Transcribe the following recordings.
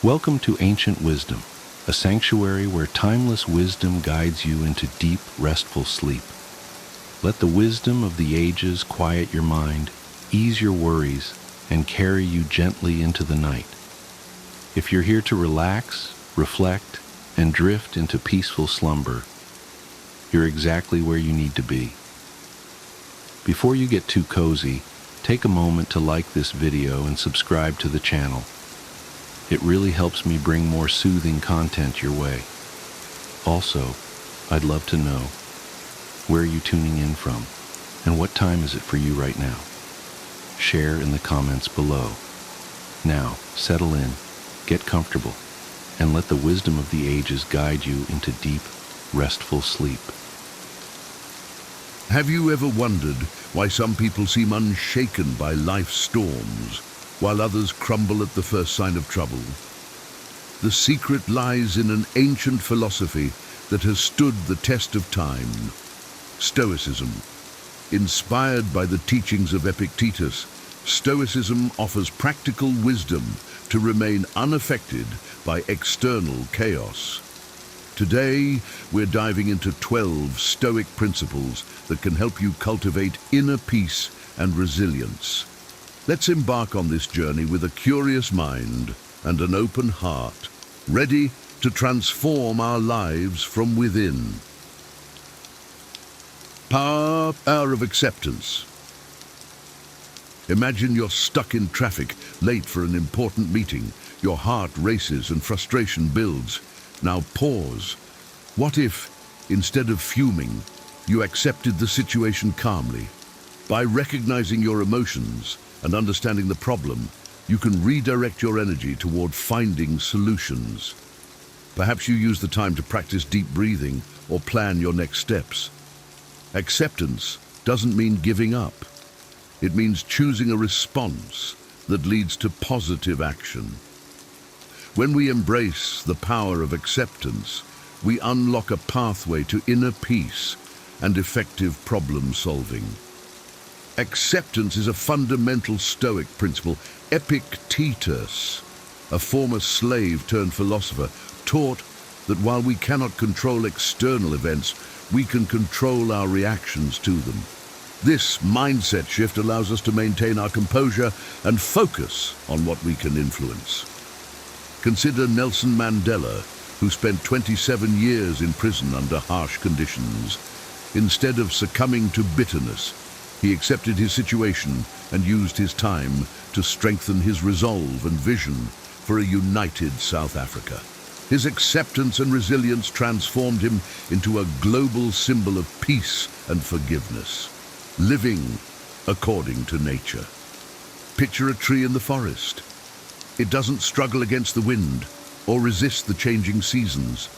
Welcome to Ancient Wisdom, a sanctuary where timeless wisdom guides you into deep, restful sleep. Let the wisdom of the ages quiet your mind, ease your worries, and carry you gently into the night. If you're here to relax, reflect, and drift into peaceful slumber, you're exactly where you need to be. Before you get too cozy, take a moment to like this video and subscribe to the channel. It really helps me bring more soothing content your way. Also, I'd love to know, where are you tuning in from, and what time is it for you right now? Share in the comments below. Now, settle in, get comfortable, and let the wisdom of the ages guide you into deep, restful sleep. Have you ever wondered why some people seem unshaken by life's storms, while others crumble at the first sign of trouble? The secret lies in an ancient philosophy that has stood the test of time: Stoicism. Inspired by the teachings of Epictetus, Stoicism offers practical wisdom to remain unaffected by external chaos. Today, we're diving into 12 Stoic principles that can help you cultivate inner peace and resilience. Let's embark on this journey with a curious mind and an open heart, ready to transform our lives from within. Power of acceptance. Imagine you're stuck in traffic, late for an important meeting. Your heart races and frustration builds. Now pause. What if, instead of fuming, you accepted the situation calmly? By recognizing your emotions and understanding the problem, you can redirect your energy toward finding solutions. Perhaps you use the time to practice deep breathing or plan your next steps. Acceptance doesn't mean giving up. It means choosing a response that leads to positive action. When we embrace the power of acceptance, we unlock a pathway to inner peace and effective problem solving. Acceptance is a fundamental Stoic principle. Epictetus, a former slave turned philosopher, taught that while we cannot control external events, we can control our reactions to them. This mindset shift allows us to maintain our composure and focus on what we can influence. Consider Nelson Mandela, who spent 27 years in prison under harsh conditions. Instead of succumbing to bitterness, he accepted his situation and used his time to strengthen his resolve and vision for a united South Africa. His acceptance and resilience transformed him into a global symbol of peace and forgiveness, living according to nature. Picture a tree in the forest. It doesn't struggle against the wind or resist the changing seasons.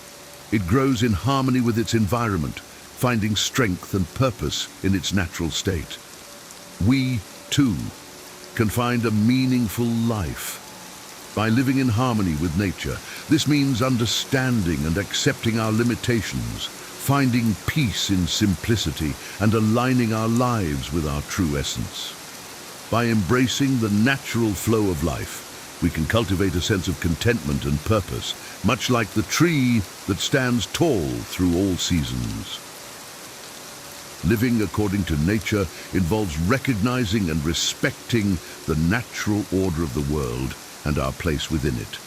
It grows in harmony with its environment, finding strength and purpose in its natural state. We, too, can find a meaningful life by living in harmony with nature. This means understanding and accepting our limitations, finding peace in simplicity, and aligning our lives with our true essence. By embracing the natural flow of life, we can cultivate a sense of contentment and purpose, much like the tree that stands tall through all seasons. Living according to nature involves recognizing and respecting the natural order of the world and our place within it.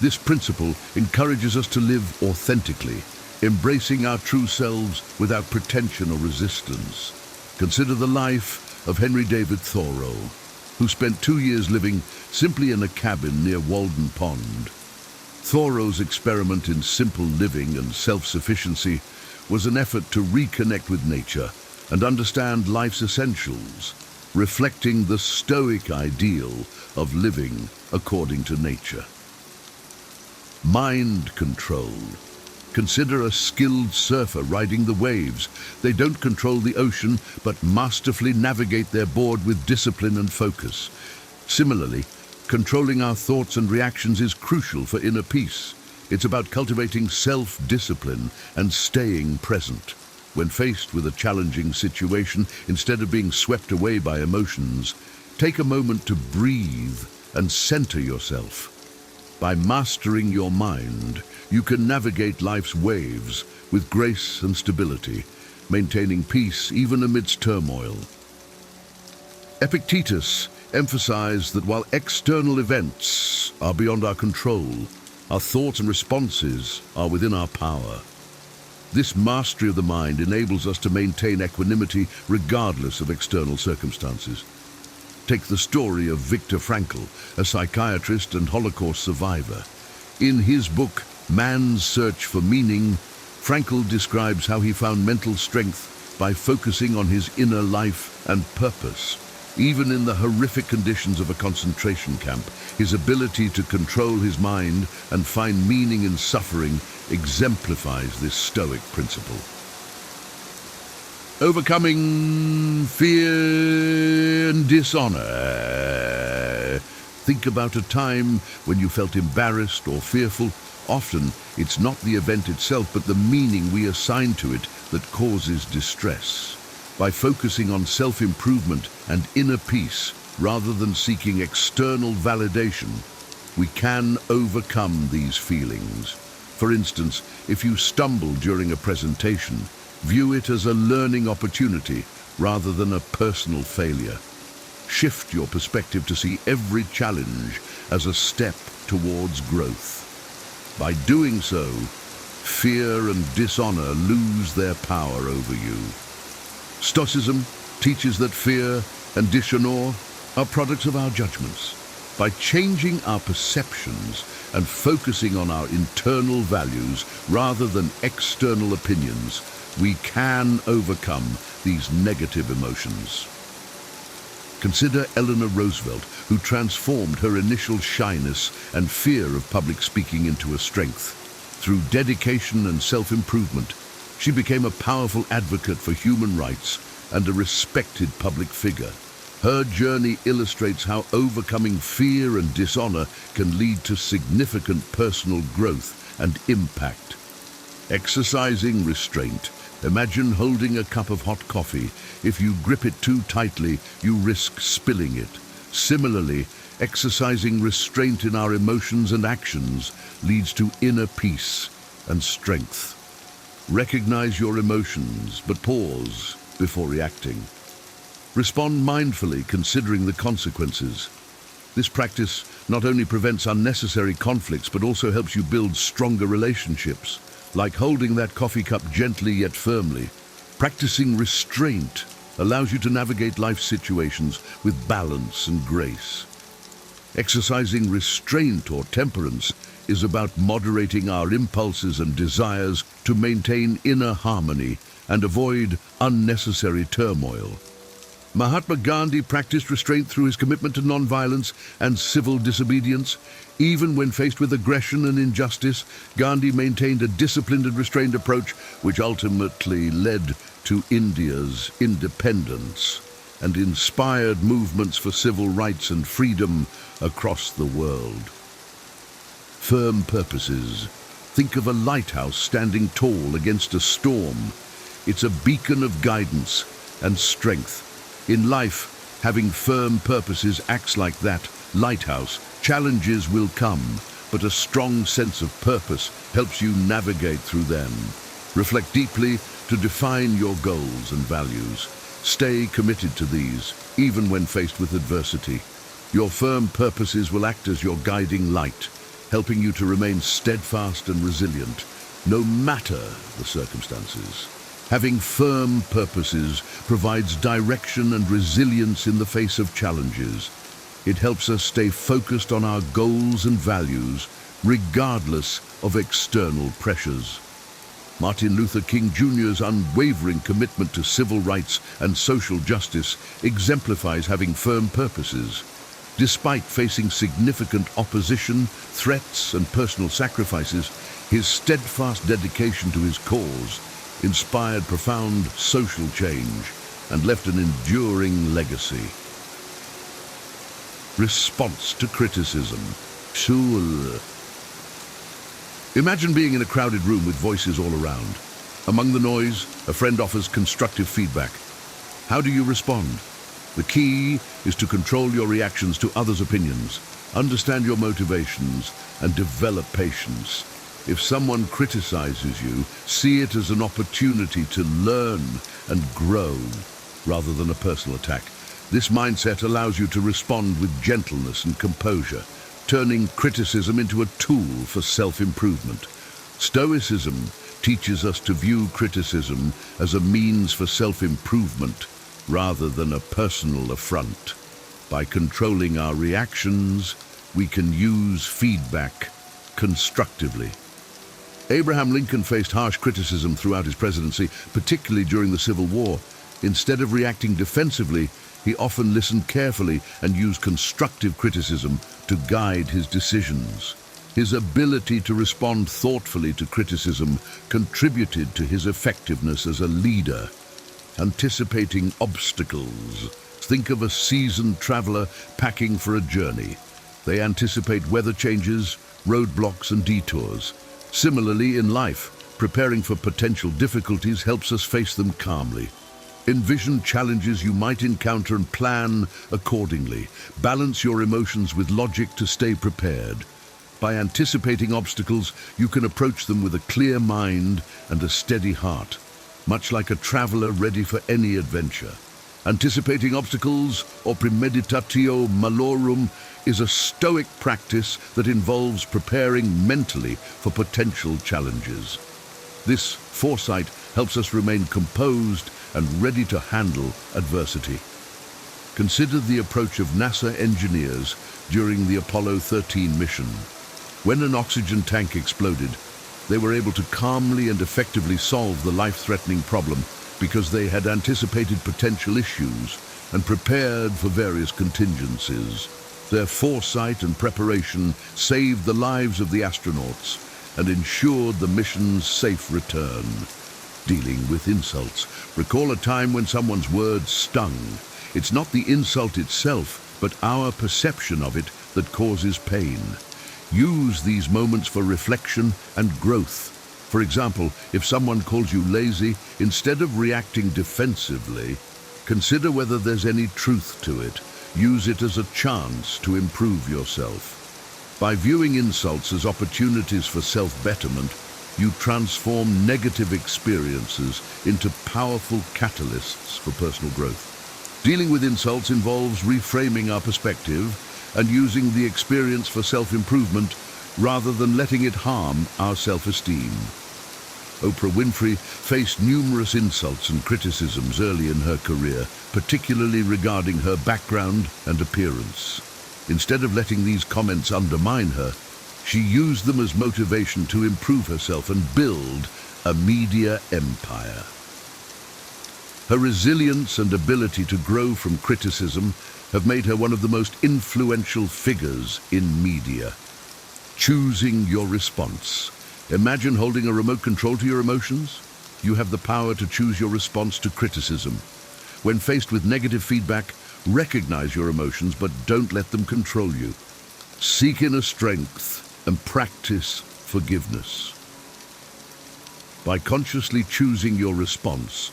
This principle encourages us to live authentically, embracing our true selves without pretension or resistance. Consider the life of Henry David Thoreau, who spent 2 years living simply in a cabin near Walden Pond. Thoreau's experiment in simple living and self-sufficiency was an effort to reconnect with nature and understand life's essentials, reflecting the Stoic ideal of living according to nature. Mind control. Consider a skilled surfer riding the waves. They don't control the ocean, but masterfully navigate their board with discipline and focus. Similarly, controlling our thoughts and reactions is crucial for inner peace. It's about cultivating self-discipline and staying present. When faced with a challenging situation, instead of being swept away by emotions, take a moment to breathe and center yourself. By mastering your mind, you can navigate life's waves with grace and stability, maintaining peace even amidst turmoil. Epictetus emphasized that while external events are beyond our control, our thoughts and responses are within our power. This mastery of the mind enables us to maintain equanimity regardless of external circumstances. Take the story of Viktor Frankl, a psychiatrist and Holocaust survivor. In his book, Man's Search for Meaning, Frankl describes how he found mental strength by focusing on his inner life and purpose. Even in the horrific conditions of a concentration camp, his ability to control his mind and find meaning in suffering exemplifies this Stoic principle. Overcoming fear and dishonor. Think about a time when you felt embarrassed or fearful. Often, it's not the event itself, but the meaning we assign to it that causes distress. By focusing on self-improvement and inner peace, rather than seeking external validation, we can overcome these feelings. For instance, if you stumble during a presentation, view it as a learning opportunity rather than a personal failure. Shift your perspective to see every challenge as a step towards growth. By doing so, fear and dishonor lose their power over you. Stoicism teaches that fear and dishonor are products of our judgments. By changing our perceptions and focusing on our internal values rather than external opinions, we can overcome these negative emotions. Consider Eleanor Roosevelt, who transformed her initial shyness and fear of public speaking into a strength. Through dedication and self-improvement, she became a powerful advocate for human rights and a respected public figure. Her journey illustrates how overcoming fear and dishonor can lead to significant personal growth and impact. Exercising restraint. Imagine holding a cup of hot coffee. If you grip it too tightly, you risk spilling it. Similarly, exercising restraint in our emotions and actions leads to inner peace and strength. Recognize your emotions, but pause before reacting. Respond mindfully, considering the consequences. This practice not only prevents unnecessary conflicts, but also helps you build stronger relationships, like holding that coffee cup gently yet firmly. Practicing restraint allows you to navigate life situations with balance and grace. Exercising restraint or temperance is about moderating our impulses and desires to maintain inner harmony and avoid unnecessary turmoil. Mahatma Gandhi practiced restraint through his commitment to nonviolence and civil disobedience. Even when faced with aggression and injustice, Gandhi maintained a disciplined and restrained approach, which ultimately led to India's independence and inspired movements for civil rights and freedom across the world. Firm purposes. Think of a lighthouse standing tall against a storm. It's a beacon of guidance and strength. In life, having firm purposes acts like that lighthouse. Challenges will come, but a strong sense of purpose helps you navigate through them. Reflect deeply to define your goals and values. Stay committed to these, even when faced with adversity. Your firm purposes will act as your guiding light, helping you to remain steadfast and resilient, no matter the circumstances. Having firm purposes provides direction and resilience in the face of challenges. It helps us stay focused on our goals and values, regardless of external pressures. Martin Luther King Jr.'s unwavering commitment to civil rights and social justice exemplifies having firm purposes. Despite facing significant opposition, threats, and personal sacrifices, his steadfast dedication to his cause inspired profound social change and left an enduring legacy. Response to criticism. Imagine being in a crowded room with voices all around. Among the noise, a friend offers constructive feedback. How do you respond? The key is to control your reactions to others' opinions. Understand your motivations and develop patience. If someone criticizes you, see it as an opportunity to learn and grow rather than a personal attack. This mindset allows you to respond with gentleness and composure, turning criticism into a tool for self-improvement. Stoicism teaches us to view criticism as a means for self-improvement rather than a personal affront. By controlling our reactions, we can use feedback constructively. Abraham Lincoln faced harsh criticism throughout his presidency, particularly during the Civil War. Instead of reacting defensively, he often listened carefully and used constructive criticism to guide his decisions. His ability to respond thoughtfully to criticism contributed to his effectiveness as a leader. Anticipating obstacles. Think of a seasoned traveler packing for a journey. They anticipate weather changes, roadblocks, and detours. Similarly, in life, preparing for potential difficulties helps us face them calmly. Envision challenges you might encounter and plan accordingly. Balance your emotions with logic to stay prepared. By anticipating obstacles, you can approach them with a clear mind and a steady heart, much like a traveler ready for any adventure. Anticipating obstacles, or premeditatio malorum, is a Stoic practice that involves preparing mentally for potential challenges. This foresight helps us remain composed and ready to handle adversity. Consider the approach of NASA engineers during the Apollo 13 mission. When an oxygen tank exploded, they were able to calmly and effectively solve the life-threatening problem because they had anticipated potential issues and prepared for various contingencies. Their foresight and preparation saved the lives of the astronauts and ensured the mission's safe return. Dealing with insults. Recall a time when someone's words stung. It's not the insult itself, but our perception of it that causes pain. Use these moments for reflection and growth. For example, if someone calls you lazy, instead of reacting defensively, consider whether there's any truth to it. Use it as a chance to improve yourself. By viewing insults as opportunities for self-betterment, you transform negative experiences into powerful catalysts for personal growth. Dealing with insults involves reframing our perspective and using the experience for self-improvement rather than letting it harm our self-esteem. Oprah Winfrey faced numerous insults and criticisms early in her career, particularly regarding her background and appearance. Instead of letting these comments undermine her, she used them as motivation to improve herself and build a media empire. Her resilience and ability to grow from criticism have made her one of the most influential figures in media. Choosing your response. Imagine holding a remote control to your emotions. You have the power to choose your response to criticism. When faced with negative feedback, recognize your emotions, but don't let them control you. Seek inner strength and practice forgiveness. By consciously choosing your response,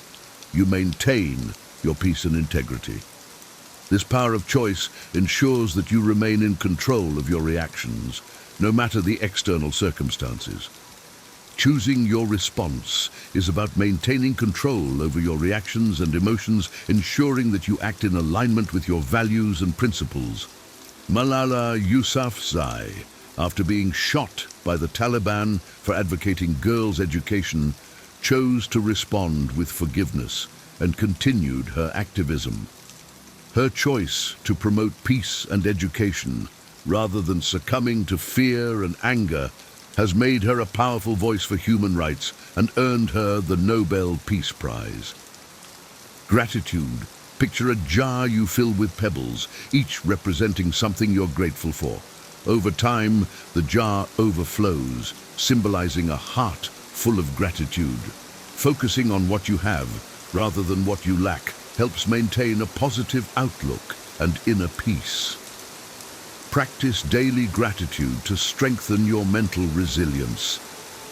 you maintain your peace and integrity. This power of choice ensures that you remain in control of your reactions, no matter the external circumstances. Choosing your response is about maintaining control over your reactions and emotions, ensuring that you act in alignment with your values and principles. Malala Yousafzai, after being shot by the Taliban for advocating girls' education, chose to respond with forgiveness and continued her activism. Her choice to promote peace and education, rather than succumbing to fear and anger, has made her a powerful voice for human rights and earned her the Nobel Peace Prize. Gratitude. Picture a jar you fill with pebbles, each representing something you're grateful for. Over time, the jar overflows, symbolizing a heart full of gratitude. Focusing on what you have, rather than what you lack, helps maintain a positive outlook and inner peace. Practice daily gratitude to strengthen your mental resilience.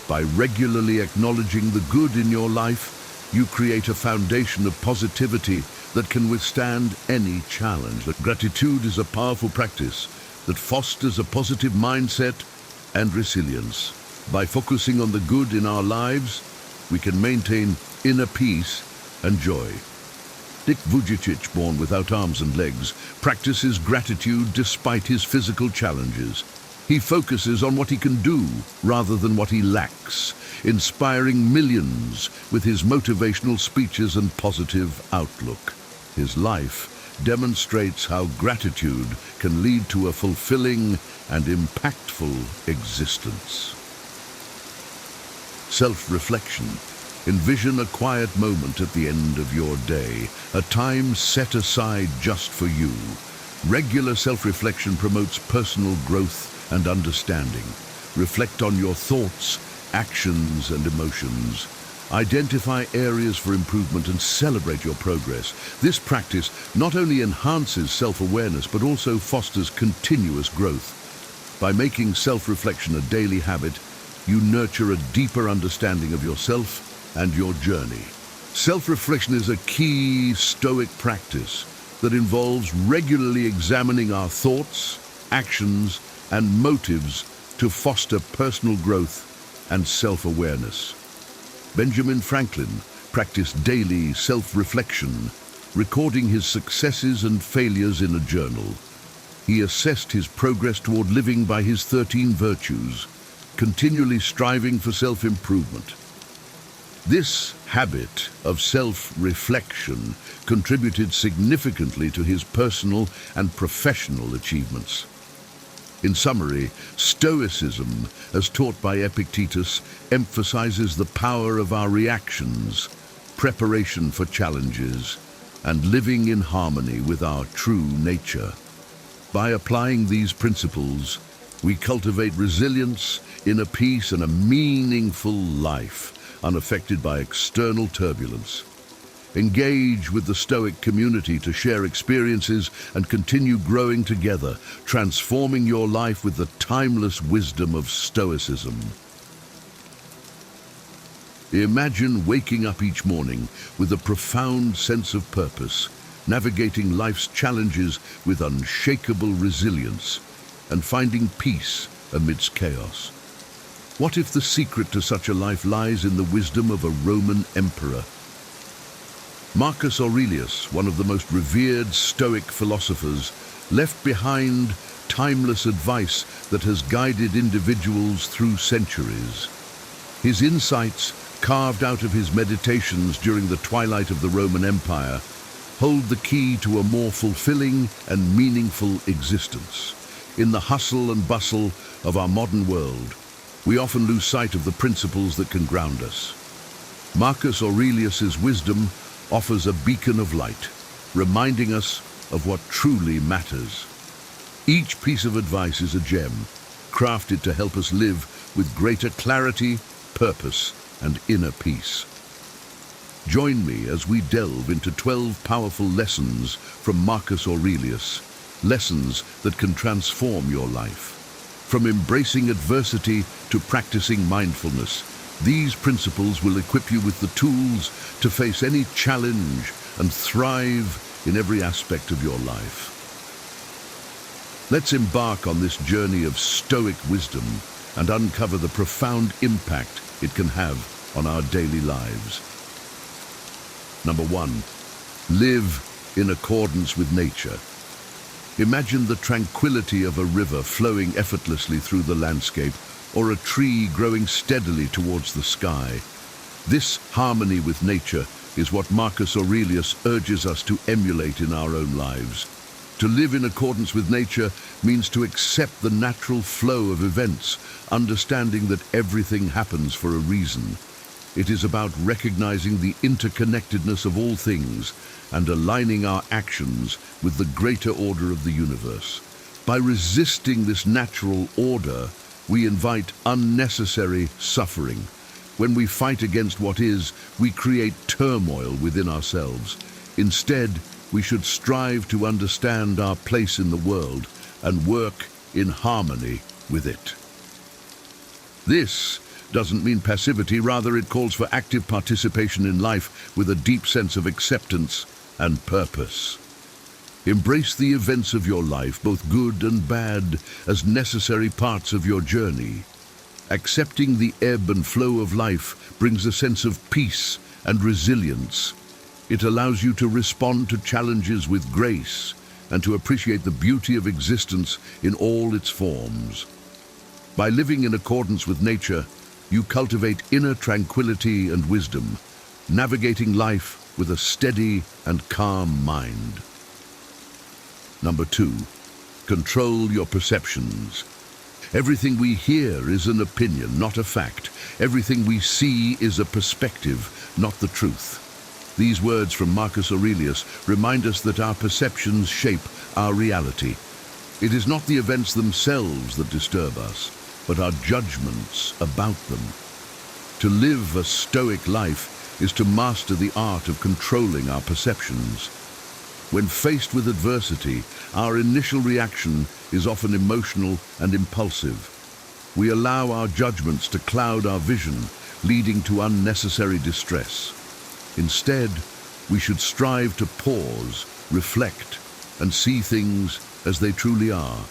By regularly acknowledging the good in your life, you create a foundation of positivity that can withstand any challenge. Gratitude is a powerful practice that fosters a positive mindset and resilience. By focusing on the good in our lives, we can maintain inner peace and joy. Dick Vujicic, born without arms and legs, practices gratitude despite his physical challenges. He focuses on what he can do rather than what he lacks, inspiring millions with his motivational speeches and positive outlook. His life demonstrates how gratitude can lead to a fulfilling and impactful existence. Self-reflection. Envision a quiet moment at the end of your day, a time set aside just for you. Regular self-reflection promotes personal growth and understanding. Reflect on your thoughts, actions, and emotions. Identify areas for improvement and celebrate your progress. This practice not only enhances self-awareness but also fosters continuous growth. By making self-reflection a daily habit, you nurture a deeper understanding of yourself and your journey. Self-reflection is a key Stoic practice that involves regularly examining our thoughts, actions, and motives to foster personal growth and self-awareness. Benjamin Franklin practiced daily self-reflection, recording his successes and failures in a journal. He assessed his progress toward living by his 13 virtues, continually striving for self-improvement. This habit of self-reflection contributed significantly to his personal and professional achievements. In summary, Stoicism, as taught by Epictetus, emphasizes the power of our reactions, preparation for challenges, and living in harmony with our true nature. By applying these principles, we cultivate resilience, inner peace, and a meaningful life, unaffected by external turbulence. Engage with the Stoic community to share experiences and continue growing together, transforming your life with the timeless wisdom of Stoicism. Imagine waking up each morning with a profound sense of purpose, navigating life's challenges with unshakable resilience, and finding peace amidst chaos. What if the secret to such a life lies in the wisdom of a Roman emperor? Marcus Aurelius, one of the most revered Stoic philosophers, left behind timeless advice that has guided individuals through centuries. His insights, carved out of his meditations during the twilight of the Roman Empire, hold the key to a more fulfilling and meaningful existence. In the hustle and bustle of our modern world, we often lose sight of the principles that can ground us. Marcus Aurelius's wisdom offers a beacon of light, reminding us of what truly matters. Each piece of advice is a gem, crafted to help us live with greater clarity, purpose, and inner peace. Join me as we delve into 12 powerful lessons from Marcus Aurelius, lessons that can transform your life. From embracing adversity to practicing mindfulness, these principles will equip you with the tools to face any challenge and thrive in every aspect of your life. Let's embark on this journey of Stoic wisdom and uncover the profound impact it can have on our daily lives. Number 1, live in accordance with nature. Imagine the tranquility of a river flowing effortlessly through the landscape, or a tree growing steadily towards the sky. This harmony with nature is what Marcus Aurelius urges us to emulate in our own lives. To live in accordance with nature means to accept the natural flow of events, understanding that everything happens for a reason. It is about recognizing the interconnectedness of all things and aligning our actions with the greater order of the universe. By resisting this natural order, we invite unnecessary suffering. When we fight against what is, we create turmoil within ourselves. Instead, we should strive to understand our place in the world and work in harmony with it. This doesn't mean passivity, rather it calls for active participation in life with a deep sense of acceptance and purpose. Embrace the events of your life, both good and bad, as necessary parts of your journey. Accepting the ebb and flow of life brings a sense of peace and resilience. It allows you to respond to challenges with grace and to appreciate the beauty of existence in all its forms. By living in accordance with nature, you cultivate inner tranquility and wisdom, navigating life with a steady and calm mind. Number 2, control your perceptions. Everything we hear is an opinion, not a fact. Everything we see is a perspective, not the truth. These words from Marcus Aurelius remind us that our perceptions shape our reality. It is not the events themselves that disturb us, but our judgments about them. To live a Stoic life is to master the art of controlling our perceptions. When faced with adversity, our initial reaction is often emotional and impulsive. We allow our judgments to cloud our vision, leading to unnecessary distress. Instead, we should strive to pause, reflect, and see things as they truly are.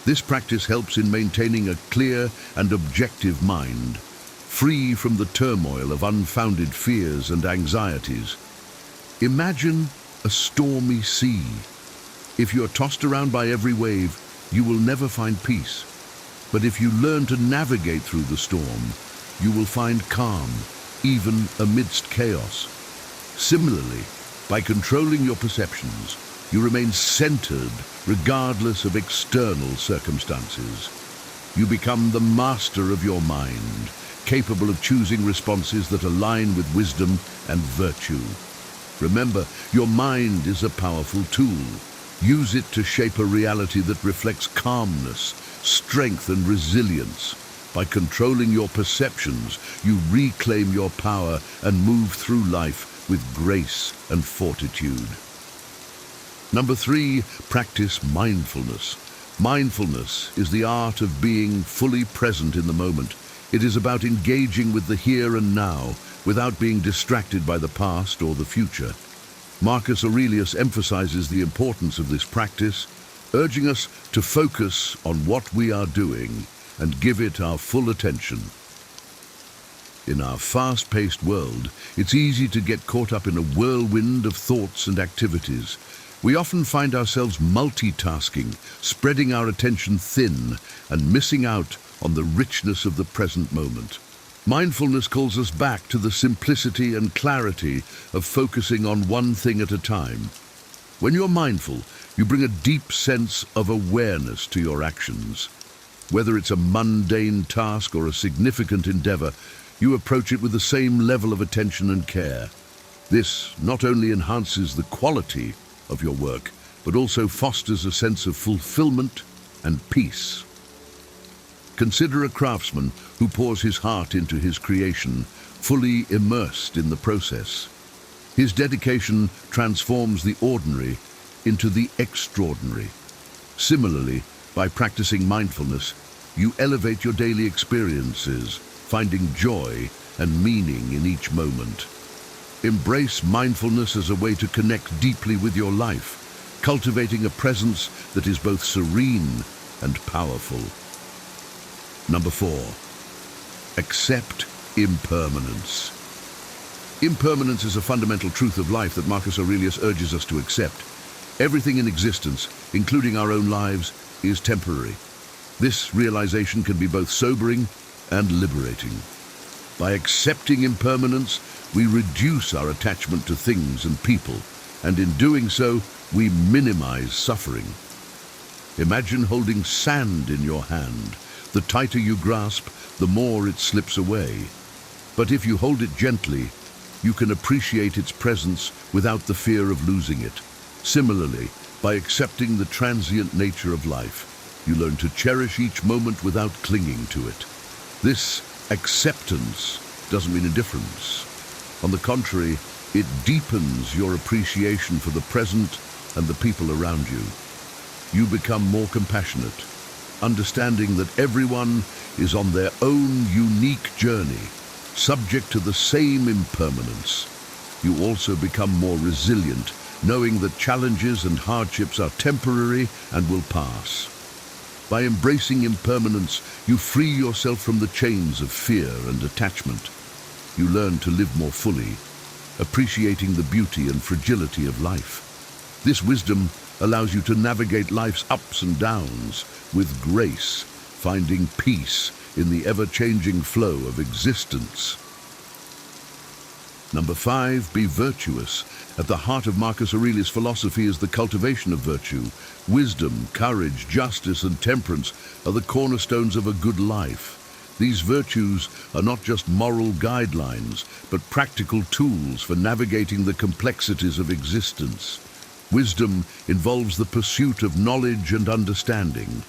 This practice helps in maintaining a clear and objective mind, free from the turmoil of unfounded fears and anxieties. Imagine a stormy sea. If you're tossed around by every wave, you will never find peace. But if you learn to navigate through the storm, you will find calm, even amidst chaos. Similarly, by controlling your perceptions, you remain centered regardless of external circumstances. You become the master of your mind, capable of choosing responses that align with wisdom and virtue. Remember, your mind is a powerful tool. Use it to shape a reality that reflects calmness, strength, and resilience. By controlling your perceptions, you reclaim your power and move through life with grace and fortitude. Number 3, practice mindfulness. Mindfulness is the art of being fully present in the moment. It is about engaging with the here and now without being distracted by the past or the future. Marcus Aurelius emphasizes the importance of this practice, urging us to focus on what we are doing and give it our full attention. In our fast-paced world, it's easy to get caught up in a whirlwind of thoughts and activities. We often find ourselves multitasking, spreading our attention thin and missing out on the richness of the present moment. Mindfulness calls us back to the simplicity and clarity of focusing on one thing at a time. When you're mindful, you bring a deep sense of awareness to your actions. Whether it's a mundane task or a significant endeavor, you approach it with the same level of attention and care. This not only enhances the quality of your work, but also fosters a sense of fulfillment and peace. Consider a craftsman who pours his heart into his creation, fully immersed in the process. His dedication transforms the ordinary into the extraordinary. Similarly, by practicing mindfulness, you elevate your daily experiences, finding joy and meaning in each moment. Embrace mindfulness as a way to connect deeply with your life, cultivating a presence that is both serene and powerful. Number 4, accept impermanence. Impermanence is a fundamental truth of life that Marcus Aurelius urges us to accept. Everything in existence, including our own lives, is temporary. This realization can be both sobering and liberating. By accepting impermanence, we reduce our attachment to things and people, and in doing so, we minimize suffering. Imagine holding sand in your hand. The tighter you grasp, the more it slips away. But if you hold it gently, you can appreciate its presence without the fear of losing it. Similarly, by accepting the transient nature of life, you learn to cherish each moment without clinging to it. This acceptance doesn't mean indifference. On the contrary, it deepens your appreciation for the present and the people around you. You become more compassionate, understanding that everyone is on their own unique journey, subject to the same impermanence. You also become more resilient knowing that challenges and hardships are temporary and will pass. By embracing impermanence, you free yourself from the chains of fear and attachment. You learn to live more fully, appreciating the beauty and fragility of life. This wisdom allows you to navigate life's ups and downs with grace, finding peace in the ever-changing flow of existence. Number 5, be virtuous. At the heart of Marcus Aurelius' philosophy is the cultivation of virtue. Wisdom, courage, justice, and temperance are the cornerstones of a good life. These virtues are not just moral guidelines, but practical tools for navigating the complexities of existence. Wisdom involves the pursuit of knowledge and understanding.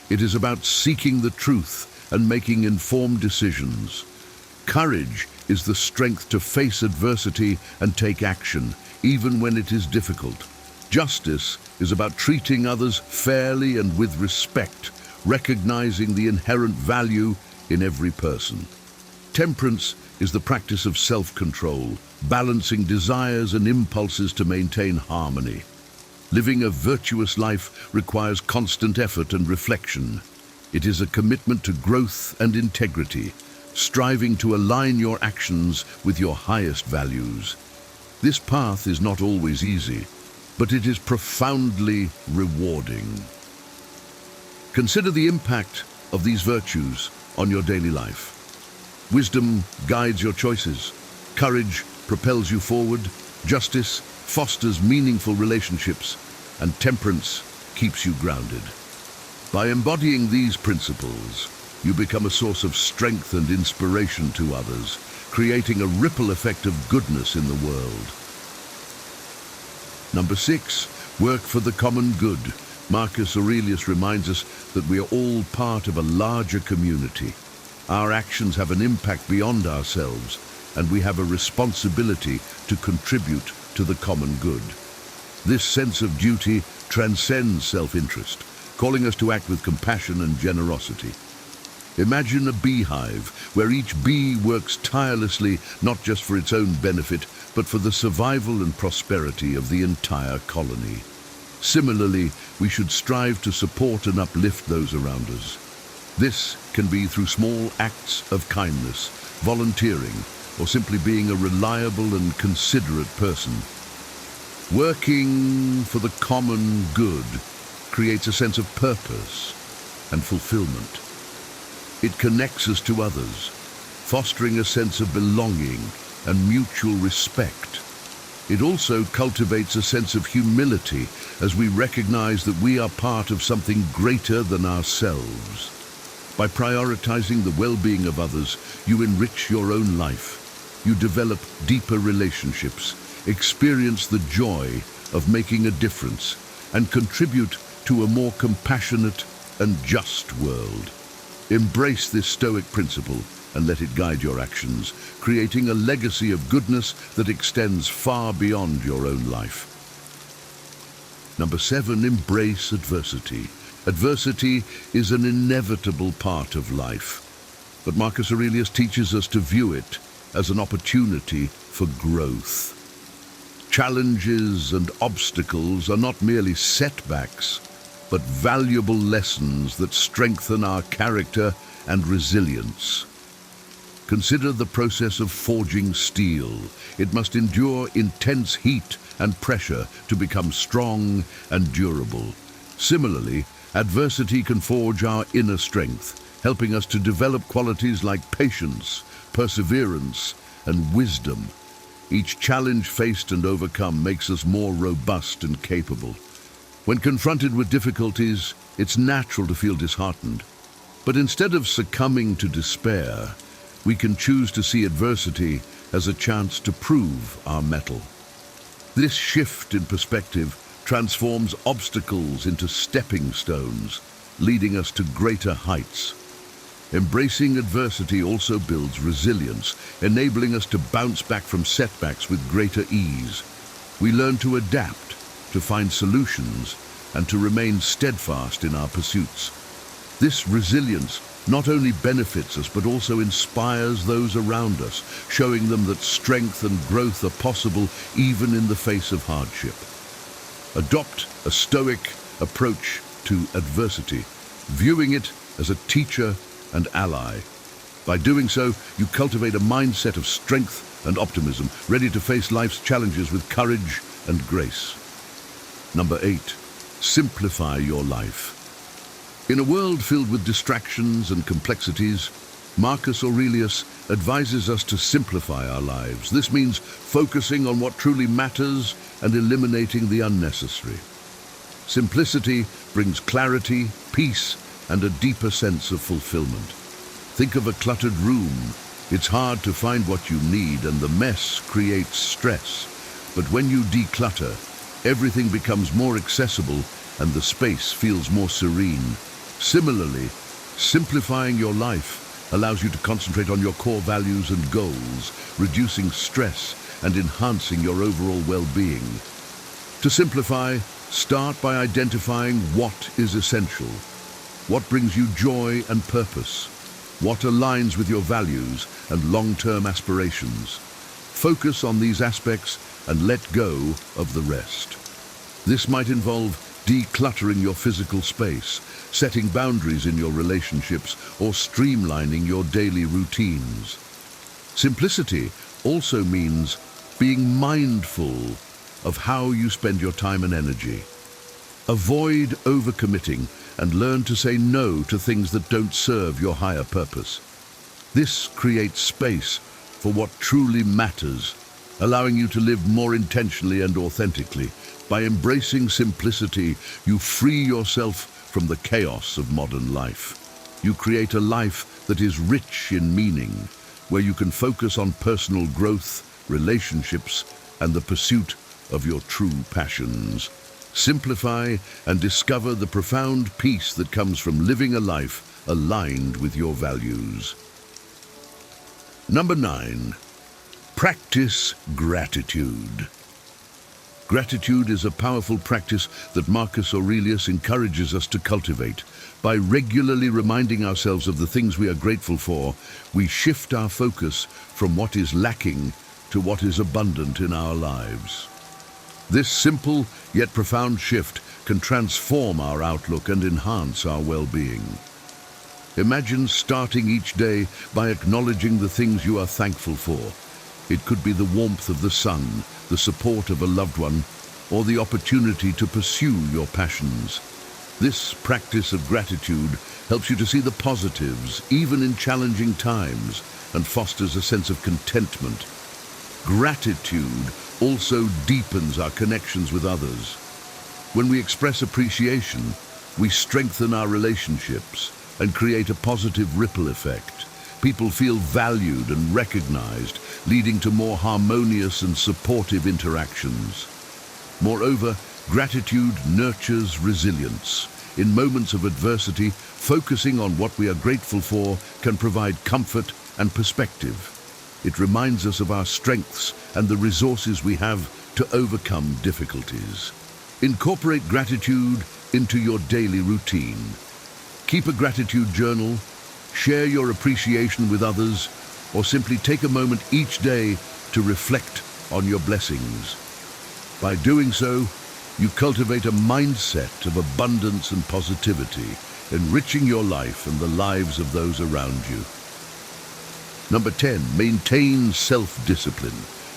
It is about seeking the truth and making informed decisions. Courage is the strength to face adversity and take action, even when it is difficult. Justice is about treating others fairly and with respect, recognizing the inherent value in every person. Temperance is the practice of self-control, balancing desires and impulses to maintain harmony. Living a virtuous life requires constant effort and reflection. It is a commitment to growth and integrity, striving to align your actions with your highest values. This path is not always easy, but it is profoundly rewarding. Consider the impact of these virtues on your daily life. Wisdom guides your choices. Courage propels you forward. Justice fosters meaningful relationships. And temperance keeps you grounded. By embodying these principles, you become a source of strength and inspiration to others, creating a ripple effect of goodness in the world. Number 6, work for the common good. Marcus Aurelius reminds us that we are all part of a larger community. Our actions have an impact beyond ourselves, and we have a responsibility to contribute to the common good. This sense of duty transcends self-interest, calling us to act with compassion and generosity. Imagine a beehive where each bee works tirelessly not just for its own benefit, but for the survival and prosperity of the entire colony. Similarly, we should strive to support and uplift those around us. This can be through small acts of kindness, volunteering, or simply being a reliable and considerate person. Working for the common good creates a sense of purpose and fulfillment. It connects us to others, fostering a sense of belonging and mutual respect. It also cultivates a sense of humility as we recognize that we are part of something greater than ourselves. By prioritizing the well-being of others, you enrich your own life. You develop deeper relationships, experience the joy of making a difference, and contribute to a more compassionate and just world. Embrace this Stoic principle and let it guide your actions, creating a legacy of goodness that extends far beyond your own life. Number 7, embrace adversity. Adversity is an inevitable part of life, but Marcus Aurelius teaches us to view it as an opportunity for growth. Challenges and obstacles are not merely setbacks, but valuable lessons that strengthen our character and resilience. Consider the process of forging steel. It must endure intense heat and pressure to become strong and durable. Similarly, adversity can forge our inner strength, helping us to develop qualities like patience, perseverance, and wisdom. Each challenge faced and overcome makes us more robust and capable. When confronted with difficulties, it's natural to feel disheartened. But instead of succumbing to despair, we can choose to see adversity as a chance to prove our mettle. This shift in perspective transforms obstacles into stepping stones, leading us to greater heights. Embracing adversity also builds resilience, enabling us to bounce back from setbacks with greater ease. We learn to adapt, to find solutions, and to remain steadfast in our pursuits. This resilience not only benefits us, but also inspires those around us, showing them that strength and growth are possible even in the face of hardship. Adopt a Stoic approach to adversity, viewing it as a teacher and ally. By doing so, you cultivate a mindset of strength and optimism, ready to face life's challenges with courage and grace. Number 8, simplify your life. In a world filled with distractions and complexities, Marcus Aurelius advises us to simplify our lives. This means focusing on what truly matters and eliminating the unnecessary. Simplicity brings clarity, peace, and a deeper sense of fulfillment. Think of a cluttered room. It's hard to find what you need, and the mess creates stress. But when you declutter, everything becomes more accessible and the space feels more serene. Similarly, simplifying your life allows you to concentrate on your core values and goals, reducing stress and enhancing your overall well-being. To simplify, start by identifying what is essential, what brings you joy and purpose, what aligns with your values and long-term aspirations. Focus on these aspects and let go of the rest. This might involve decluttering your physical space, setting boundaries in your relationships, or streamlining your daily routines. Simplicity also means being mindful of how you spend your time and energy. Avoid overcommitting and learn to say no to things that don't serve your higher purpose. This creates space for what truly matters, allowing you to live more intentionally and authentically. By embracing simplicity, you free yourself from the chaos of modern life. You create a life that is rich in meaning, where you can focus on personal growth, relationships, and the pursuit of your true passions. Simplify and discover the profound peace that comes from living a life aligned with your values. Number 9, practice gratitude. Gratitude is a powerful practice that Marcus Aurelius encourages us to cultivate. By regularly reminding ourselves of the things we are grateful for, we shift our focus from what is lacking to what is abundant in our lives. This simple yet profound shift can transform our outlook and enhance our well-being. Imagine starting each day by acknowledging the things you are thankful for. It could be the warmth of the sun, the support of a loved one, or the opportunity to pursue your passions. This practice of gratitude helps you to see the positives, even in challenging times, and fosters a sense of contentment. Gratitude also deepens our connections with others. When we express appreciation, we strengthen our relationships and create a positive ripple effect. People feel valued and recognized, leading to more harmonious and supportive interactions. Moreover, gratitude nurtures resilience. In moments of adversity, focusing on what we are grateful for can provide comfort and perspective. It reminds us of our strengths and the resources we have to overcome difficulties. Incorporate gratitude into your daily routine. Keep a gratitude journal, share your appreciation with others, or simply take a moment each day to reflect on your blessings. By doing so, you cultivate a mindset of abundance and positivity, enriching your life and the lives of those around you. Number 10, maintain self-discipline.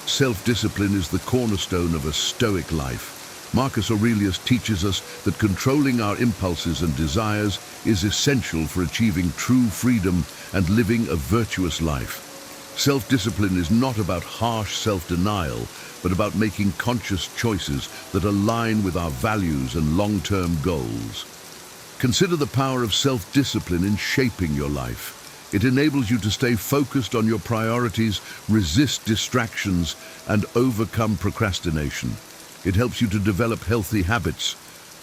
Self-discipline is the cornerstone of a Stoic life. Marcus Aurelius teaches us that controlling our impulses and desires is essential for achieving true freedom and living a virtuous life. Self-discipline is not about harsh self-denial, but about making conscious choices that align with our values and long-term goals. Consider the power of self-discipline in shaping your life. It enables you to stay focused on your priorities, resist distractions, and overcome procrastination. It helps you to develop healthy habits,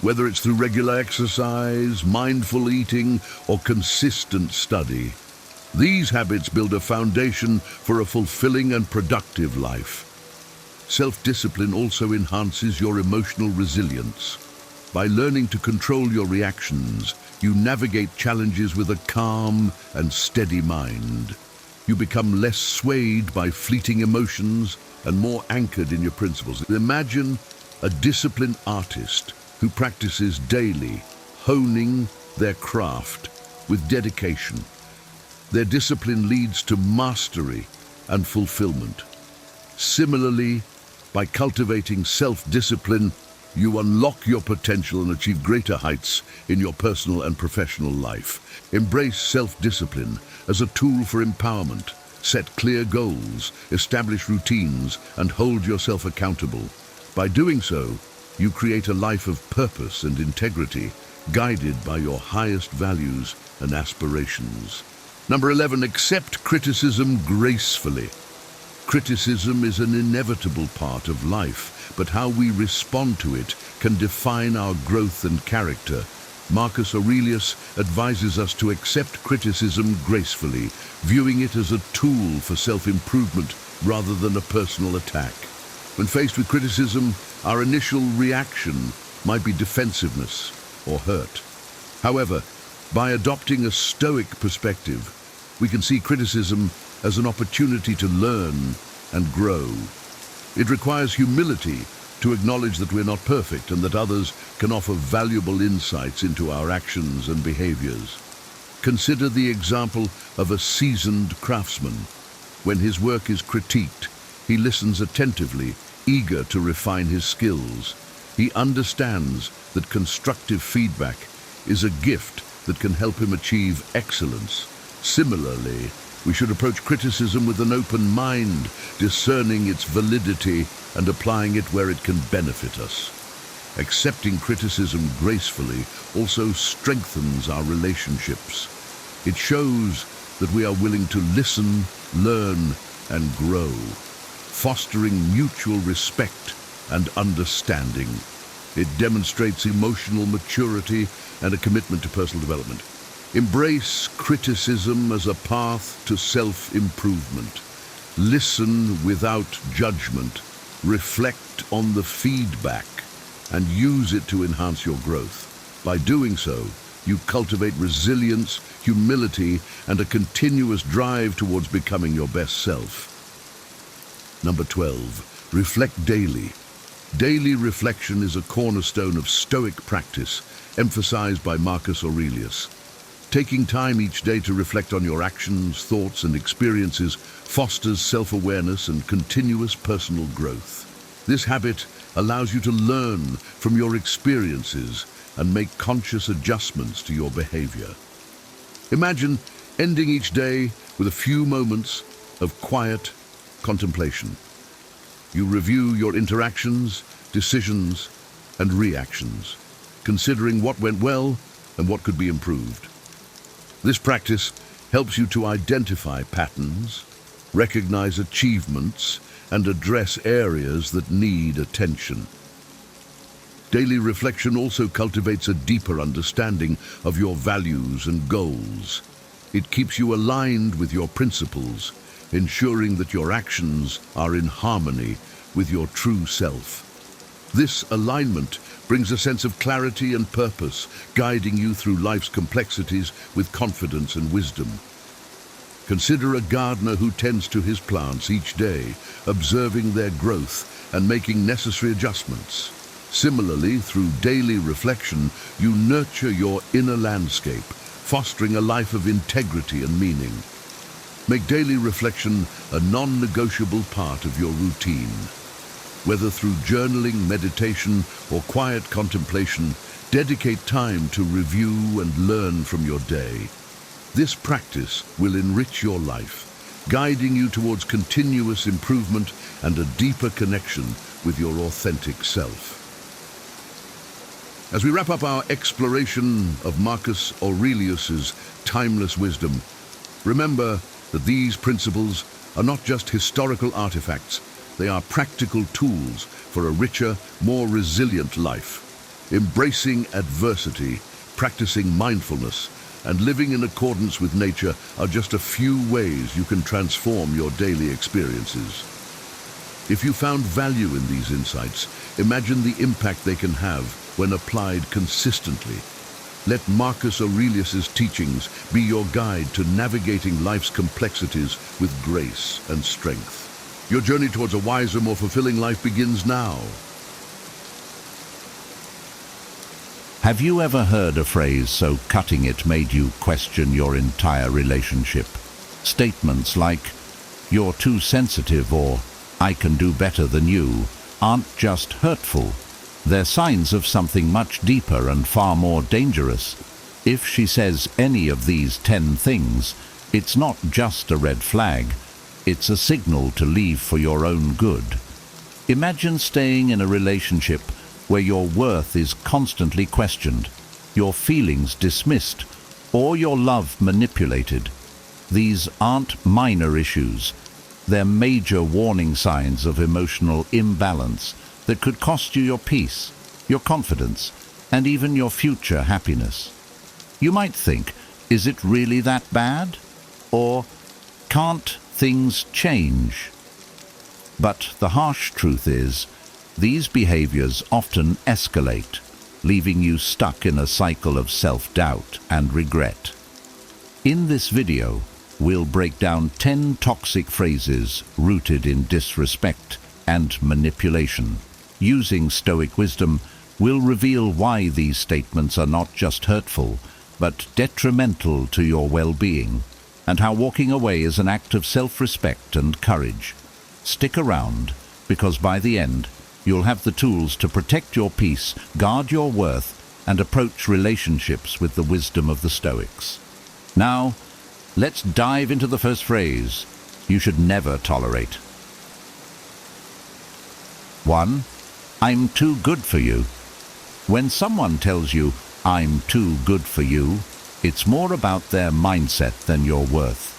whether it's through regular exercise, mindful eating, or consistent study. These habits build a foundation for a fulfilling and productive life. Self-discipline also enhances your emotional resilience. By learning to control your reactions, you navigate challenges with a calm and steady mind. You become less swayed by fleeting emotions and more anchored in your principles. Imagine a disciplined artist who practices daily, honing their craft with dedication. Their discipline leads to mastery and fulfillment. Similarly, by cultivating self-discipline, you unlock your potential and achieve greater heights in your personal and professional life. Embrace self-discipline as a tool for empowerment. Set clear goals, establish routines, and hold yourself accountable. By doing so, you create a life of purpose and integrity, guided by your highest values and aspirations. Number 11, accept criticism gracefully. Criticism is an inevitable part of life, but how we respond to it can define our growth and character. Marcus Aurelius advises us to accept criticism gracefully, viewing it as a tool for self-improvement rather than a personal attack. When faced with criticism, our initial reaction might be defensiveness or hurt. However, by adopting a Stoic perspective, we can see criticism as an opportunity to learn and grow. It requires humility to acknowledge that we're not perfect and that others can offer valuable insights into our actions and behaviors. Consider the example of a seasoned craftsman. When his work is critiqued, he listens attentively, eager to refine his skills. He understands that constructive feedback is a gift that can help him achieve excellence. Similarly, we should approach criticism with an open mind, discerning its validity and applying it where it can benefit us. Accepting criticism gracefully also strengthens our relationships. It shows that we are willing to listen, learn, and grow, fostering mutual respect and understanding. It demonstrates emotional maturity and a commitment to personal development. Embrace criticism as a path to self-improvement. Listen without judgment. Reflect on the feedback and use it to enhance your growth. By doing so, you cultivate resilience, humility, and a continuous drive towards becoming your best self. Number 12, reflect daily. Daily reflection is a cornerstone of Stoic practice, emphasized by Marcus Aurelius. Taking time each day to reflect on your actions, thoughts, and experiences fosters self-awareness and continuous personal growth. This habit allows you to learn from your experiences and make conscious adjustments to your behavior. Imagine ending each day with a few moments of quiet contemplation. You review your interactions, decisions, and reactions, considering what went well and what could be improved. This practice helps you to identify patterns, recognize achievements, and address areas that need attention. Daily reflection also cultivates a deeper understanding of your values and goals. It keeps you aligned with your principles, ensuring that your actions are in harmony with your true self. This alignment brings a sense of clarity and purpose, guiding you through life's complexities with confidence and wisdom. Consider a gardener who tends to his plants each day, observing their growth and making necessary adjustments. Similarly, through daily reflection, you nurture your inner landscape, fostering a life of integrity and meaning. Make daily reflection a non-negotiable part of your routine. Whether through journaling, meditation, or quiet contemplation, dedicate time to review and learn from your day. This practice will enrich your life, guiding you towards continuous improvement and a deeper connection with your authentic self. As we wrap up our exploration of Marcus Aurelius's timeless wisdom, remember that these principles are not just historical artifacts. They are practical tools for a richer, more resilient life. Embracing adversity, practicing mindfulness, and living in accordance with nature are just a few ways you can transform your daily experiences. If you found value in these insights, imagine the impact they can have when applied consistently. Let Marcus Aurelius's teachings be your guide to navigating life's complexities with grace and strength. Your journey towards a wiser, more fulfilling life begins now. Have you ever heard a phrase so cutting it made you question your entire relationship? Statements like, "You're too sensitive," or "I can do better than you," aren't just hurtful. They're signs of something much deeper and far more dangerous. If she says any of these 10 things, it's not just a red flag, it's a signal to leave for your own good. Imagine staying in a relationship where your worth is constantly questioned, your feelings dismissed, or your love manipulated. These aren't minor issues. They're major warning signs of emotional imbalance that could cost you your peace, your confidence, and even your future happiness. You might think, is it really that bad? Or can't things change? But the harsh truth is, these behaviors often escalate, leaving you stuck in a cycle of self-doubt and regret. In this video, we'll break down 10 toxic phrases rooted in disrespect and manipulation. Using Stoic wisdom, we'll reveal why these statements are not just hurtful, but detrimental to your well-being, and how walking away is an act of self-respect and courage. Stick around, because by the end, you'll have the tools to protect your peace, guard your worth, and approach relationships with the wisdom of the Stoics. Now, let's dive into the first phrase you should never tolerate. 1. I'm too good for you. When someone tells you, "I'm too good for you," it's more about their mindset than your worth.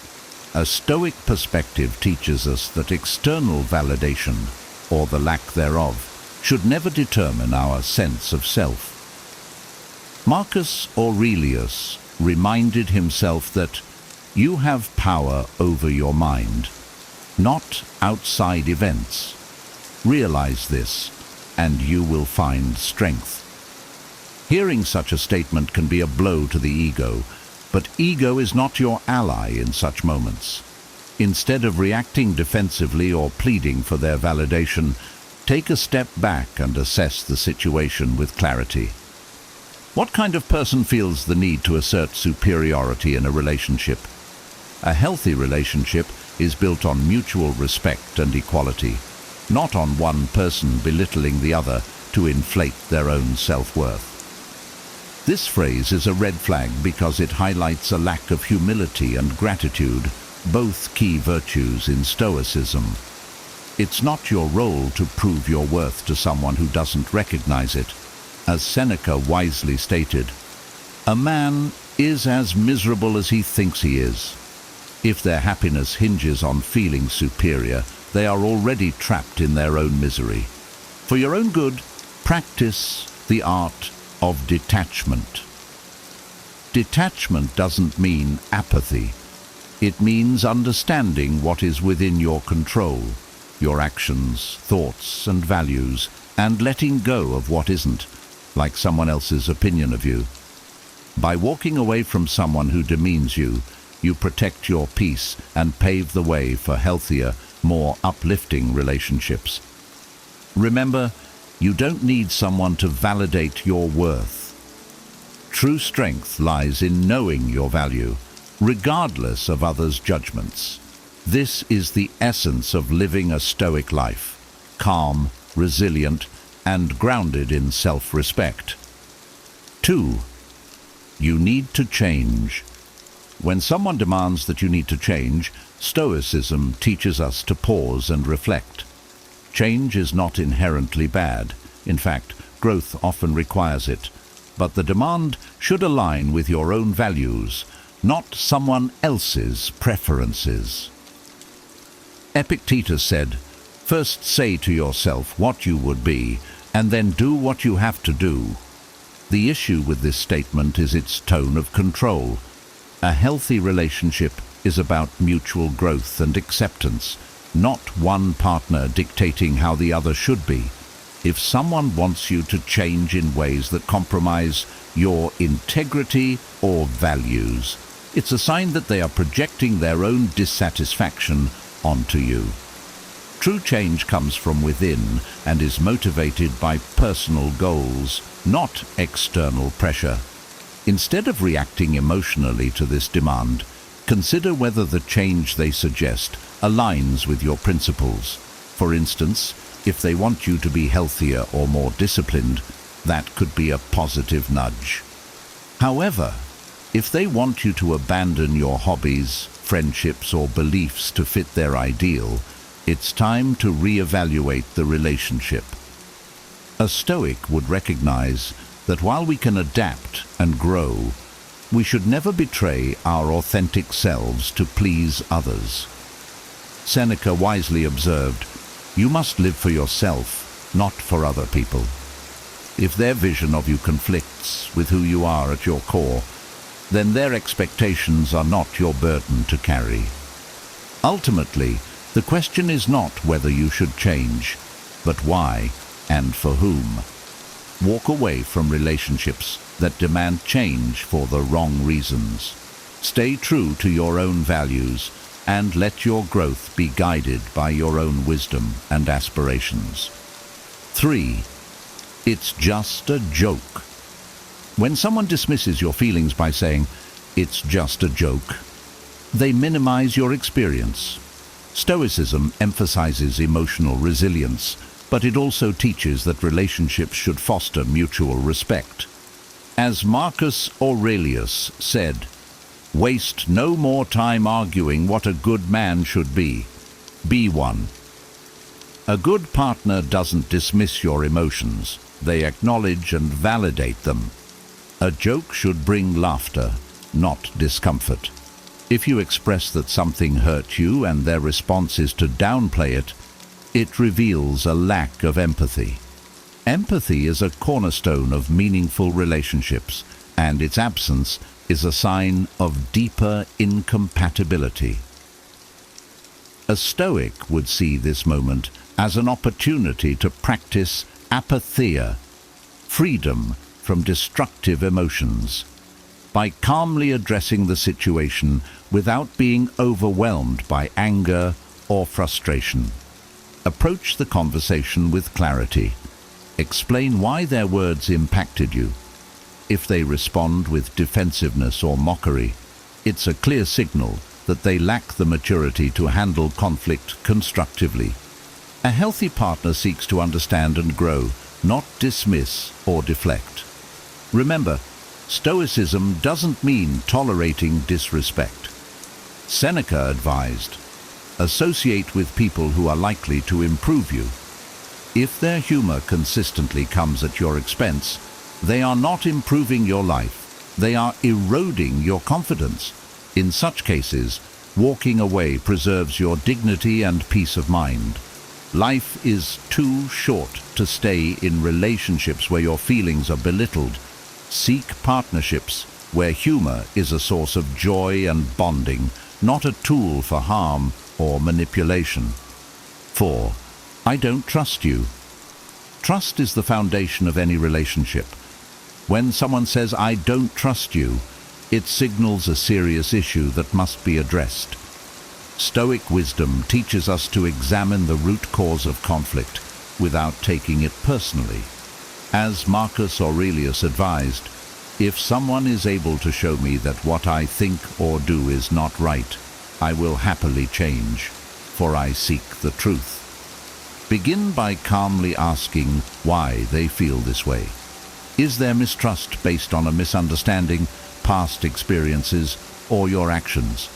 A Stoic perspective teaches us that external validation, or the lack thereof, should never determine our sense of self. Marcus Aurelius reminded himself that you have power over your mind, not outside events. Realize this, and you will find strength. Hearing such a statement can be a blow to the ego, but ego is not your ally in such moments. Instead of reacting defensively or pleading for their validation, take a step back and assess the situation with clarity. What kind of person feels the need to assert superiority in a relationship? A healthy relationship is built on mutual respect and equality, not on one person belittling the other to inflate their own self-worth. This phrase is a red flag because it highlights a lack of humility and gratitude, both key virtues in Stoicism. It's not your role to prove your worth to someone who doesn't recognize it. As Seneca wisely stated, "A man is as miserable as he thinks he is." If their happiness hinges on feeling superior, they are already trapped in their own misery. For your own good, practice the art of detachment. Detachment doesn't mean apathy. It means understanding what is within your control, your actions, thoughts, and values, and letting go of what isn't, like someone else's opinion of you. By walking away from someone who demeans you, you protect your peace and pave the way for healthier, more uplifting relationships. Remember, you don't need someone to validate your worth. True strength lies in knowing your value, regardless of others' judgments. This is the essence of living a Stoic life, calm, resilient, and grounded in self-respect. 2. You need to change. When someone demands that you need to change, Stoicism teaches us to pause and reflect. Change is not inherently bad. In fact, growth often requires it. But the demand should align with your own values, not someone else's preferences. Epictetus said, "First say to yourself what you would be, and then do what you have to do." The issue with this statement is its tone of control. A healthy relationship is about mutual growth and acceptance, not one partner dictating how the other should be. If someone wants you to change in ways that compromise your integrity or values, it's a sign that they are projecting their own dissatisfaction onto you. True change comes from within and is motivated by personal goals, not external pressure. Instead of reacting emotionally to this demand, consider whether the change they suggest aligns with your principles. For instance, if they want you to be healthier or more disciplined, that could be a positive nudge. However, if they want you to abandon your hobbies, friendships, or beliefs to fit their ideal, it's time to reevaluate the relationship. A Stoic would recognize that while we can adapt and grow, we should never betray our authentic selves to please others. Seneca wisely observed, "You must live for yourself, not for other people." If their vision of you conflicts with who you are at your core, then their expectations are not your burden to carry. Ultimately, the question is not whether you should change, but why and for whom. Walk away from relationships that demand change for the wrong reasons. Stay true to your own values and let your growth be guided by your own wisdom and aspirations. 3. It's just a joke. When someone dismisses your feelings by saying, "It's just a joke," they minimize your experience. Stoicism emphasizes emotional resilience, but it also teaches that relationships should foster mutual respect. As Marcus Aurelius said, "Waste no more time arguing what a good man should be. Be one." A good partner doesn't dismiss your emotions. They acknowledge and validate them. A joke should bring laughter, not discomfort. If you express that something hurt you and their response is to downplay it, it reveals a lack of empathy. Empathy is a cornerstone of meaningful relationships, and its absence is a sign of deeper incompatibility. A Stoic would see this moment as an opportunity to practice apatheia, freedom from destructive emotions. By calmly addressing the situation without being overwhelmed by anger or frustration. Approach the conversation with clarity. Explain why their words impacted you. If they respond with defensiveness or mockery, it's a clear signal that they lack the maturity to handle conflict constructively. A healthy partner seeks to understand and grow, not dismiss or deflect. Remember, Stoicism doesn't mean tolerating disrespect. Seneca advised, "Associate with people who are likely to improve you." If their humor consistently comes at your expense, they are not improving your life. They are eroding your confidence. In such cases, walking away preserves your dignity and peace of mind. Life is too short to stay in relationships where your feelings are belittled. Seek partnerships where humor is a source of joy and bonding, not a tool for harm or manipulation. 4. I don't trust you. Trust is the foundation of any relationship. When someone says, "I don't trust you," it signals a serious issue that must be addressed. Stoic wisdom teaches us to examine the root cause of conflict without taking it personally. As Marcus Aurelius advised, "If someone is able to show me that what I think or do is not right, I will happily change, for I seek the truth." Begin by calmly asking why they feel this way. Is their mistrust based on a misunderstanding, past experiences, or your actions?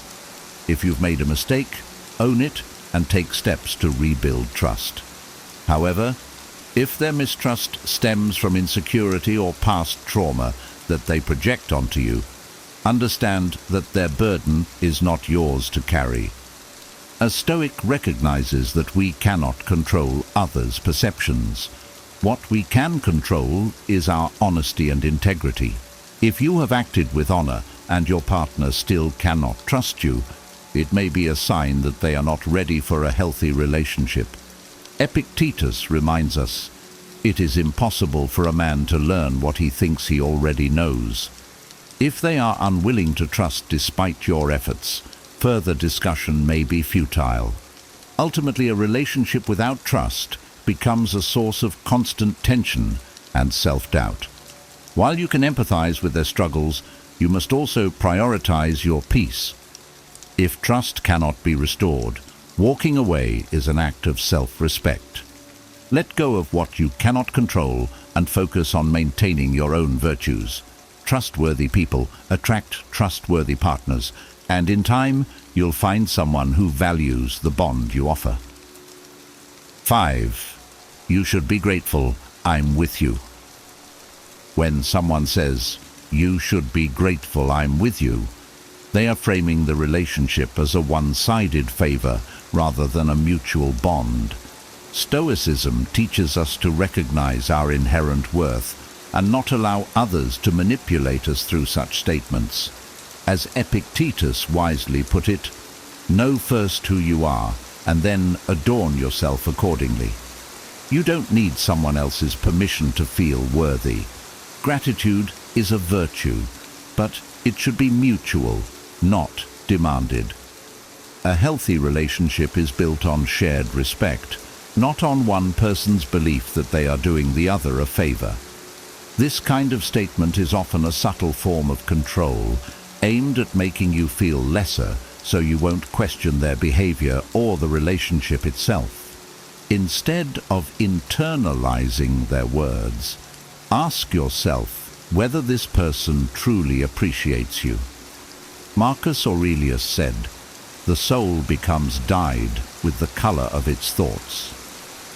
If you've made a mistake, own it and take steps to rebuild trust. However, if their mistrust stems from insecurity or past trauma that they project onto you, understand that their burden is not yours to carry. A Stoic recognizes that we cannot control others' perceptions. What we can control is our honesty and integrity. If you have acted with honor and your partner still cannot trust you, it may be a sign that they are not ready for a healthy relationship. Epictetus reminds us, "It is impossible for a man to learn what he thinks he already knows." If they are unwilling to trust despite your efforts, further discussion may be futile. Ultimately, a relationship without trust becomes a source of constant tension and self-doubt. While you can empathize with their struggles, you must also prioritize your peace. If trust cannot be restored, walking away is an act of self-respect. Let go of what you cannot control and focus on maintaining your own virtues. Trustworthy people attract trustworthy partners, and in time, you'll find someone who values the bond you offer. 5. You should be grateful, I'm with you. When someone says, "You should be grateful, I'm with you," they are framing the relationship as a one-sided favor rather than a mutual bond. Stoicism teaches us to recognize our inherent worth and not allow others to manipulate us through such statements. As Epictetus wisely put it, know first who you are and then adorn yourself accordingly. You don't need someone else's permission to feel worthy. Gratitude is a virtue, but it should be mutual, not demanded. A healthy relationship is built on shared respect, not on one person's belief that they are doing the other a favor. This kind of statement is often a subtle form of control, aimed at making you feel lesser so you won't question their behavior or the relationship itself. Instead of internalizing their words, ask yourself whether this person truly appreciates you. Marcus Aurelius said, "The soul becomes dyed with the color of its thoughts."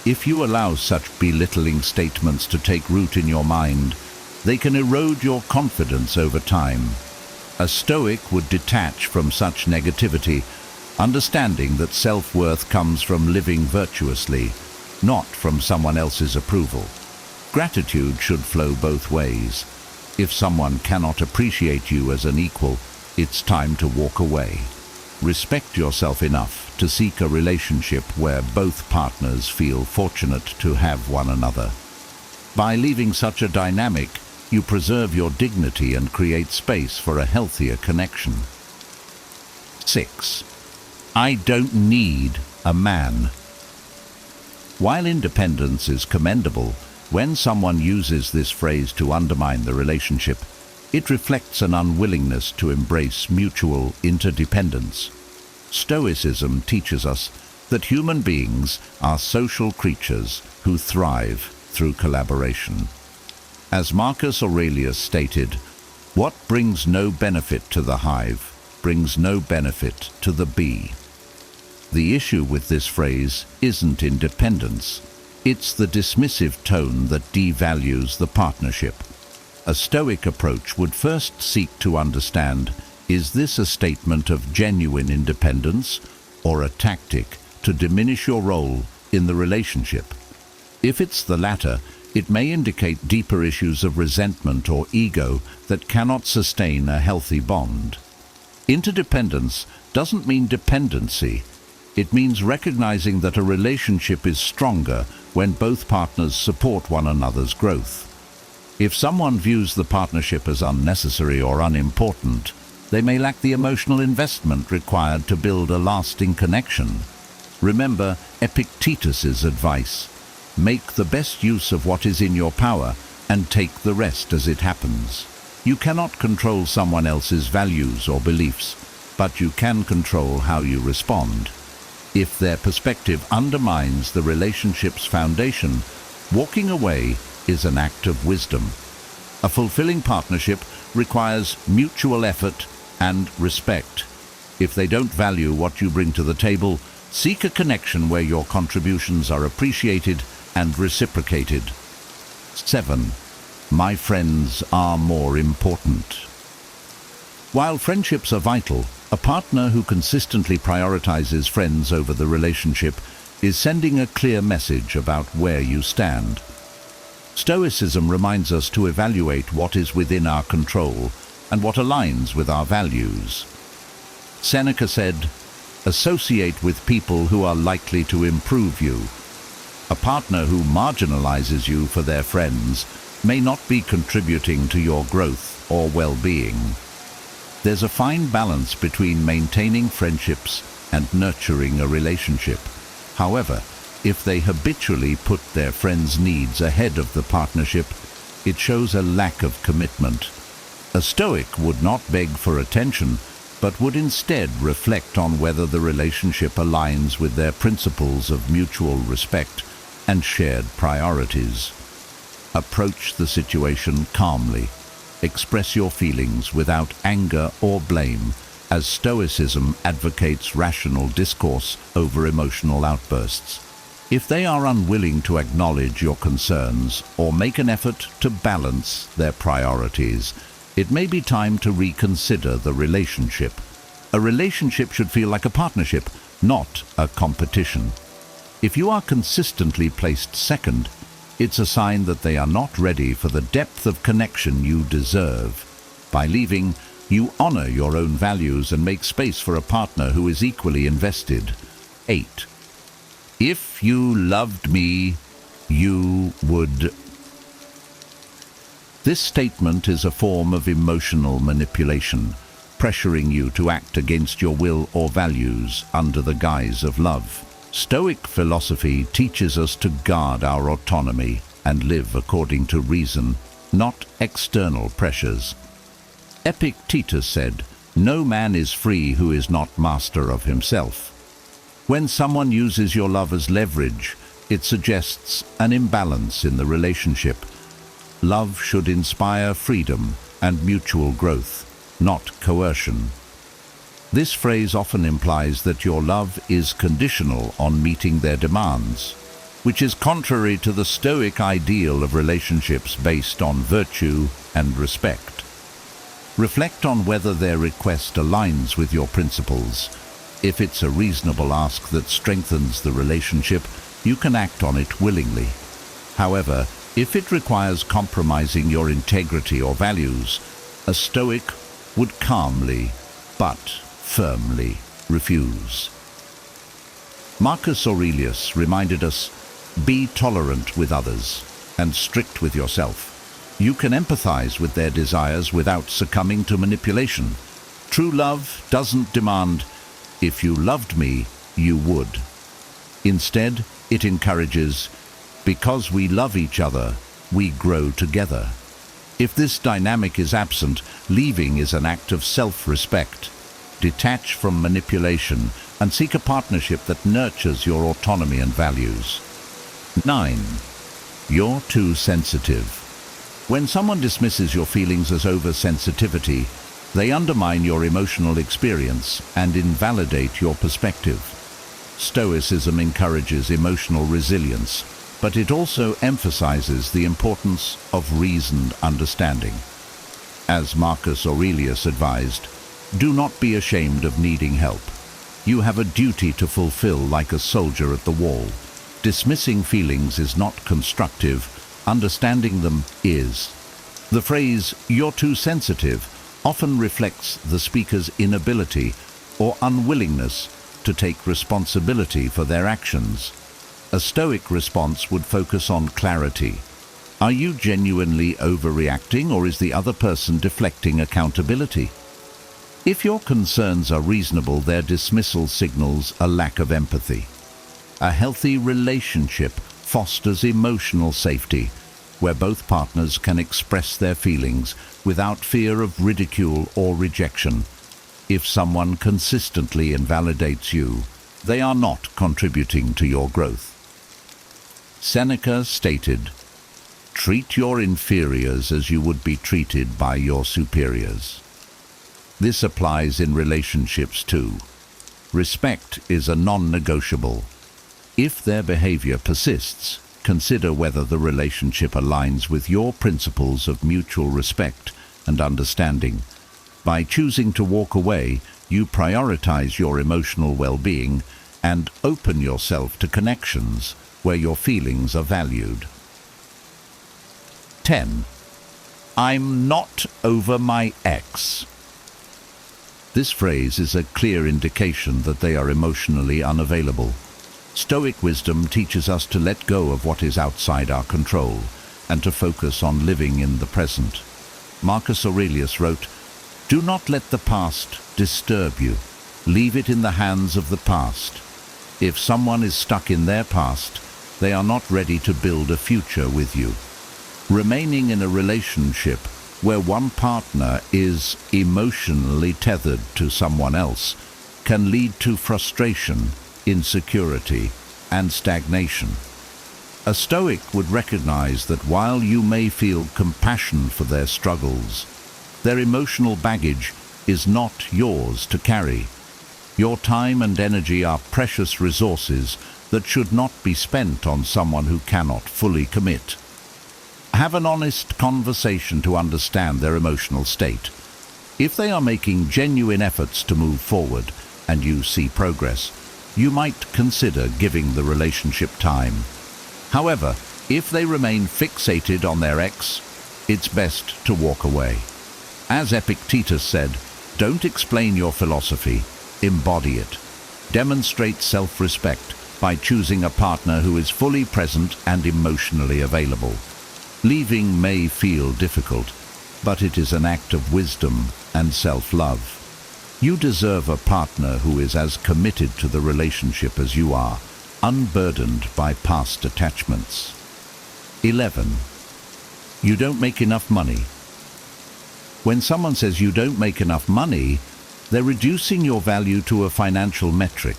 If you allow such belittling statements to take root in your mind, they can erode your confidence over time. A Stoic would detach from such negativity, understanding that self-worth comes from living virtuously, not from someone else's approval. Gratitude should flow both ways. If someone cannot appreciate you as an equal, it's time to walk away. Respect yourself enough to seek a relationship where both partners feel fortunate to have one another. By leaving such a dynamic, you preserve your dignity and create space for a healthier connection. 6. I don't need a man. While independence is commendable, when someone uses this phrase to undermine the relationship, it reflects an unwillingness to embrace mutual interdependence. Stoicism teaches us that human beings are social creatures who thrive through collaboration. As Marcus Aurelius stated, "What brings no benefit to the hive brings no benefit to the bee." The issue with this phrase isn't independence. It's the dismissive tone that devalues the partnership. A Stoic approach would first seek to understand, is this a statement of genuine independence or a tactic to diminish your role in the relationship? If it's the latter, it may indicate deeper issues of resentment or ego that cannot sustain a healthy bond. Interdependence doesn't mean dependency. It means recognizing that a relationship is stronger when both partners support one another's growth. If someone views the partnership as unnecessary or unimportant, they may lack the emotional investment required to build a lasting connection. Remember Epictetus's advice: make the best use of what is in your power and take the rest as it happens. You cannot control someone else's values or beliefs, but you can control how you respond. If their perspective undermines the relationship's foundation, walking away is an act of wisdom. A fulfilling partnership requires mutual effort and respect. If they don't value what you bring to the table, seek a connection where your contributions are appreciated and reciprocated. 7. My friends are more important. While friendships are vital, a partner who consistently prioritizes friends over the relationship is sending a clear message about where you stand. Stoicism reminds us to evaluate what is within our control and what aligns with our values. Seneca said, "Associate with people who are likely to improve you." A partner who marginalizes you for their friends may not be contributing to your growth or well-being. There's a fine balance between maintaining friendships and nurturing a relationship. However, if they habitually put their friends' needs ahead of the partnership, it shows a lack of commitment. A Stoic would not beg for attention, but would instead reflect on whether the relationship aligns with their principles of mutual respect and shared priorities. Approach the situation calmly. Express your feelings without anger or blame, as Stoicism advocates rational discourse over emotional outbursts. If they are unwilling to acknowledge your concerns or make an effort to balance their priorities, it may be time to reconsider the relationship. A relationship should feel like a partnership, not a competition. If you are consistently placed second, it's a sign that they are not ready for the depth of connection you deserve. By leaving, you honor your own values and make space for a partner who is equally invested. 8. If you loved me, you would. This statement is a form of emotional manipulation, pressuring you to act against your will or values under the guise of love. Stoic philosophy teaches us to guard our autonomy and live according to reason, not external pressures. Epictetus said, "No man is free who is not master of himself." When someone uses your love as leverage, it suggests an imbalance in the relationship. Love should inspire freedom and mutual growth, not coercion. This phrase often implies that your love is conditional on meeting their demands, which is contrary to the Stoic ideal of relationships based on virtue and respect. Reflect on whether their request aligns with your principles. If it's a reasonable ask that strengthens the relationship, you can act on it willingly. However, if it requires compromising your integrity or values, a Stoic would calmly but firmly refuse. Marcus Aurelius reminded us, "Be tolerant with others and strict with yourself. You can empathize with their desires without succumbing to manipulation. True love doesn't demand, 'If you loved me, you would.' Instead, it encourages, 'Because we love each other, we grow together.' If this dynamic is absent, leaving is an act of self-respect. Detach from manipulation and seek a partnership that nurtures your autonomy and values. 9. You're too sensitive. When someone dismisses your feelings as oversensitivity, they undermine your emotional experience and invalidate your perspective. Stoicism encourages emotional resilience, but it also emphasizes the importance of reasoned understanding. As Marcus Aurelius advised, do not be ashamed of needing help. You have a duty to fulfill like a soldier at the wall. Dismissing feelings is not constructive, understanding them is. The phrase, "you're too sensitive," often reflects the speaker's inability or unwillingness to take responsibility for their actions. A Stoic response would focus on clarity. Are you genuinely overreacting, or is the other person deflecting accountability? If your concerns are reasonable, their dismissal signals a lack of empathy. A healthy relationship fosters emotional safety, where both partners can express their feelings without fear of ridicule or rejection. If someone consistently invalidates you, they are not contributing to your growth. Seneca stated, "Treat your inferiors as you would be treated by your superiors." This applies in relationships too. Respect is a non-negotiable. If their behavior persists, consider whether the relationship aligns with your principles of mutual respect and understanding. By choosing to walk away, you prioritize your emotional well-being and open yourself to connections where your feelings are valued. 10. I'm not over my ex. This phrase is a clear indication that they are emotionally unavailable. Stoic wisdom teaches us to let go of what is outside our control and to focus on living in the present. Marcus Aurelius wrote, "Do not let the past disturb you. Leave it in the hands of the past. If someone is stuck in their past, they are not ready to build a future with you. Remaining in a relationship where one partner is emotionally tethered to someone else can lead to frustration, insecurity, and stagnation. A Stoic would recognize that while you may feel compassion for their struggles, their emotional baggage is not yours to carry. Your time and energy are precious resources that should not be spent on someone who cannot fully commit. Have an honest conversation to understand their emotional state. If they are making genuine efforts to move forward and you see progress, you might consider giving the relationship time. However, if they remain fixated on their ex, it's best to walk away. As Epictetus said, don't explain your philosophy, embody it. Demonstrate self-respect by choosing a partner who is fully present and emotionally available. Leaving may feel difficult, but it is an act of wisdom and self-love. You deserve a partner who is as committed to the relationship as you are, unburdened by past attachments. 11. You don't make enough money. When someone says you don't make enough money, they're reducing your value to a financial metric.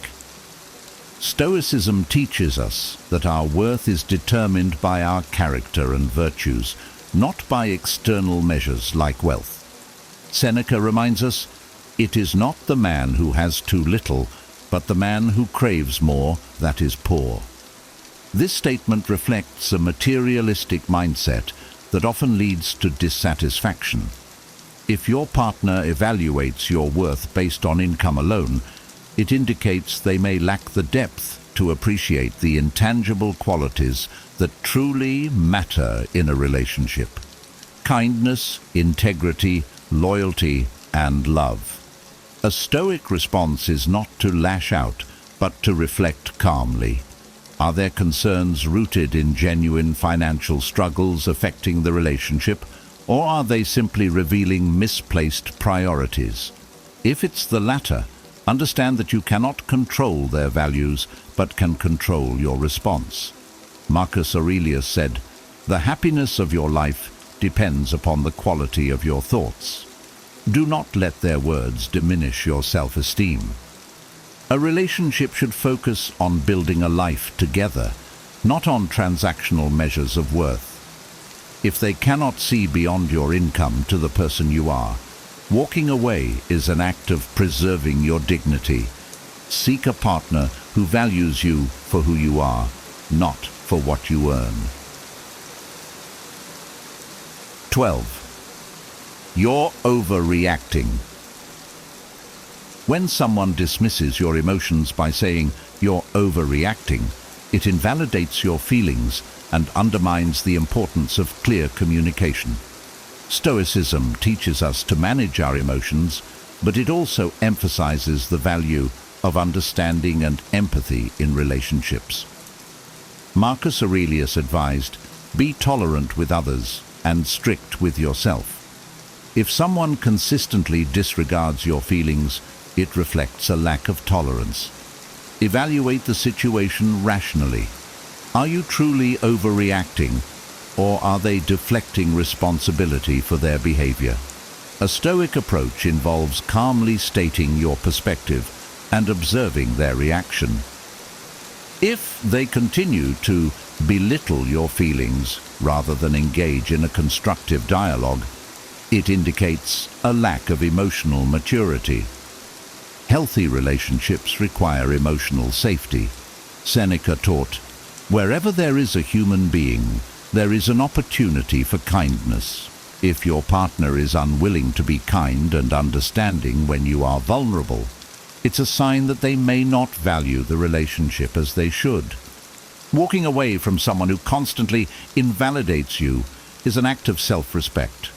Stoicism teaches us that our worth is determined by our character and virtues, not by external measures like wealth. Seneca reminds us, it is not the man who has too little, but the man who craves more that is poor. This statement reflects a materialistic mindset that often leads to dissatisfaction. If your partner evaluates your worth based on income alone, it indicates they may lack the depth to appreciate the intangible qualities that truly matter in a relationship. Kindness, integrity, loyalty, and love. A Stoic response is not to lash out, but to reflect calmly. Are their concerns rooted in genuine financial struggles affecting the relationship, or are they simply revealing misplaced priorities? If it's the latter, understand that you cannot control their values, but can control your response. Marcus Aurelius said, "The happiness of your life depends upon the quality of your thoughts." Do not let their words diminish your self-esteem. A relationship should focus on building a life together, not on transactional measures of worth. If they cannot see beyond your income to the person you are, walking away is an act of preserving your dignity. Seek a partner who values you for who you are, not for what you earn. 12. You're overreacting. When someone dismisses your emotions by saying you're overreacting, it invalidates your feelings and undermines the importance of clear communication. Stoicism teaches us to manage our emotions, but it also emphasizes the value of understanding and empathy in relationships. Marcus Aurelius advised, "Be tolerant with others and strict with yourself." If someone consistently disregards your feelings, it reflects a lack of tolerance. Evaluate the situation rationally. Are you truly overreacting, or are they deflecting responsibility for their behavior? A Stoic approach involves calmly stating your perspective and observing their reaction. If they continue to belittle your feelings rather than engage in a constructive dialogue, it indicates a lack of emotional maturity. Healthy relationships require emotional safety. Seneca taught, "Wherever there is a human being, there is an opportunity for kindness. If your partner is unwilling to be kind and understanding when you are vulnerable, it's a sign that they may not value the relationship as they should." Walking away from someone who constantly invalidates you is an act of self-respect.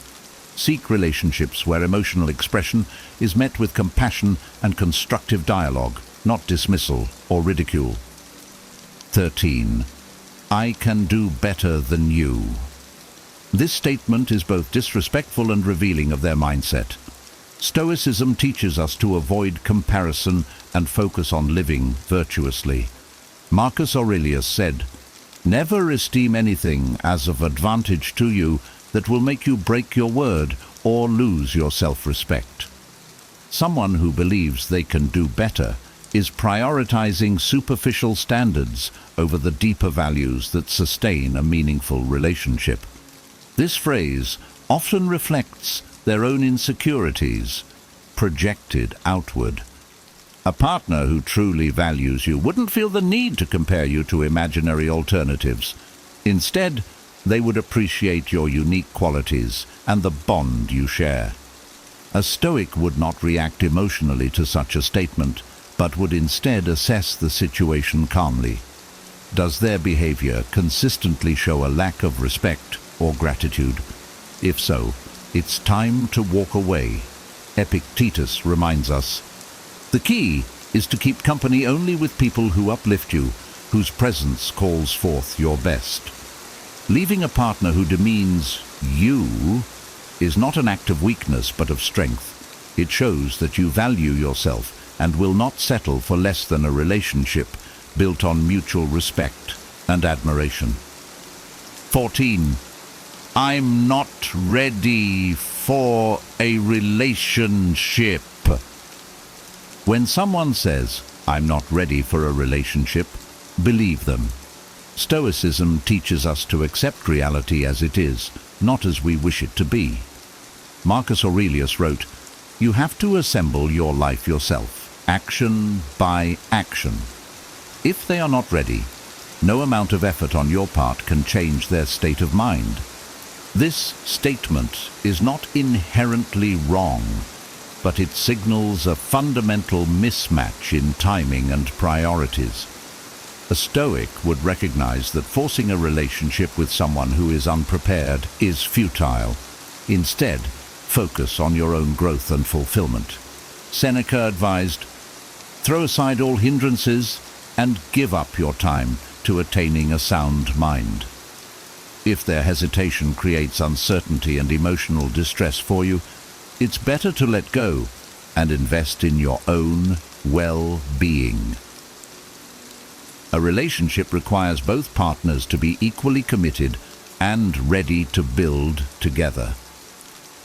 Seek relationships where emotional expression is met with compassion and constructive dialogue, not dismissal or ridicule. 13. I can do better than you. This statement is both disrespectful and revealing of their mindset. Stoicism teaches us to avoid comparison and focus on living virtuously. Marcus Aurelius said, "Never esteem anything as of advantage to you that will make you break your word or lose your self-respect." Someone who believes they can do better is prioritizing superficial standards over the deeper values that sustain a meaningful relationship. This phrase often reflects their own insecurities, projected outward. A partner who truly values you wouldn't feel the need to compare you to imaginary alternatives. Instead, they would appreciate your unique qualities and the bond you share. A Stoic would not react emotionally to such a statement, but would instead assess the situation calmly. Does their behavior consistently show a lack of respect or gratitude? If so, it's time to walk away. Epictetus reminds us, "The key is to keep company only with people who uplift you, whose presence calls forth your best." Leaving a partner who demeans you is not an act of weakness but of strength. It shows that you value yourself and will not settle for less than a relationship built on mutual respect and admiration. 14. I'm not ready for a relationship. When someone says, "I'm not ready for a relationship," believe them. Stoicism teaches us to accept reality as it is, not as we wish it to be. Marcus Aurelius wrote, "You have to assemble your life yourself, action by action." If they are not ready, no amount of effort on your part can change their state of mind. This statement is not inherently wrong, but it signals a fundamental mismatch in timing and priorities. A Stoic would recognize that forcing a relationship with someone who is unprepared is futile. Instead, focus on your own growth and fulfillment. Seneca advised, "Throw aside all hindrances and give up your time to attaining a sound mind." If their hesitation creates uncertainty and emotional distress for you, it's better to let go and invest in your own well-being. A relationship requires both partners to be equally committed and ready to build together.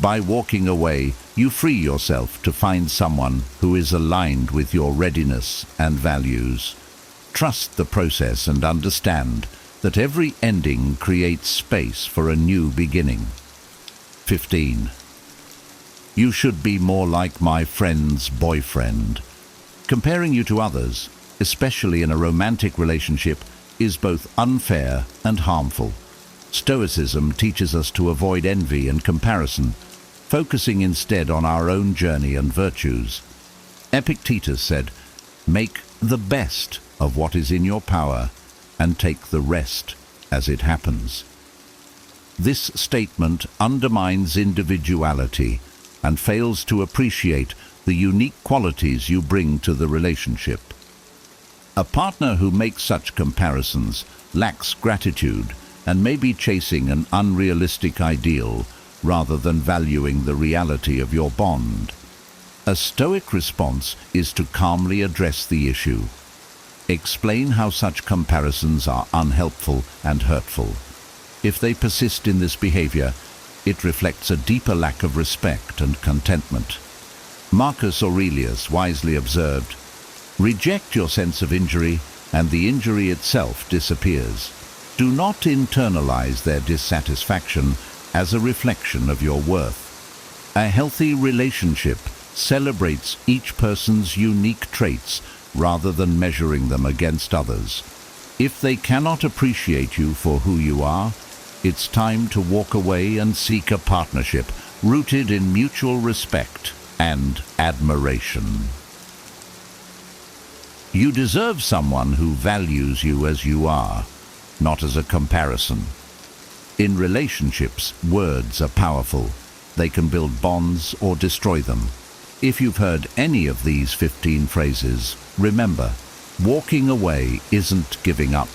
By walking away, you free yourself to find someone who is aligned with your readiness and values. Trust the process and understand that every ending creates space for a new beginning. 15. You should be more like my friend's boyfriend. Comparing you to others, especially in a romantic relationship, is both unfair and harmful. Stoicism teaches us to avoid envy and comparison, focusing instead on our own journey and virtues. Epictetus said, "Make the best of what is in your power and take the rest as it happens." This statement undermines individuality and fails to appreciate the unique qualities you bring to the relationship. A partner who makes such comparisons lacks gratitude and may be chasing an unrealistic ideal rather than valuing the reality of your bond. A Stoic response is to calmly address the issue. Explain how such comparisons are unhelpful and hurtful. If they persist in this behavior, it reflects a deeper lack of respect and contentment. Marcus Aurelius wisely observed, "Reject your sense of injury, and the injury itself disappears. Do not internalize their dissatisfaction as a reflection of your worth." A healthy relationship celebrates each person's unique traits rather than measuring them against others. If they cannot appreciate you for who you are, it's time to walk away and seek a partnership rooted in mutual respect and admiration. You deserve someone who values you as you are, not as a comparison. In relationships, words are powerful. They can build bonds or destroy them. If you've heard any of these 15 phrases, remember, walking away isn't giving up.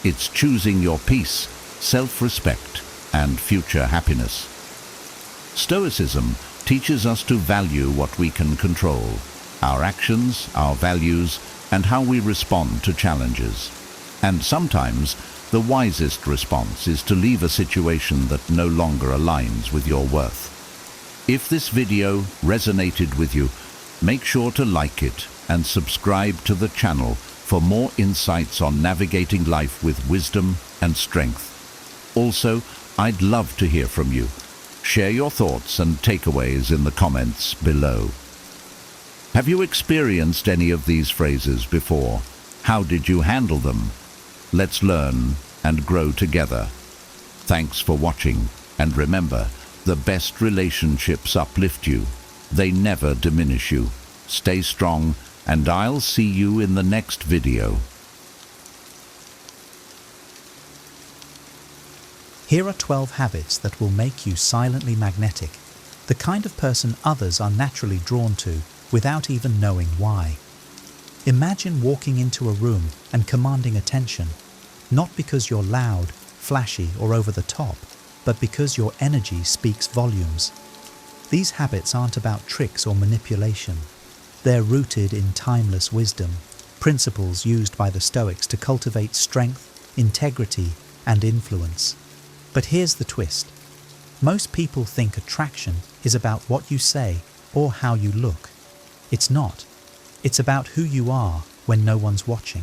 It's choosing your peace, self-respect, and future happiness. Stoicism teaches us to value what we can control, our actions, our values, and how we respond to challenges. And sometimes the wisest response is to leave a situation that no longer aligns with your worth. If this video resonated with you, make sure to like it and subscribe to the channel for more insights on navigating life with wisdom and strength. Also, I'd love to hear from you. Share your thoughts and takeaways in the comments below. Have you experienced any of these phrases before? How did you handle them? Let's learn and grow together. Thanks for watching, and remember, the best relationships uplift you. They never diminish you. Stay strong, and I'll see you in the next video. Here are 12 habits that will make you silently magnetic, the kind of person others are naturally drawn to without even knowing why. Imagine walking into a room and commanding attention, not because you're loud, flashy, or over the top, but because your energy speaks volumes. These habits aren't about tricks or manipulation. They're rooted in timeless wisdom, principles used by the Stoics to cultivate strength, integrity, and influence. But here's the twist. Most people think attraction is about what you say or how you look. It's not. It's about who you are when no one's watching.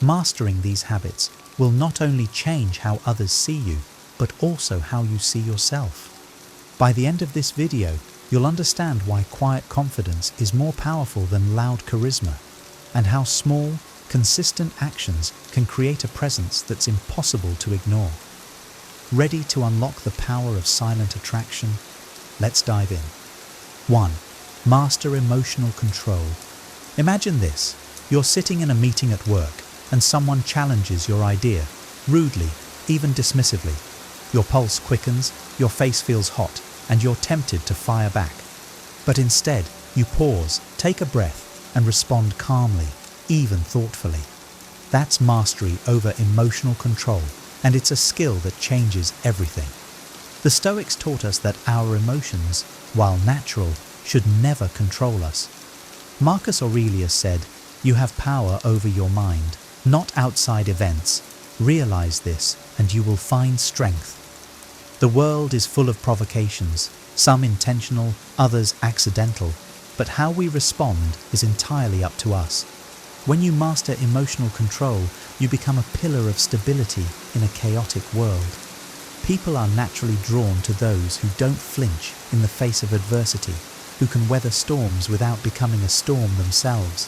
Mastering these habits will not only change how others see you, but also how you see yourself. By the end of this video, you'll understand why quiet confidence is more powerful than loud charisma, and how small, consistent actions can create a presence that's impossible to ignore. Ready to unlock the power of silent attraction? Let's dive in. 1. Master emotional control. Imagine this. You're sitting in a meeting at work and someone challenges your idea, rudely, even dismissively. Your pulse quickens, your face feels hot, and you're tempted to fire back. But instead, you pause, take a breath, and respond calmly, even thoughtfully. That's mastery over emotional control, and it's a skill that changes everything. The Stoics taught us that our emotions, while natural, should never control us. Marcus Aurelius said, "You have power over your mind, not outside events. Realize this, and you will find strength." The world is full of provocations, some intentional, others accidental, but how we respond is entirely up to us. When you master emotional control, you become a pillar of stability in a chaotic world. People are naturally drawn to those who don't flinch in the face of adversity, who can weather storms without becoming a storm themselves.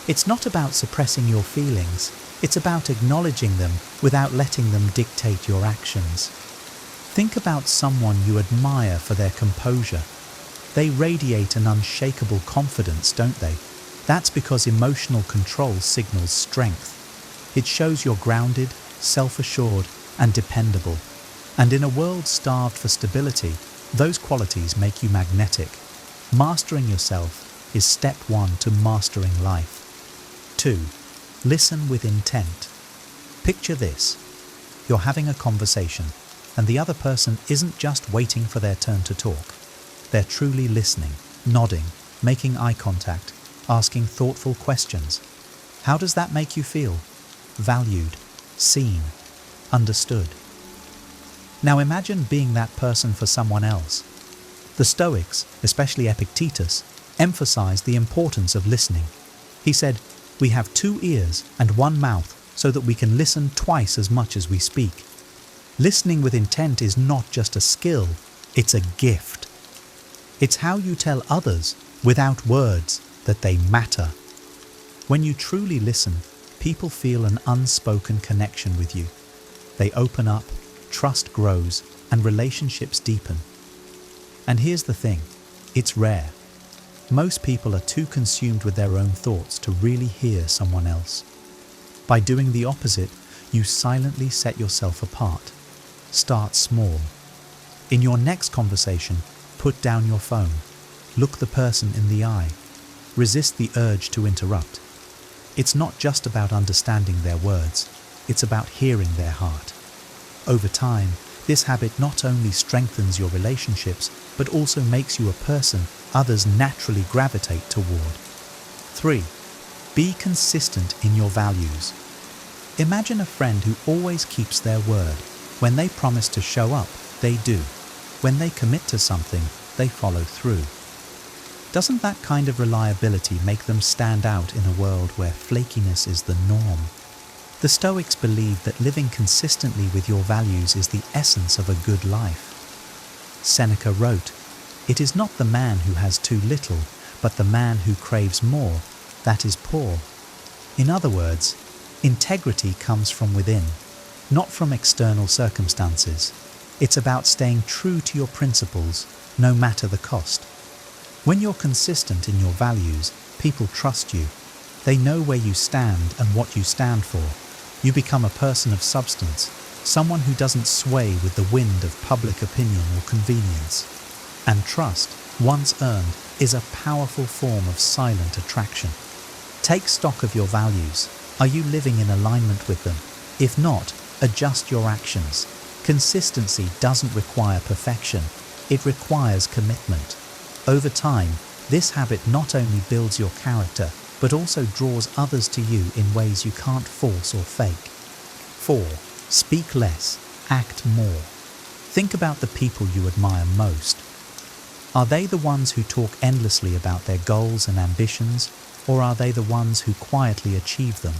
It's not about suppressing your feelings, it's about acknowledging them without letting them dictate your actions. Think about someone you admire for their composure. They radiate an unshakable confidence, don't they? That's because emotional control signals strength. It shows you're grounded, self-assured, and dependable. And in a world starved for stability, those qualities make you magnetic. Mastering yourself is step 1 to mastering life. 2. Listen with intent. Picture this. You're having a conversation, and the other person isn't just waiting for their turn to talk. They're truly listening, nodding, making eye contact, asking thoughtful questions. How does that make you feel? Valued, seen, understood. Now imagine being that person for someone else. The Stoics, especially Epictetus, emphasized the importance of listening. He said, "We have 2 ears and 1 mouth so that we can listen twice as much as we speak." Listening with intent is not just a skill, it's a gift. It's how you tell others, without words, that they matter. When you truly listen, people feel an unspoken connection with you. They open up, trust grows, and relationships deepen. And here's the thing, it's rare. Most people are too consumed with their own thoughts to really hear someone else. By doing the opposite, you silently set yourself apart. Start small. In your next conversation, put down your phone. Look the person in the eye. Resist the urge to interrupt. It's not just about understanding their words, it's about hearing their heart. Over time, this habit not only strengthens your relationships, but also makes you a person others naturally gravitate toward. 3. Be consistent in your values. Imagine a friend who always keeps their word. When they promise to show up, they do. When they commit to something, they follow through. Doesn't that kind of reliability make them stand out in a world where flakiness is the norm? The Stoics believe that living consistently with your values is the essence of a good life. Seneca wrote, "It is not the man who has too little, but the man who craves more, that is poor." In other words, integrity comes from within, not from external circumstances. It's about staying true to your principles, no matter the cost. When you're consistent in your values, people trust you. They know where you stand and what you stand for. You become a person of substance, someone who doesn't sway with the wind of public opinion or convenience. And trust, once earned, is a powerful form of silent attraction. Take stock of your values. Are you living in alignment with them? If not, adjust your actions. Consistency doesn't require perfection. It requires commitment. Over time, this habit not only builds your character, but also draws others to you in ways you can't force or fake. 4. Speak less, act more. Think about the people you admire most. Are they the ones who talk endlessly about their goals and ambitions, or are they the ones who quietly achieve them?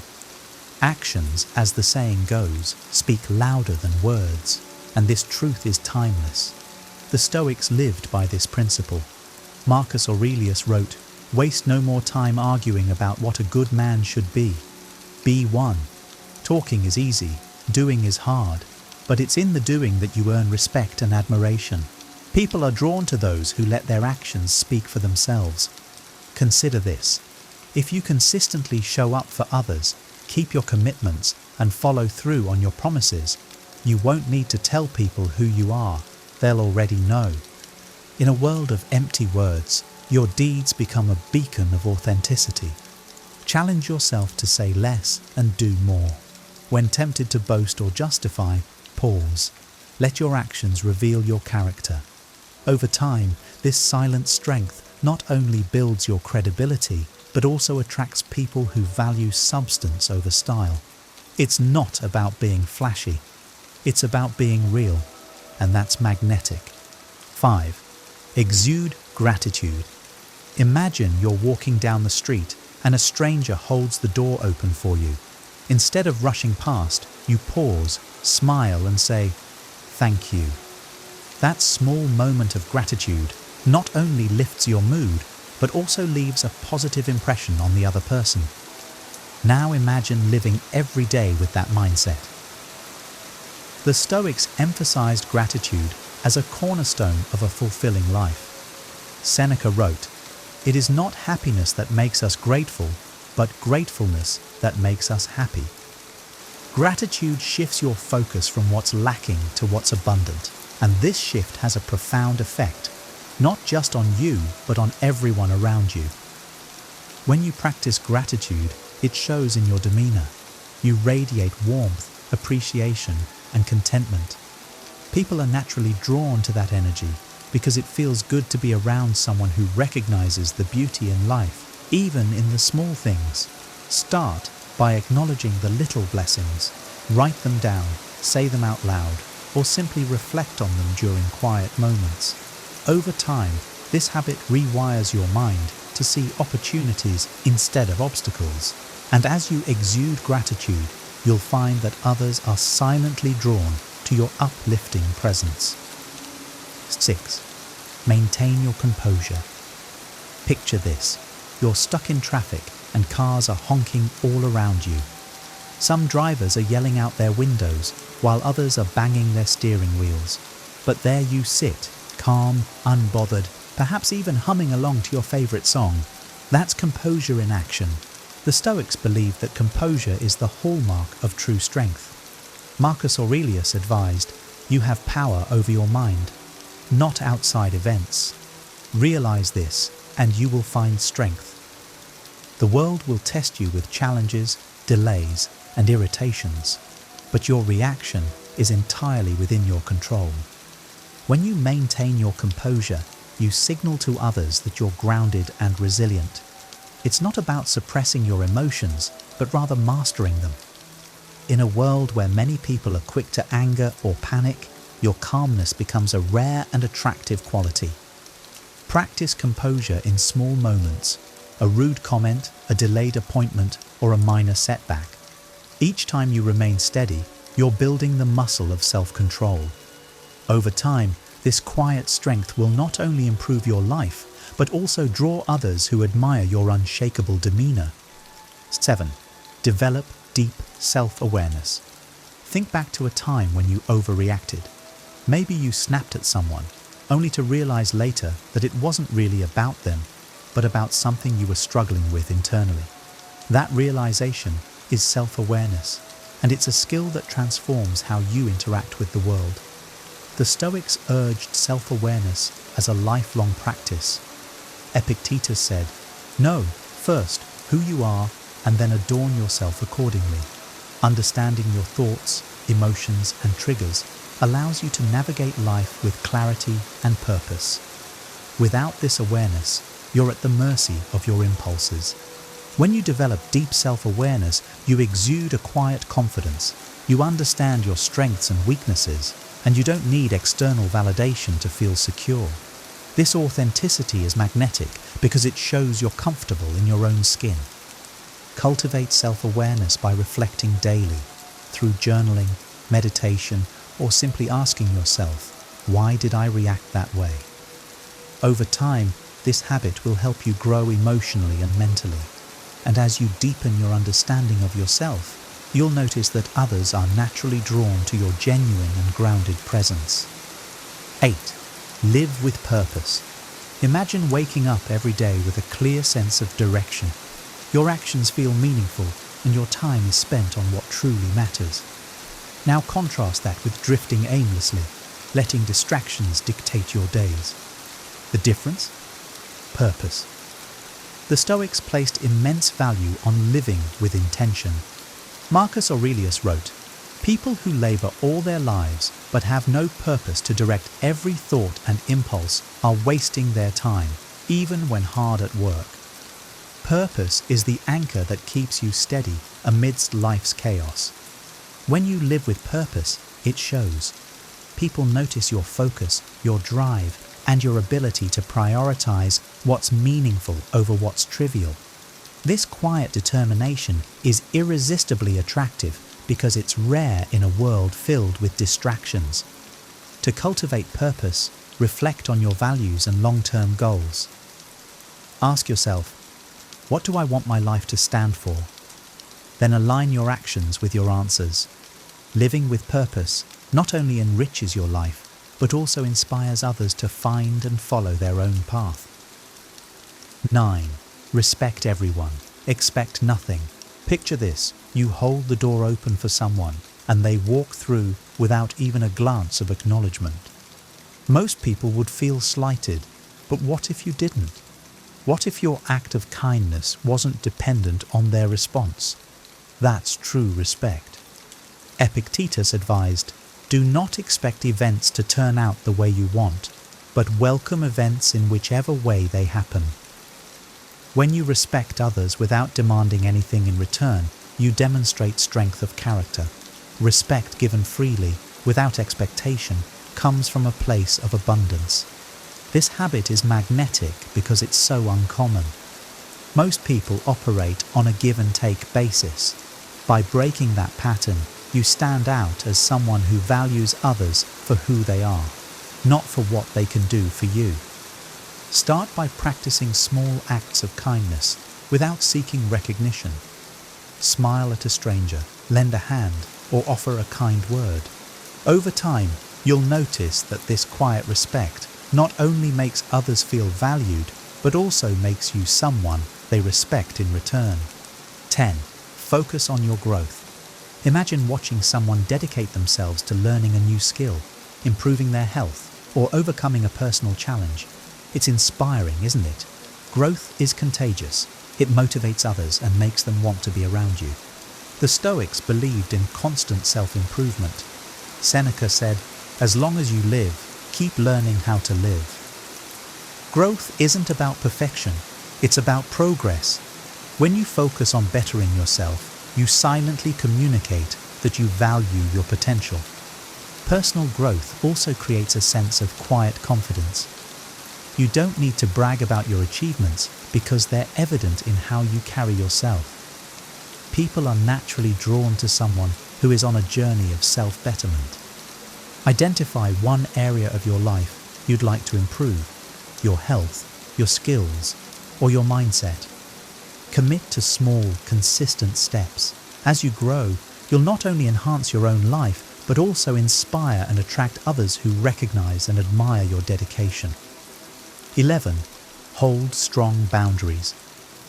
Actions, as the saying goes, speak louder than words, and this truth is timeless. The Stoics lived by this principle. Marcus Aurelius wrote, "Waste no more time arguing about what a good man should be. Be one." Talking is easy, doing is hard, but it's in the doing that you earn respect and admiration. People are drawn to those who let their actions speak for themselves. Consider this. If you consistently show up for others, keep your commitments, and follow through on your promises, you won't need to tell people who you are. They'll already know. In a world of empty words, your deeds become a beacon of authenticity. Challenge yourself to say less and do more. When tempted to boast or justify, pause. Let your actions reveal your character. Over time, this silent strength not only builds your credibility, but also attracts people who value substance over style. It's not about being flashy. It's about being real, and that's magnetic. 5. Exude gratitude. Imagine you're walking down the street and a stranger holds the door open for you. Instead of rushing past, you pause, smile and say, "Thank you." That small moment of gratitude not only lifts your mood, but also leaves a positive impression on the other person. Now imagine living every day with that mindset. The Stoics emphasized gratitude as a cornerstone of a fulfilling life. Seneca wrote, "It is not happiness that makes us grateful, but gratefulness that makes us happy." Gratitude shifts your focus from what's lacking to what's abundant, and this shift has a profound effect, not just on you, but on everyone around you. When you practice gratitude, it shows in your demeanor. You radiate warmth, appreciation, and contentment. People are naturally drawn to that energy because it feels good to be around someone who recognizes the beauty in life, even in the small things. Start by acknowledging the little blessings. Write them down, say them out loud, or simply reflect on them during quiet moments. Over time, this habit rewires your mind to see opportunities instead of obstacles. And as you exude gratitude, you'll find that others are silently drawn to your uplifting presence. 6. Maintain your composure. Picture this. You're stuck in traffic and cars are honking all around you. Some drivers are yelling out their windows while others are banging their steering wheels. But there you sit, calm, unbothered, perhaps even humming along to your favorite song. That's composure in action. The Stoics believed that composure is the hallmark of true strength. Marcus Aurelius advised, "You have power over your mind, not outside events. Realize this, and you will find strength." The world will test you with challenges, delays, and irritations, but your reaction is entirely within your control. When you maintain your composure, you signal to others that you're grounded and resilient. It's not about suppressing your emotions, but rather mastering them. in a world where many people are quick to anger or panic, your calmness becomes a rare and attractive quality. Practice composure in small moments, a rude comment, a delayed appointment, or a minor setback. Each time you remain steady, you're building the muscle of self-control. Over time, this quiet strength will not only improve your life, but also draw others who admire your unshakable demeanor. 7. Develop deep self-awareness. Think back to a time when you overreacted. Maybe you snapped at someone, only to realize later that it wasn't really about them, but about something you were struggling with internally. That realization is self-awareness, and it's a skill that transforms how you interact with the world. The Stoics urged self-awareness as a lifelong practice. Epictetus said, "Know, first, who you are, and then adorn yourself accordingly." Understanding your thoughts, emotions, and triggers allows you to navigate life with clarity and purpose. Without this awareness, you're at the mercy of your impulses. When you develop deep self-awareness, you exude a quiet confidence. You understand your strengths and weaknesses, and you don't need external validation to feel secure. This authenticity is magnetic because it shows you're comfortable in your own skin. Cultivate self-awareness by reflecting daily, through journaling, meditation, or simply asking yourself, why did I react that way? Over time, this habit will help you grow emotionally and mentally. And as you deepen your understanding of yourself, you'll notice that others are naturally drawn to your genuine and grounded presence. 8. Live with purpose. Imagine waking up every day with a clear sense of direction. Your actions feel meaningful, and your time is spent on what truly matters. Now contrast that with drifting aimlessly, letting distractions dictate your days. The difference? Purpose. The Stoics placed immense value on living with intention. Marcus Aurelius wrote, "People who labor all their lives but have no purpose to direct every thought and impulse are wasting their time, even when hard at work." Purpose is the anchor that keeps you steady amidst life's chaos. When you live with purpose, it shows. People notice your focus, your drive, and your ability to prioritize what's meaningful over what's trivial. This quiet determination is irresistibly attractive because it's rare in a world filled with distractions. To cultivate purpose, reflect on your values and long-term goals. Ask yourself, what do I want my life to stand for? Then align your actions with your answers. Living with purpose not only enriches your life, but also inspires others to find and follow their own path. 9. Respect everyone. Expect nothing. Picture this: you hold the door open for someone, and they walk through without even a glance of acknowledgement. Most people would feel slighted, but what if you didn't? What if your act of kindness wasn't dependent on their response? That's true respect. Epictetus advised, "Do not expect events to turn out the way you want, but welcome events in whichever way they happen." When you respect others without demanding anything in return, you demonstrate strength of character. Respect given freely, without expectation, comes from a place of abundance. This habit is magnetic because it's so uncommon. Most people operate on a give-and-take basis. By breaking that pattern, you stand out as someone who values others for who they are, not for what they can do for you. Start by practicing small acts of kindness without seeking recognition. Smile at a stranger, lend a hand, or offer a kind word. Over time, you'll notice that this quiet respect not only makes others feel valued, but also makes you someone they respect in return. 10. Focus on your growth. Imagine watching someone dedicate themselves to learning a new skill, improving their health, or overcoming a personal challenge. It's inspiring, isn't it? Growth is contagious. It motivates others and makes them want to be around you. The Stoics believed in constant self-improvement. Seneca said, "As long as you live, keep learning how to live." Growth isn't about perfection, it's about progress. When you focus on bettering yourself, you silently communicate that you value your potential. Personal growth also creates a sense of quiet confidence. You don't need to brag about your achievements because they're evident in how you carry yourself. People are naturally drawn to someone who is on a journey of self-betterment. Identify one area of your life you'd like to improve: your health, your skills, or your mindset. Commit to small, consistent steps. As you grow, you'll not only enhance your own life, but also inspire and attract others who recognize and admire your dedication. 11. Hold strong boundaries.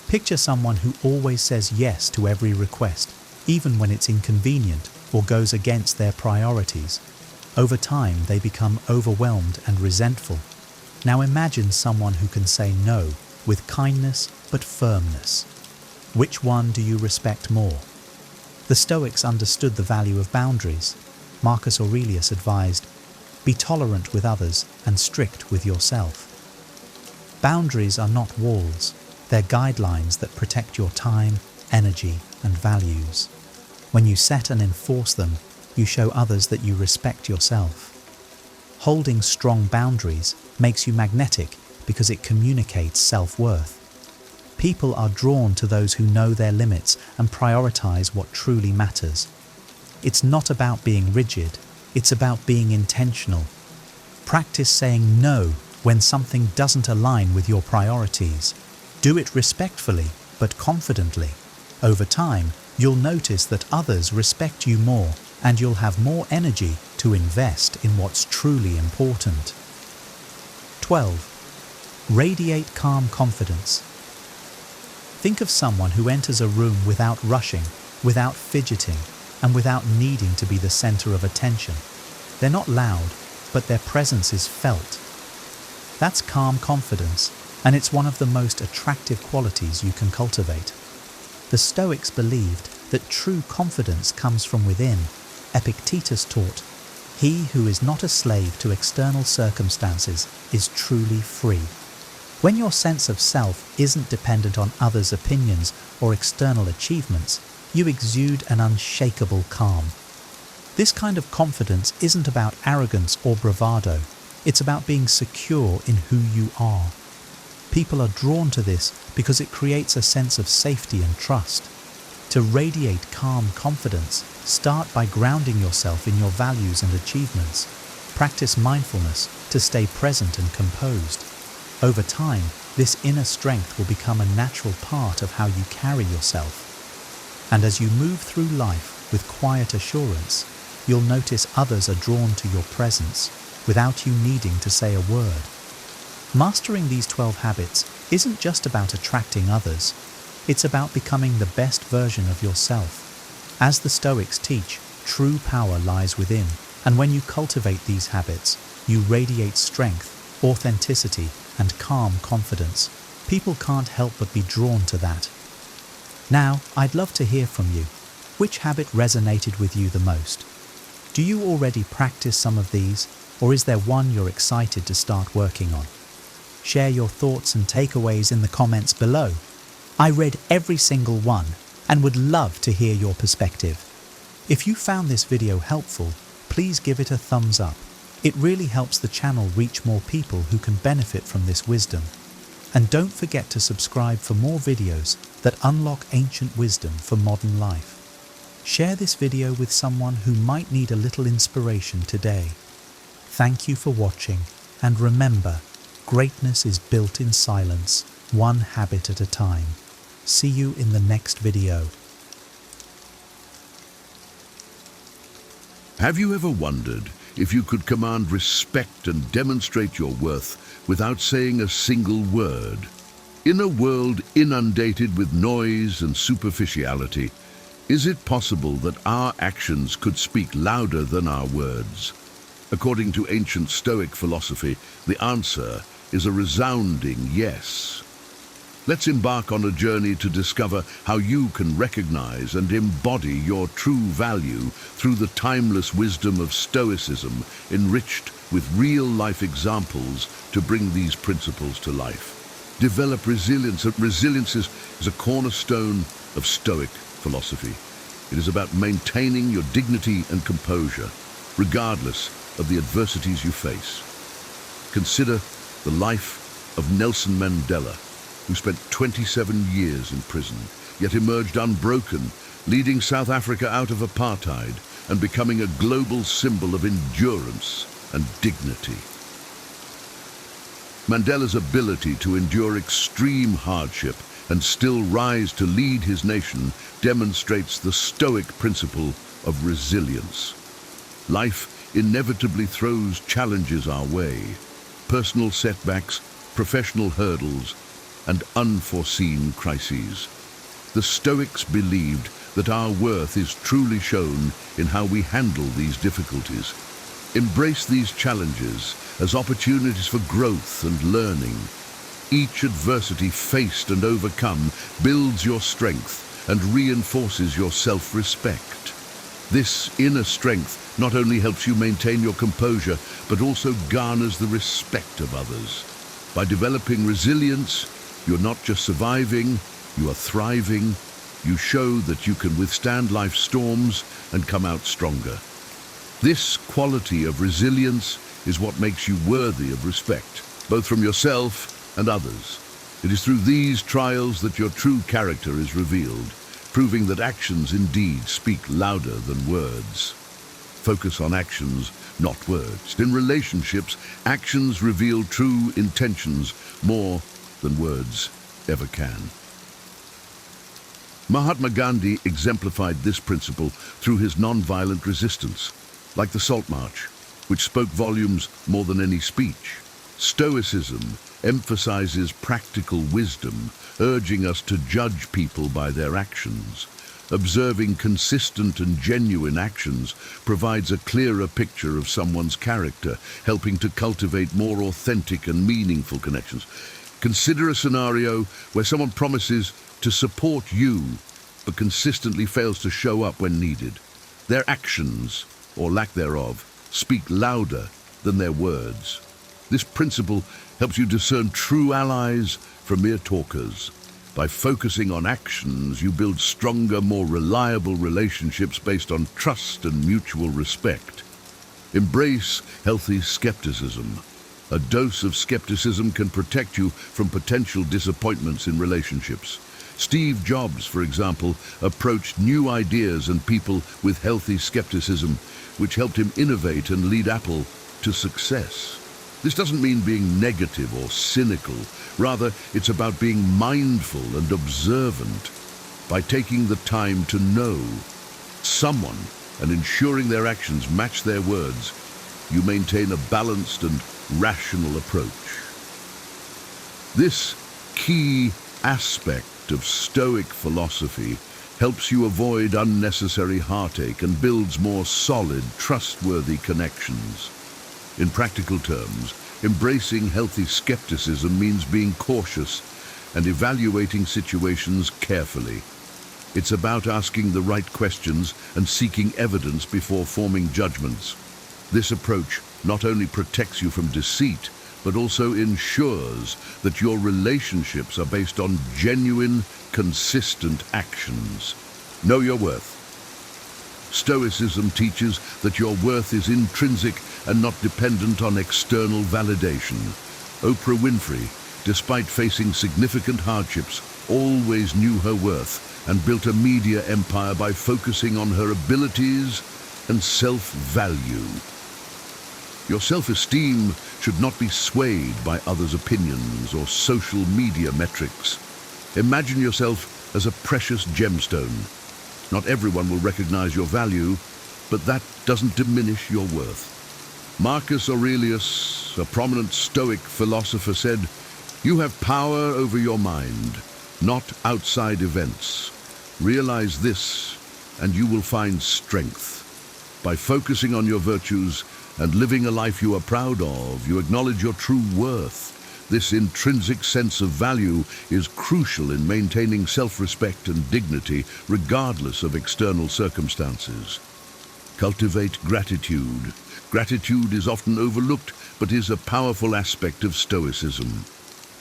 Picture someone who always says yes to every request, even when it's inconvenient or goes against their priorities. Over time, they become overwhelmed and resentful. Now imagine someone who can say no with kindness but firmness. Which one do you respect more? The Stoics understood the value of boundaries. Marcus Aurelius advised, "Be tolerant with others and strict with yourself." Boundaries are not walls. They're guidelines that protect your time, energy, and values. When you set and enforce them, you show others that you respect yourself. Holding strong boundaries makes you magnetic because it communicates self-worth. People are drawn to those who know their limits and prioritize what truly matters. It's not about being rigid, it's about being intentional. Practice saying no when something doesn't align with your priorities. Do it respectfully, but confidently. Over time, you'll notice that others respect you more, and you'll have more energy to invest in what's truly important. 12. Radiate calm confidence. Think of someone who enters a room without rushing, without fidgeting, and without needing to be the center of attention. They're not loud, but their presence is felt. That's calm confidence, and it's one of the most attractive qualities you can cultivate. The Stoics believed that true confidence comes from within. Epictetus taught, "He who is not a slave to external circumstances is truly free." When your sense of self isn't dependent on others' opinions or external achievements, you exude an unshakable calm. This kind of confidence isn't about arrogance or bravado. It's about being secure in who you are. People are drawn to this because it creates a sense of safety and trust. To radiate calm confidence, start by grounding yourself in your values and achievements. Practice mindfulness to stay present and composed. Over time, this inner strength will become a natural part of how you carry yourself. And as you move through life with quiet assurance, you'll notice others are drawn to your presence without you needing to say a word. Mastering these 12 habits isn't just about attracting others, it's about becoming the best version of yourself. As the Stoics teach, true power lies within, and when you cultivate these habits, you radiate strength, authenticity, and calm confidence. People can't help but be drawn to that. Now, I'd love to hear from you. Which habit resonated with you the most? Do you already practice some of these, or is there one you're excited to start working on? Share your thoughts and takeaways in the comments below. I read every single one and would love to hear your perspective. If you found this video helpful, please give it a thumbs up. It really helps the channel reach more people who can benefit from this wisdom. And don't forget to subscribe for more videos that unlock ancient wisdom for modern life. Share this video with someone who might need a little inspiration today. Thank you for watching, and remember, greatness is built in silence, one habit at a time. See you in the next video. Have you ever wondered if you could command respect and demonstrate your worth without saying a single word? In a world inundated with noise and superficiality, is it possible that our actions could speak louder than our words? According to ancient Stoic philosophy, the answer is a resounding yes. Let's embark on a journey to discover how you can recognize and embody your true value through the timeless wisdom of Stoicism, enriched with real-life examples to bring these principles to life. Develop resilience. Resilience is a cornerstone of Stoic philosophy. It is about maintaining your dignity and composure, regardless of the adversities you face. Consider the life of Nelson Mandela, who spent 27 years in prison, yet emerged unbroken, leading South Africa out of apartheid and becoming a global symbol of endurance and dignity. Mandela's ability to endure extreme hardship and still rise to lead his nation demonstrates the Stoic principle of resilience. Life inevitably throws challenges our way, personal setbacks, professional hurdles, and unforeseen crises. The Stoics believed that our worth is truly shown in how we handle these difficulties. Embrace these challenges as opportunities for growth and learning. Each adversity faced and overcome builds your strength and reinforces your self-respect. This inner strength not only helps you maintain your composure, but also garners the respect of others. By developing resilience, you're not just surviving, you are thriving. You show that you can withstand life's storms and come out stronger. This quality of resilience is what makes you worthy of respect, both from yourself and others. It is through these trials that your true character is revealed, proving that actions indeed speak louder than words. Focus on actions, not words. In relationships, actions reveal true intentions more than words ever can. Mahatma Gandhi exemplified this principle through his non-violent resistance, like the Salt March, which spoke volumes more than any speech. Stoicism emphasizes practical wisdom, urging us to judge people by their actions. Observing consistent and genuine actions provides a clearer picture of someone's character, helping to cultivate more authentic and meaningful connections. Consider a scenario where someone promises to support you, but consistently fails to show up when needed. Their actions, or lack thereof, speak louder than their words. This principle helps you discern true allies from mere talkers. By focusing on actions, you build stronger, more reliable relationships based on trust and mutual respect. Embrace healthy skepticism. A dose of skepticism can protect you from potential disappointments in relationships. Steve Jobs, for example, approached new ideas and people with healthy skepticism, which helped him innovate and lead Apple to success. This doesn't mean being negative or cynical. Rather, it's about being mindful and observant. By taking the time to know someone and ensuring their actions match their words, you maintain a balanced and rational approach. This key aspect of Stoic philosophy helps you avoid unnecessary heartache and builds more solid, trustworthy connections. In practical terms, embracing healthy skepticism means being cautious and evaluating situations carefully. It's about asking the right questions and seeking evidence before forming judgments. This approach not only protects you from deceit, but also ensures that your relationships are based on genuine, consistent actions. Know your worth. Stoicism teaches that your worth is intrinsic and not dependent on external validation. Oprah Winfrey, despite facing significant hardships, always knew her worth and built a media empire by focusing on her abilities and self-value. Your self-esteem should not be swayed by others' opinions or social media metrics. Imagine yourself as a precious gemstone. Not everyone will recognize your value, but that doesn't diminish your worth. Marcus Aurelius, a prominent Stoic philosopher, said, "You have power over your mind, not outside events. Realize this, and you will find strength. By focusing on your virtues and living a life you are proud of, you acknowledge your true worth. This intrinsic sense of value is crucial in maintaining self-respect and dignity, regardless of external circumstances. Cultivate gratitude. Gratitude is often overlooked, but is a powerful aspect of Stoicism.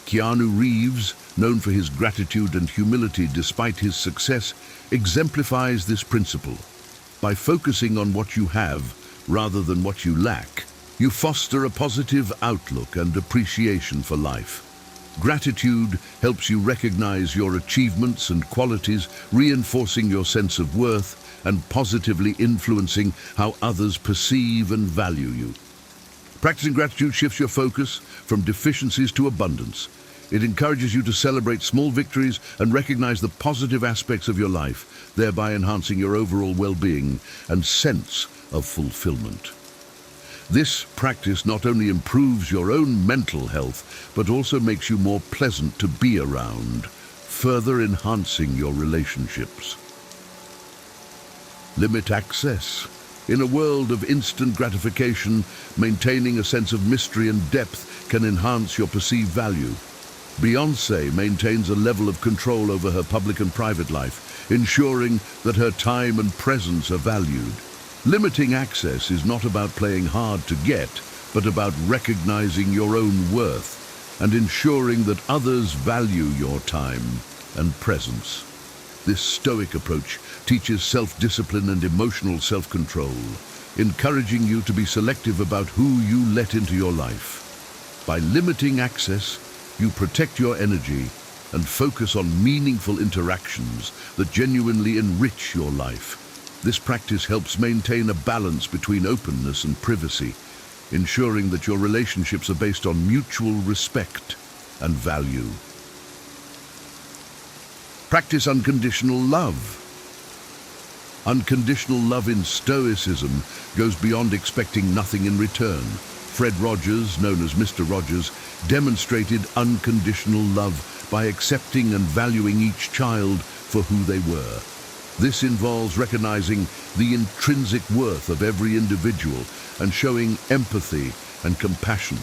Keanu Reeves, known for his gratitude and humility despite his success, exemplifies this principle. By focusing on what you have rather than what you lack, you foster a positive outlook and appreciation for life. Gratitude helps you recognize your achievements and qualities, reinforcing your sense of worth and positively influencing how others perceive and value you. Practicing gratitude shifts your focus from deficiencies to abundance. It encourages you to celebrate small victories and recognize the positive aspects of your life, thereby enhancing your overall well-being and sense of fulfillment. This practice not only improves your own mental health, but also makes you more pleasant to be around, further enhancing your relationships. Limit access. In a world of instant gratification, maintaining a sense of mystery and depth can enhance your perceived value. Beyoncé maintains a level of control over her public and private life, ensuring that her time and presence are valued. Limiting access is not about playing hard to get, but about recognizing your own worth and ensuring that others value your time and presence. This Stoic approach teaches self-discipline and emotional self-control, encouraging you to be selective about who you let into your life. By limiting access, you protect your energy and focus on meaningful interactions that genuinely enrich your life. This practice helps maintain a balance between openness and privacy, ensuring that your relationships are based on mutual respect and value. Practice unconditional love. Unconditional love in Stoicism goes beyond expecting nothing in return. Fred Rogers, known as Mr. Rogers, demonstrated unconditional love by accepting and valuing each child for who they were. This involves recognizing the intrinsic worth of every individual and showing empathy and compassion.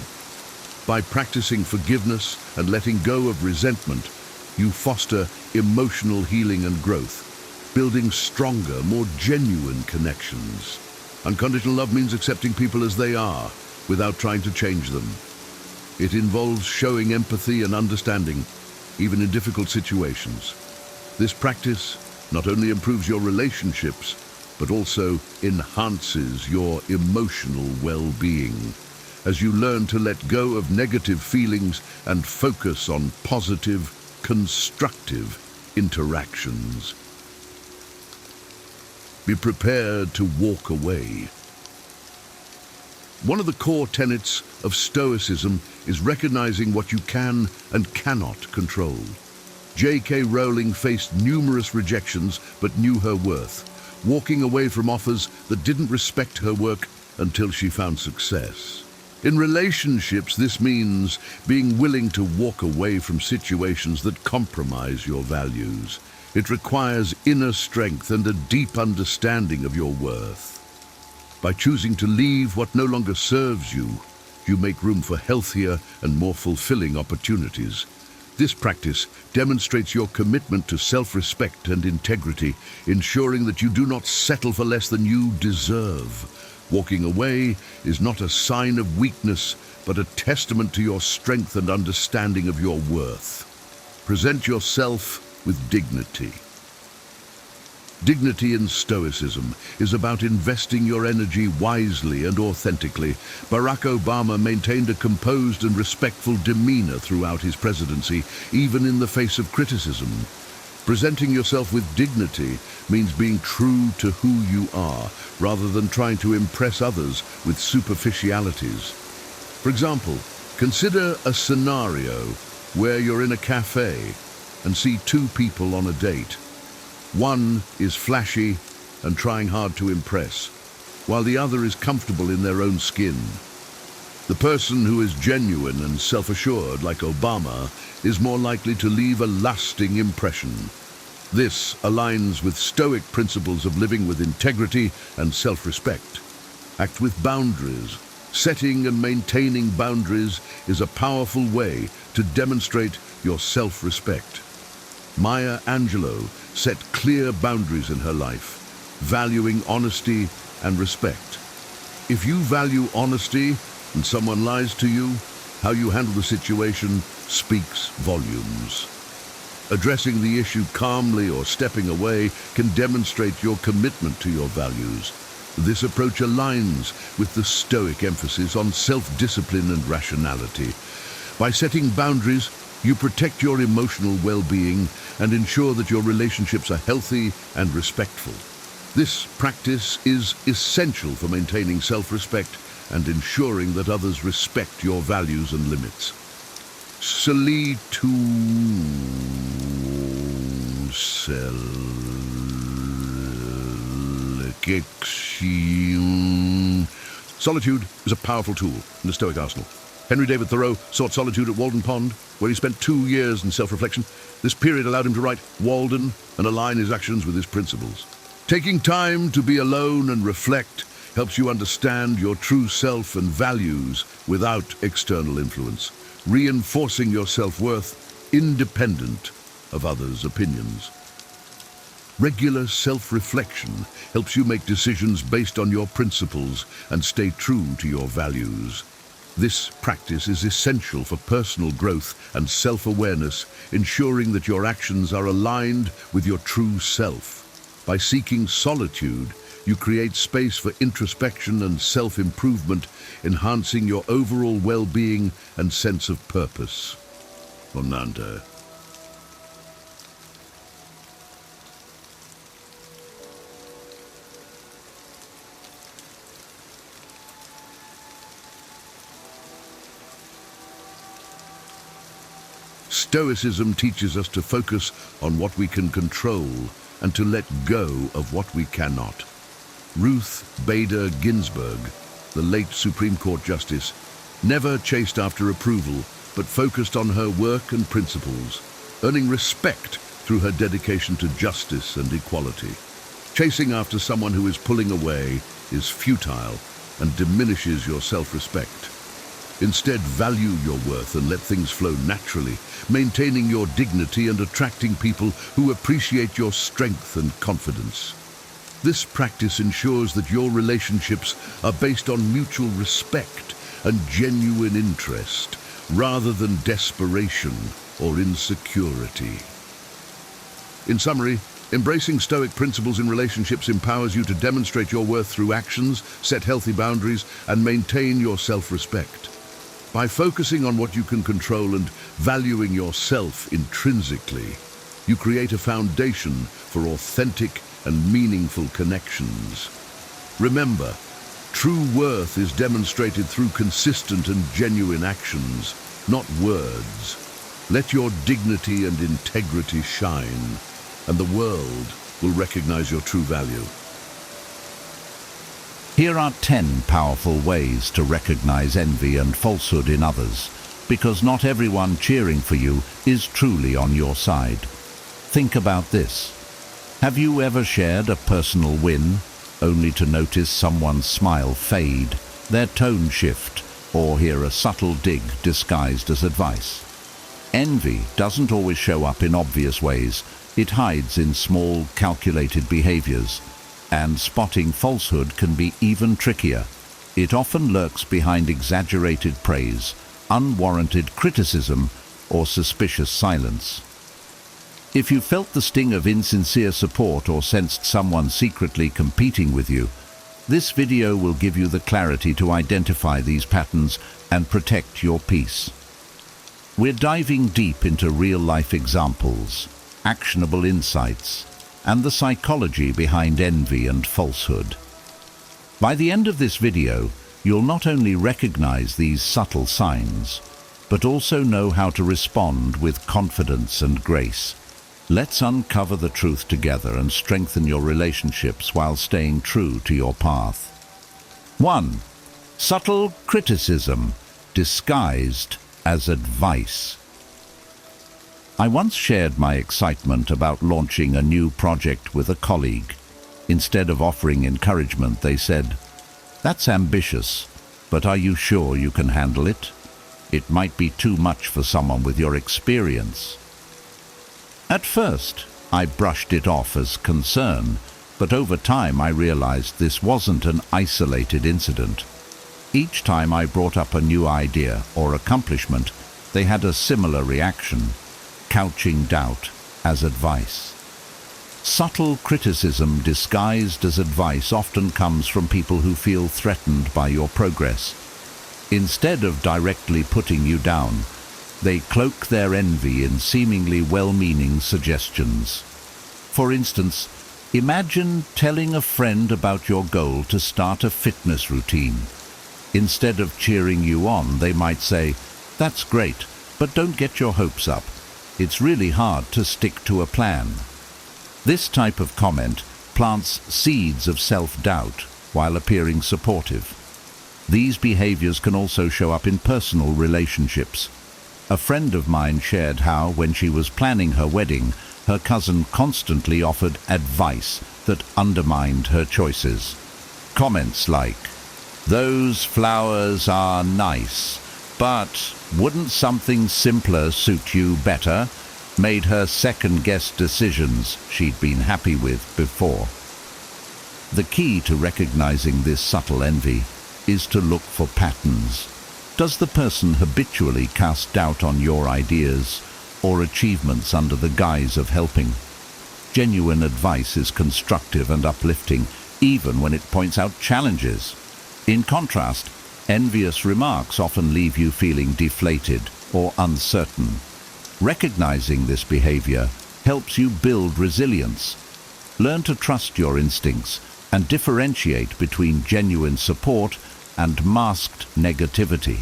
By practicing forgiveness and letting go of resentment, you foster emotional healing and growth, building stronger, more genuine connections. Unconditional love means accepting people as they are, without trying to change them. It involves showing empathy and understanding, even in difficult situations. This practice not only improves your relationships, but also enhances your emotional well-being, as you learn to let go of negative feelings and focus on positive, constructive interactions. Be prepared to walk away. One of the core tenets of Stoicism is recognizing what you can and cannot control. J.K. Rowling faced numerous rejections but knew her worth, walking away from offers that didn't respect her work until she found success. In relationships, this means being willing to walk away from situations that compromise your values. It requires inner strength and a deep understanding of your worth. By choosing to leave what no longer serves you, you make room for healthier and more fulfilling opportunities. This practice demonstrates your commitment to self-respect and integrity, ensuring that you do not settle for less than you deserve. Walking away is not a sign of weakness, but a testament to your strength and understanding of your worth. Present yourself with dignity. Dignity in Stoicism is about investing your energy wisely and authentically. Barack Obama maintained a composed and respectful demeanor throughout his presidency, even in the face of criticism. Presenting yourself with dignity means being true to who you are, rather than trying to impress others with superficialities. For example, consider a scenario where you're in a cafe and see two people on a date. One is flashy and trying hard to impress, while the other is comfortable in their own skin. The person who is genuine and self-assured, like Obama, is more likely to leave a lasting impression. This aligns with Stoic principles of living with integrity and self-respect. Act with boundaries. Setting and maintaining boundaries is a powerful way to demonstrate your self-respect. Maya Angelou set clear boundaries in her life, valuing honesty and respect. If you value honesty and someone lies to you, how you handle the situation speaks volumes. Addressing the issue calmly or stepping away can demonstrate your commitment to your values. This approach aligns with the Stoic emphasis on self-discipline and rationality. By setting boundaries, you protect your emotional well-being and ensure that your relationships are healthy and respectful. This practice is essential for maintaining self-respect and ensuring that others respect your values and limits. Solitude. Solitude is a powerful tool in the Stoic arsenal. Henry David Thoreau sought solitude at Walden Pond, where he spent 2 years in self-reflection. This period allowed him to write Walden and align his actions with his principles. Taking time to be alone and reflect helps you understand your true self and values without external influence, reinforcing your self-worth independent of others' opinions. Regular self-reflection helps you make decisions based on your principles and stay true to your values. This practice is essential for personal growth and self-awareness, ensuring that your actions are aligned with your true self. By seeking solitude, you create space for introspection and self-improvement, enhancing your overall well-being and sense of purpose. Onanta. Stoicism teaches us to focus on what we can control and to let go of what we cannot. Ruth Bader Ginsburg, the late Supreme Court Justice, never chased after approval, but focused on her work and principles, earning respect through her dedication to justice and equality. Chasing after someone who is pulling away is futile and diminishes your self-respect. Instead, value your worth and let things flow naturally, maintaining your dignity and attracting people who appreciate your strength and confidence. This practice ensures that your relationships are based on mutual respect and genuine interest, rather than desperation or insecurity. In summary, embracing Stoic principles in relationships empowers you to demonstrate your worth through actions, set healthy boundaries, and maintain your self-respect. By focusing on what you can control and valuing yourself intrinsically, you create a foundation for authentic and meaningful connections. Remember, true worth is demonstrated through consistent and genuine actions, not words. Let your dignity and integrity shine, and the world will recognize your true value. Here are 10 powerful ways to recognize envy and falsehood in others, because not everyone cheering for you is truly on your side. Think about this. Have you ever shared a personal win, only to notice someone's smile fade, their tone shift, or hear a subtle dig disguised as advice? Envy doesn't always show up in obvious ways. It hides in small, calculated behaviors. And spotting falsehood can be even trickier. It often lurks behind exaggerated praise, unwarranted criticism, or suspicious silence. If you felt the sting of insincere support or sensed someone secretly competing with you, this video will give you the clarity to identify these patterns and protect your peace. We're diving deep into real-life examples, actionable insights, and the psychology behind envy and falsehood. By the end of this video, you'll not only recognize these subtle signs, but also know how to respond with confidence and grace. Let's uncover the truth together and strengthen your relationships while staying true to your path. 1. Subtle criticism, disguised as advice. I once shared my excitement about launching a new project with a colleague. Instead of offering encouragement, they said, "That's ambitious, but are you sure you can handle it? It might be too much for someone with your experience." At first, I brushed it off as concern, but over time I realized this wasn't an isolated incident. Each time I brought up a new idea or accomplishment, they had a similar reaction, couching doubt as advice. Subtle criticism disguised as advice often comes from people who feel threatened by your progress. Instead of directly putting you down, they cloak their envy in seemingly well-meaning suggestions. For instance, imagine telling a friend about your goal to start a fitness routine. Instead of cheering you on, they might say, "That's great, but don't get your hopes up. It's really hard to stick to a plan." This type of comment plants seeds of self-doubt while appearing supportive. These behaviors can also show up in personal relationships. A friend of mine shared how, when she was planning her wedding, her cousin constantly offered advice that undermined her choices. Comments like, "Those flowers are nice, but wouldn't something simpler suit you better?" made her second-guess decisions she'd been happy with before. The key to recognizing this subtle envy is to look for patterns. Does the person habitually cast doubt on your ideas or achievements under the guise of helping? Genuine advice is constructive and uplifting, even when it points out challenges. In contrast, envious remarks often leave you feeling deflated or uncertain. Recognizing this behavior helps you build resilience. Learn to trust your instincts and differentiate between genuine support and masked negativity.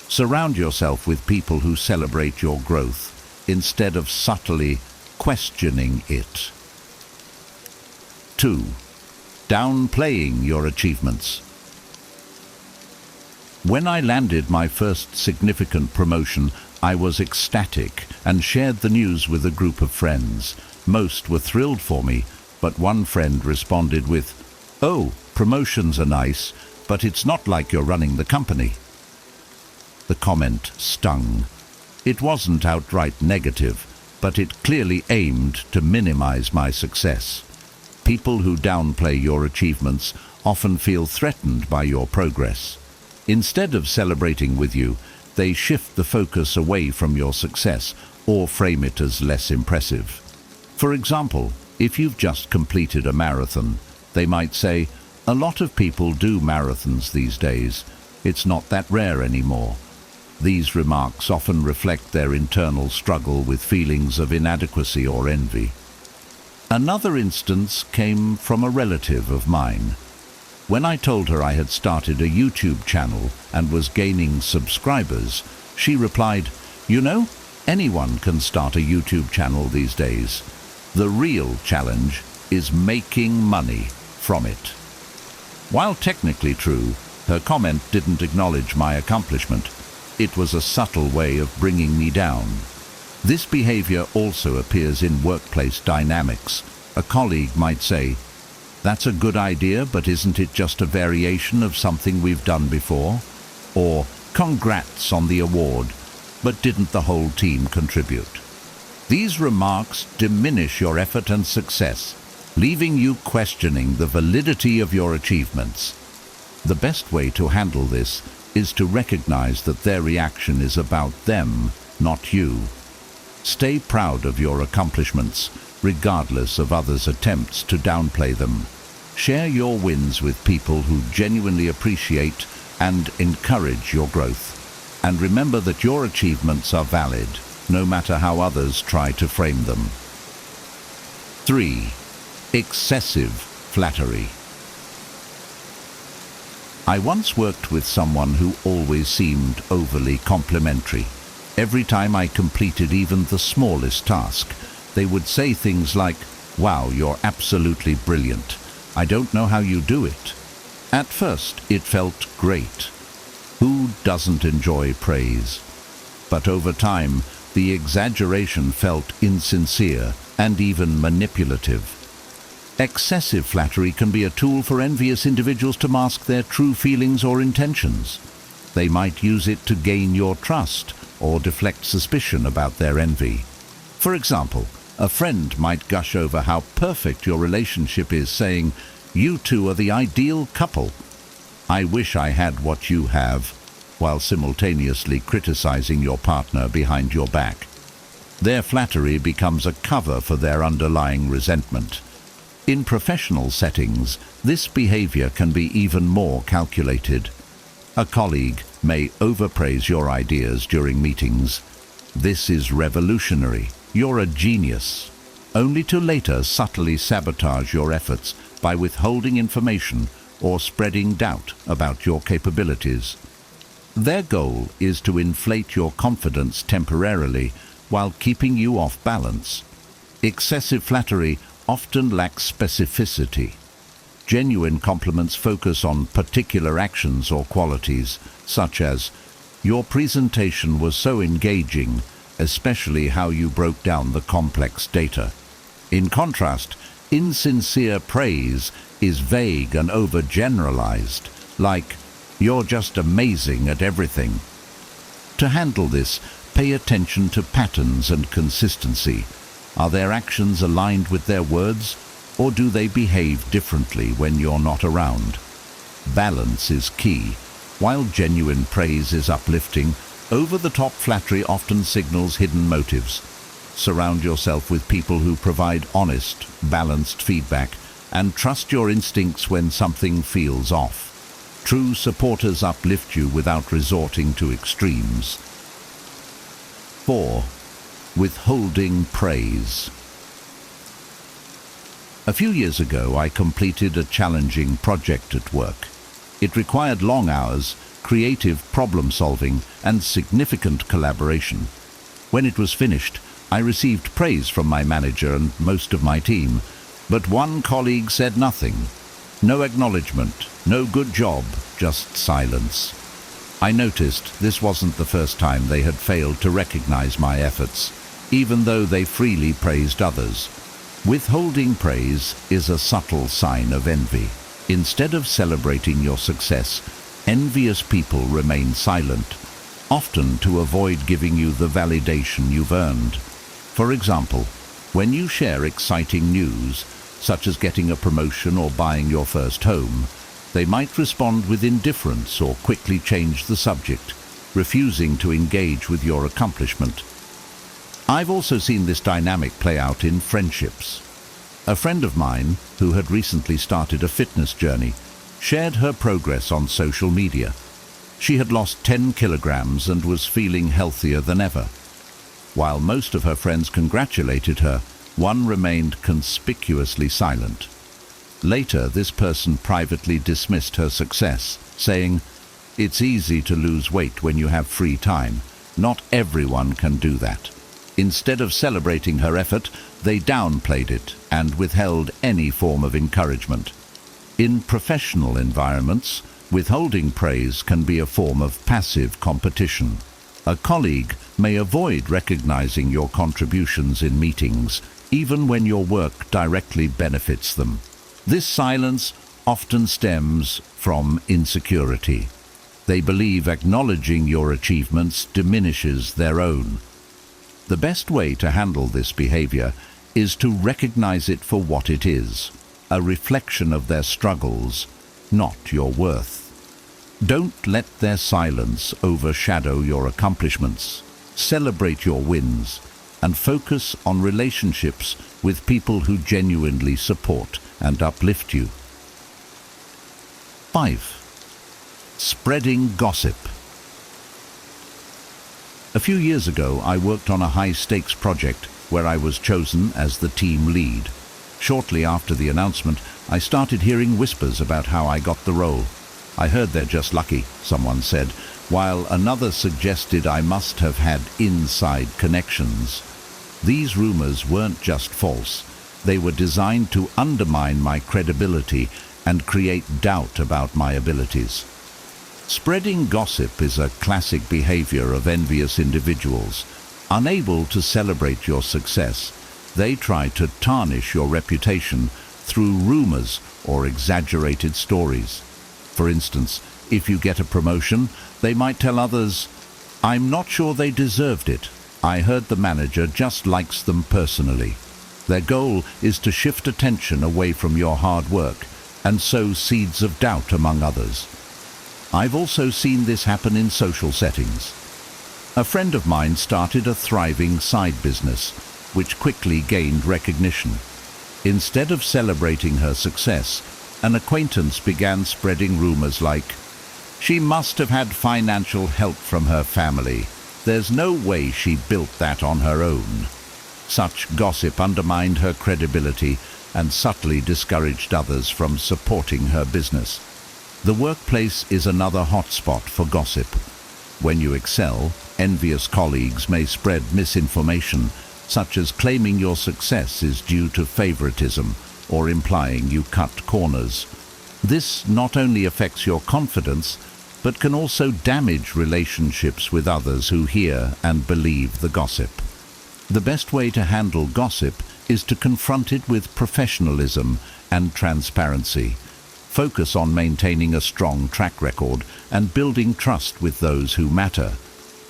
Surround yourself with people who celebrate your growth instead of subtly questioning it. 2. Downplaying your achievements. When I landed my first significant promotion, I was ecstatic and shared the news with a group of friends. Most were thrilled for me, but one friend responded with, "Oh, promotions are nice, but it's not like you're running the company." The comment stung. It wasn't outright negative, but it clearly aimed to minimize my success. People who downplay your achievements often feel threatened by your progress. Instead of celebrating with you, they shift the focus away from your success or frame it as less impressive. For example, if you've just completed a marathon, they might say, "A lot of people do marathons these days. It's not that rare anymore." These remarks often reflect their internal struggle with feelings of inadequacy or envy. Another instance came from a relative of mine. When I told her I had started a YouTube channel and was gaining subscribers, she replied, "You know, anyone can start a YouTube channel these days. The real challenge is making money from it." While technically true, her comment didn't acknowledge my accomplishment. It was a subtle way of bringing me down. This behavior also appears in workplace dynamics. A colleague might say, "That's a good idea, but isn't it just a variation of something we've done before?" Or, "Congrats on the award, but didn't the whole team contribute?" These remarks diminish your effort and success, leaving you questioning the validity of your achievements. The best way to handle this is to recognize that their reaction is about them, not you. Stay proud of your accomplishments, regardless of others' attempts to downplay them. Share your wins with people who genuinely appreciate and encourage your growth. And remember that your achievements are valid, no matter how others try to frame them. 3. Excessive flattery. I once worked with someone who always seemed overly complimentary. Every time I completed even the smallest task, they would say things like, "Wow, you're absolutely brilliant. I don't know how you do it." At first, it felt great. Who doesn't enjoy praise? But over time, the exaggeration felt insincere and even manipulative. Excessive flattery can be a tool for envious individuals to mask their true feelings or intentions. They might use it to gain your trust or deflect suspicion about their envy. For example, a friend might gush over how perfect your relationship is, saying, "You two are the ideal couple. I wish I had what you have." while simultaneously criticizing your partner behind your back. Their flattery becomes a cover for their underlying resentment. In professional settings, this behavior can be even more calculated. A colleague may overpraise your ideas during meetings. This is revolutionary. You're a genius. Only to later subtly sabotage your efforts by withholding information or spreading doubt about your capabilities. Their goal is to inflate your confidence temporarily while keeping you off balance. Excessive flattery often lacks specificity. Genuine compliments focus on particular actions or qualities, such as, "Your presentation was so engaging, especially how you broke down the complex data." In contrast, insincere praise is vague and overgeneralized, like, "You're just amazing at everything." To handle this, pay attention to patterns and consistency. Are their actions aligned with their words, or do they behave differently when you're not around? Balance is key. While genuine praise is uplifting, over-the-top flattery often signals hidden motives. Surround yourself with people who provide honest, balanced feedback, and trust your instincts when something feels off. True supporters uplift you without resorting to extremes. 4. Withholding praise. A few years ago, I completed a challenging project at work. It required long hours, creative problem-solving, and significant collaboration. When it was finished, I received praise from my manager and most of my team, but one colleague said nothing. No acknowledgement, no good job, just silence. I noticed this wasn't the first time they had failed to recognize my efforts, even though they freely praised others. Withholding praise is a subtle sign of envy. Instead of celebrating your success, envious people remain silent, often to avoid giving you the validation you've earned. For example, when you share exciting news, such as getting a promotion or buying your first home, they might respond with indifference or quickly change the subject, refusing to engage with your accomplishment. I've also seen this dynamic play out in friendships. A friend of mine, who had recently started a fitness journey, shared her progress on social media. She had lost 10 kilograms and was feeling healthier than ever. While most of her friends congratulated her, one remained conspicuously silent. Later, this person privately dismissed her success, saying, "It's easy to lose weight when you have free time. Not everyone can do that." Instead of celebrating her effort, they downplayed it and withheld any form of encouragement. In professional environments, withholding praise can be a form of passive competition. A colleague may avoid recognizing your contributions in meetings, even when your work directly benefits them. This silence often stems from insecurity. They believe acknowledging your achievements diminishes their own. The best way to handle this behavior is to recognize it for what it is, a reflection of their struggles, not your worth. Don't let their silence overshadow your accomplishments. Celebrate your wins and focus on relationships with people who genuinely support and uplift you. 5. Spreading gossip. A few years ago, I worked on a high-stakes project where I was chosen as the team lead. Shortly after the announcement, I started hearing whispers about how I got the role. "I heard they're just lucky," someone said, while another suggested I must have had inside connections. These rumors weren't just false. They were designed to undermine my credibility and create doubt about my abilities. Spreading gossip is a classic behavior of envious individuals. Unable to celebrate your success, they try to tarnish your reputation through rumors or exaggerated stories. For instance, if you get a promotion, they might tell others, "I'm not sure they deserved it. I heard the manager just likes them personally." Their goal is to shift attention away from your hard work and sow seeds of doubt among others. I've also seen this happen in social settings. A friend of mine started a thriving side business, which quickly gained recognition. Instead of celebrating her success, an acquaintance began spreading rumors like, "She must have had financial help from her family. There's no way she built that on her own." Such gossip undermined her credibility and subtly discouraged others from supporting her business. The workplace is another hotspot for gossip. When you excel, envious colleagues may spread misinformation, such as claiming your success is due to favoritism or implying you cut corners. This not only affects your confidence, but can also damage relationships with others who hear and believe the gossip. The best way to handle gossip is to confront it with professionalism and transparency. Focus on maintaining a strong track record and building trust with those who matter.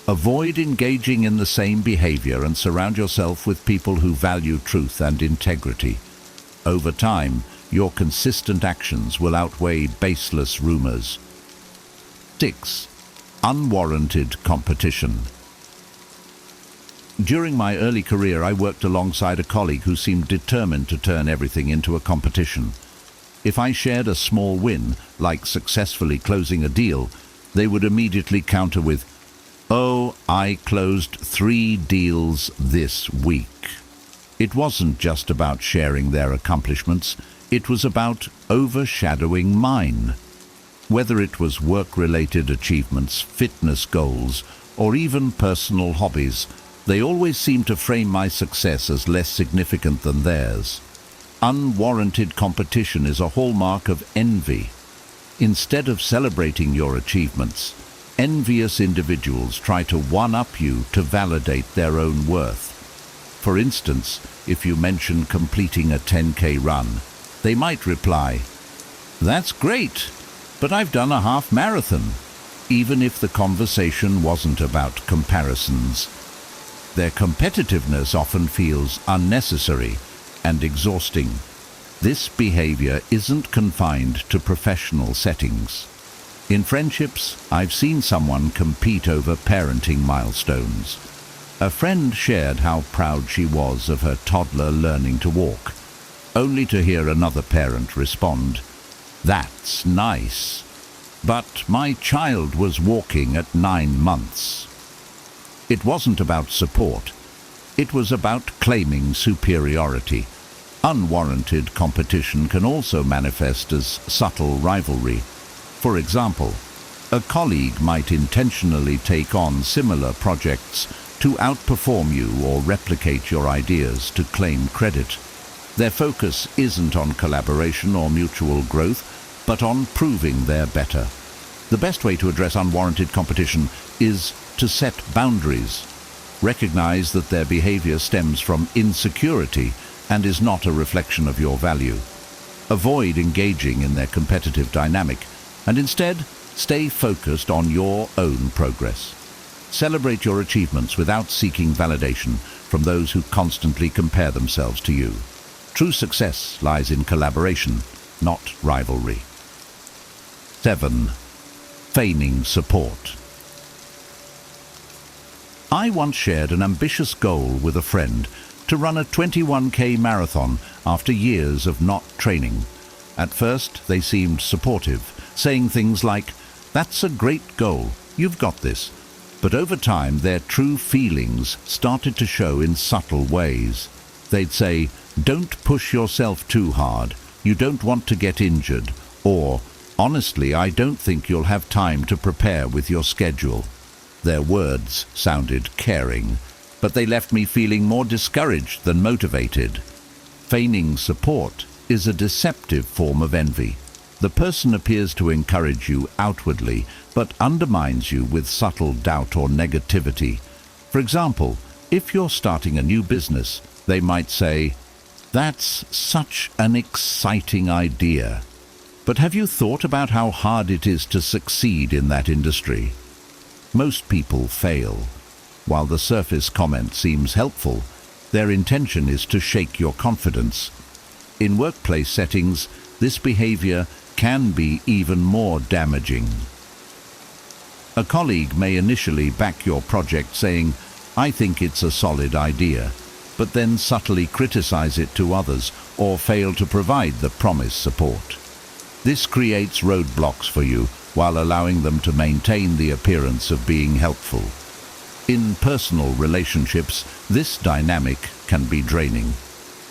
Avoid engaging in the same behavior and surround yourself with people who value truth and integrity. Over time, your consistent actions will outweigh baseless rumors. 6. Unwarranted competition. During my early career, I worked alongside a colleague who seemed determined to turn everything into a competition. If I shared a small win, like successfully closing a deal, they would immediately counter with, "Oh, I closed 3 deals this week." It wasn't just about sharing their accomplishments, it was about overshadowing mine. Whether it was work-related achievements, fitness goals, or even personal hobbies, they always seemed to frame my success as less significant than theirs. Unwarranted competition is a hallmark of envy. Instead of celebrating your achievements, envious individuals try to one-up you to validate their own worth. For instance, if you mention completing a 10K run, they might reply, "That's great, but I've done a half marathon," even if the conversation wasn't about comparisons. Their competitiveness often feels unnecessary and exhausting. This behavior isn't confined to professional settings. In friendships, I've seen someone compete over parenting milestones. A friend shared how proud she was of her toddler learning to walk, only to hear another parent respond, "That's nice, but my child was walking at 9 months." It wasn't about support. It was about claiming superiority. Unwarranted competition can also manifest as subtle rivalry. For example, a colleague might intentionally take on similar projects to outperform you or replicate your ideas to claim credit. Their focus isn't on collaboration or mutual growth, but on proving they're better. The best way to address unwarranted competition is to set boundaries. Recognize that their behavior stems from insecurity and is not a reflection of your value. Avoid engaging in their competitive dynamic and instead stay focused on your own progress. Celebrate your achievements without seeking validation from those who constantly compare themselves to you. True success lies in collaboration, not rivalry. 7. Feigning support. I once shared an ambitious goal with a friend to run a 21K marathon after years of not training. At first, they seemed supportive, saying things like, "That's a great goal, you've got this." But over time, their true feelings started to show in subtle ways. They'd say, "Don't push yourself too hard, you don't want to get injured," or, "Honestly, I don't think you'll have time to prepare with your schedule." Their words sounded caring, but they left me feeling more discouraged than motivated. Feigning support is a deceptive form of envy. The person appears to encourage you outwardly, but undermines you with subtle doubt or negativity. For example, if you're starting a new business, they might say, "That's such an exciting idea. But have you thought about how hard it is to succeed in that industry?" Most people fail. While the surface comment seems helpful, their intention is to shake your confidence. In workplace settings, this behavior can be even more damaging. A colleague may initially back your project saying, "I think it's a solid idea," but then subtly criticize it to others or fail to provide the promised support. This creates roadblocks for you while allowing them to maintain the appearance of being helpful. In personal relationships, this dynamic can be draining.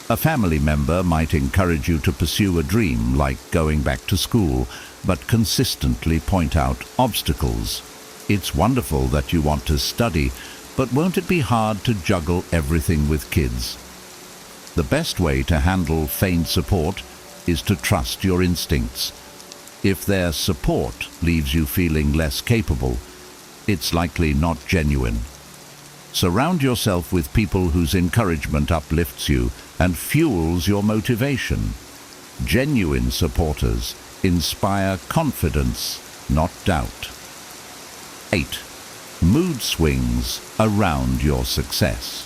A family member might encourage you to pursue a dream like going back to school, but consistently point out obstacles. It's wonderful that you want to study, but won't it be hard to juggle everything with kids? The best way to handle feigned support is to trust your instincts. If their support leaves you feeling less capable, it's likely not genuine. Surround yourself with people whose encouragement uplifts you and fuels your motivation. Genuine supporters inspire confidence, not doubt. 8. Mood swings around your success.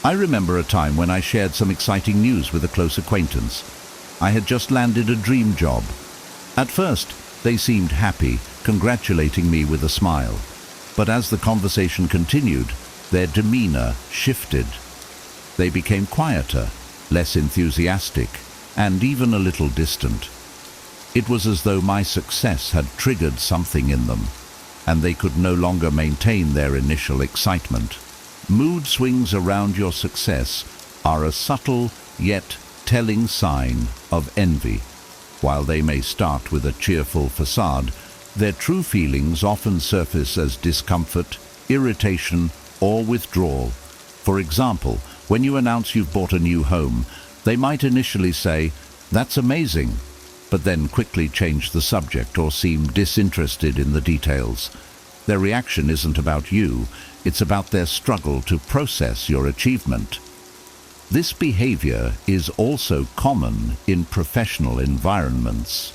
I remember a time when I shared some exciting news with a close acquaintance. I had just landed a dream job. At first, they seemed happy, congratulating me with a smile. But as the conversation continued, their demeanor shifted. They became quieter, less enthusiastic, and even a little distant. It was as though my success had triggered something in them, and they could no longer maintain their initial excitement. Mood swings around your success are a subtle yet telling sign of envy. While they may start with a cheerful facade, their true feelings often surface as discomfort, irritation, or withdrawal. For example, when you announce you've bought a new home, they might initially say, "That's amazing," but then quickly change the subject or seem disinterested in the details. Their reaction isn't about you, it's about their struggle to process your achievement. This behavior is also common in professional environments.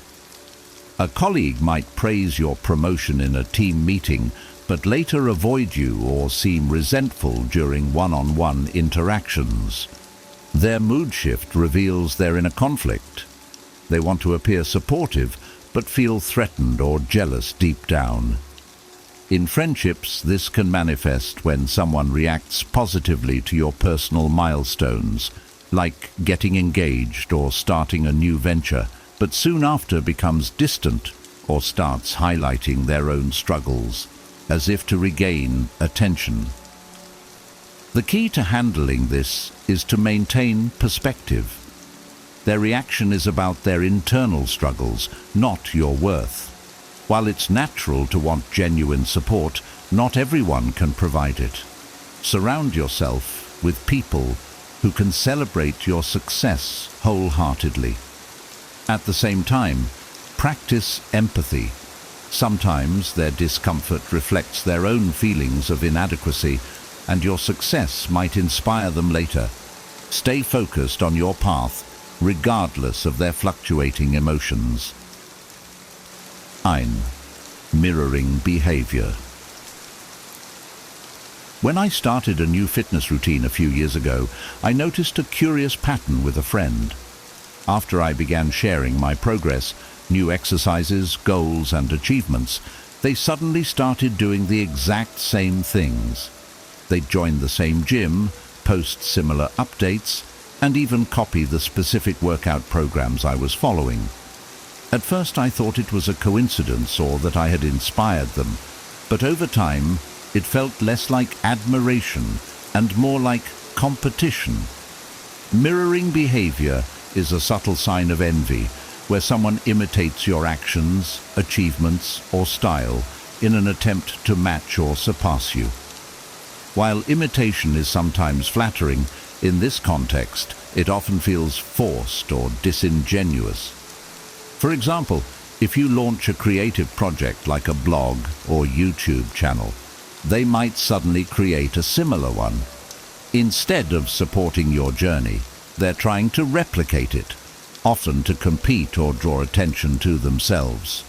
A colleague might praise your promotion in a team meeting, but later avoid you or seem resentful during one-on-one interactions. Their mood shift reveals they're in a conflict. They want to appear supportive, but feel threatened or jealous deep down. In friendships, this can manifest when someone reacts positively to your personal milestones, like getting engaged or starting a new venture, but soon after becomes distant or starts highlighting their own struggles, as if to regain attention. The key to handling this is to maintain perspective. Their reaction is about their internal struggles, not your worth. While it's natural to want genuine support, not everyone can provide it. Surround yourself with people who can celebrate your success wholeheartedly. At the same time, practice empathy. Sometimes their discomfort reflects their own feelings of inadequacy, and your success might inspire them later. Stay focused on your path, regardless of their fluctuating emotions. 9. Mirroring behavior. When I started a new fitness routine a few years ago, I noticed a curious pattern with a friend. After I began sharing my progress, new exercises, goals, and achievements, they suddenly started doing the exact same things. They'd join the same gym, post similar updates, and even copy the specific workout programs I was following. At first I thought it was a coincidence or that I had inspired them, but over time it felt less like admiration and more like competition. Mirroring behavior is a subtle sign of envy, where someone imitates your actions, achievements, or style in an attempt to match or surpass you. While imitation is sometimes flattering, in this context it often feels forced or disingenuous. For example, if you launch a creative project like a blog or YouTube channel, they might suddenly create a similar one. Instead of supporting your journey, they're trying to replicate it, often to compete or draw attention to themselves.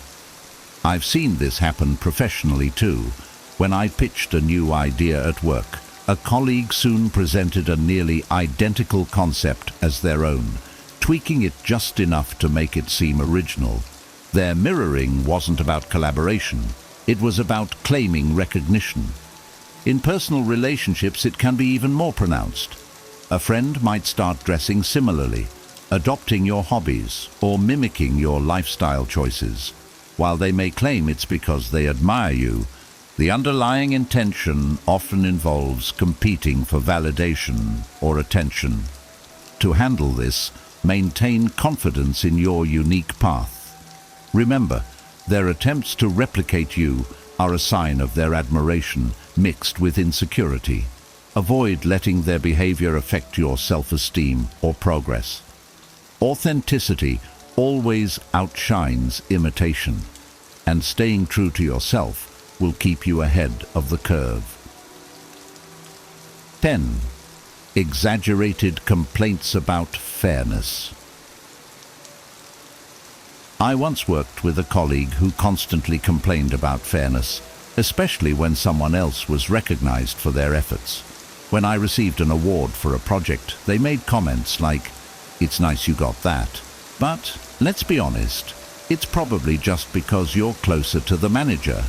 I've seen this happen professionally too. When I pitched a new idea at work, a colleague soon presented a nearly identical concept as their own, tweaking it just enough to make it seem original. Their mirroring wasn't about collaboration. It was about claiming recognition. In personal relationships, it can be even more pronounced. A friend might start dressing similarly, adopting your hobbies, or mimicking your lifestyle choices. While they may claim it's because they admire you, the underlying intention often involves competing for validation or attention. To handle this, maintain confidence in your unique path. Remember, their attempts to replicate you are a sign of their admiration mixed with insecurity. Avoid letting their behavior affect your self-esteem or progress. Authenticity always outshines imitation, and staying true to yourself will keep you ahead of the curve. 10. Exaggerated complaints about fairness. I once worked with a colleague who constantly complained about fairness, especially when someone else was recognized for their efforts. When I received an award for a project, they made comments like, "It's nice you got that, but let's be honest, it's probably just because you're closer to the manager."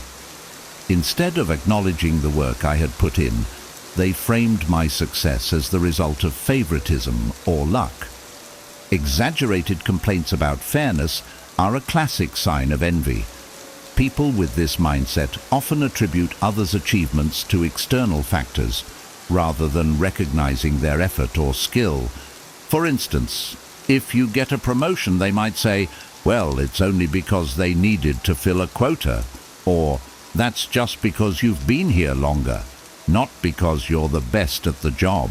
Instead of acknowledging the work I had put in, they framed my success as the result of favoritism or luck. Exaggerated complaints about fairness are a classic sign of envy. People with this mindset often attribute others' achievements to external factors, rather than recognizing their effort or skill. For instance, if you get a promotion, they might say, "Well, it's only because they needed to fill a quota," or "That's just because you've been here longer, not because you're the best at the job."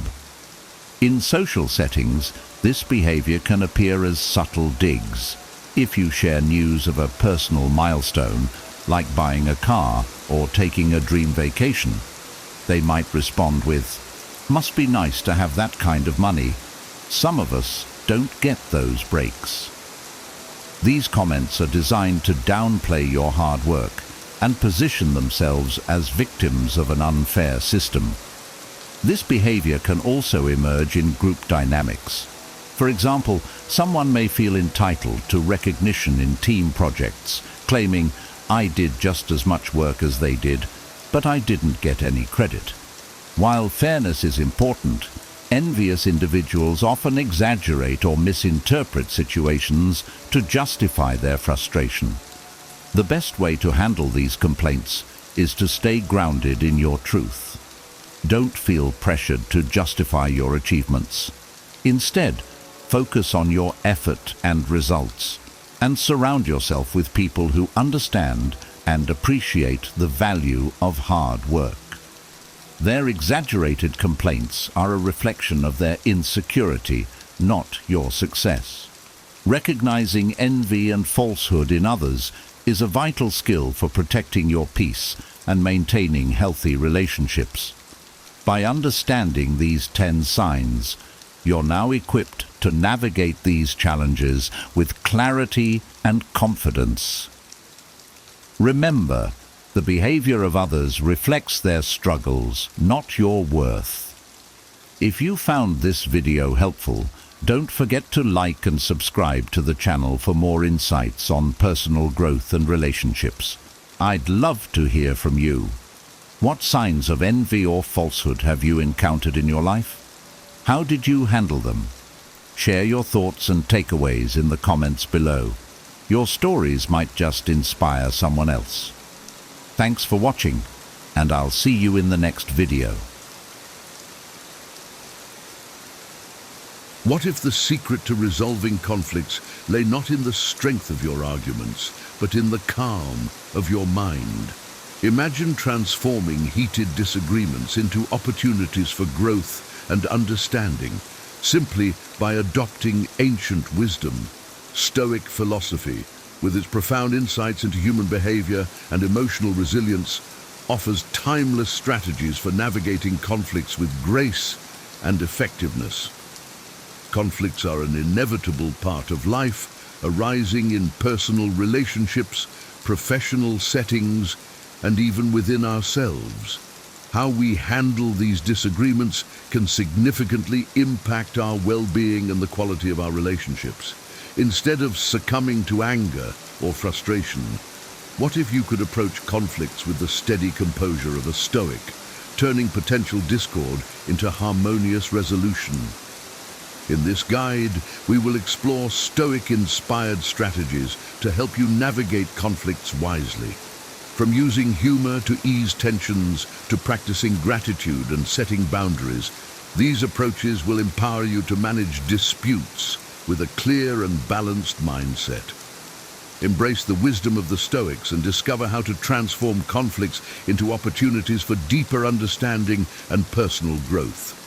In social settings, this behavior can appear as subtle digs. If you share news of a personal milestone, like buying a car or taking a dream vacation, they might respond with, "Must be nice to have that kind of money. Some of us don't get those breaks." These comments are designed to downplay your hard work and position themselves as victims of an unfair system. This behavior can also emerge in group dynamics. For example, someone may feel entitled to recognition in team projects, claiming, "I did just as much work as they did, but I didn't get any credit." While fairness is important, envious individuals often exaggerate or misinterpret situations to justify their frustration. The best way to handle these complaints is to stay grounded in your truth. Don't feel pressured to justify your achievements. Instead, focus on your effort and results, and surround yourself with people who understand and appreciate the value of hard work. Their exaggerated complaints are a reflection of their insecurity, not your success. Recognizing envy and falsehood in others is a vital skill for protecting your peace and maintaining healthy relationships. By understanding these 10 signs, you're now equipped to navigate these challenges with clarity and confidence. Remember, the behavior of others reflects their struggles, not your worth. If you found this video helpful, don't forget to like and subscribe to the channel for more insights on personal growth and relationships. I'd love to hear from you. What signs of envy or falsehood have you encountered in your life? How did you handle them? Share your thoughts and takeaways in the comments below. Your stories might just inspire someone else. Thanks for watching, and I'll see you in the next video. What if the secret to resolving conflicts lay not in the strength of your arguments, but in the calm of your mind? Imagine transforming heated disagreements into opportunities for growth and understanding, simply by adopting ancient wisdom. Stoic philosophy, with its profound insights into human behavior and emotional resilience, offers timeless strategies for navigating conflicts with grace and effectiveness. Conflicts are an inevitable part of life, arising in personal relationships, professional settings, and even within ourselves. How we handle these disagreements can significantly impact our well-being and the quality of our relationships. Instead of succumbing to anger or frustration, what if you could approach conflicts with the steady composure of a Stoic, turning potential discord into harmonious resolution? In this guide, we will explore Stoic-inspired strategies to help you navigate conflicts wisely. From using humor to ease tensions to practicing gratitude and setting boundaries, these approaches will empower you to manage disputes with a clear and balanced mindset. Embrace the wisdom of the Stoics and discover how to transform conflicts into opportunities for deeper understanding and personal growth.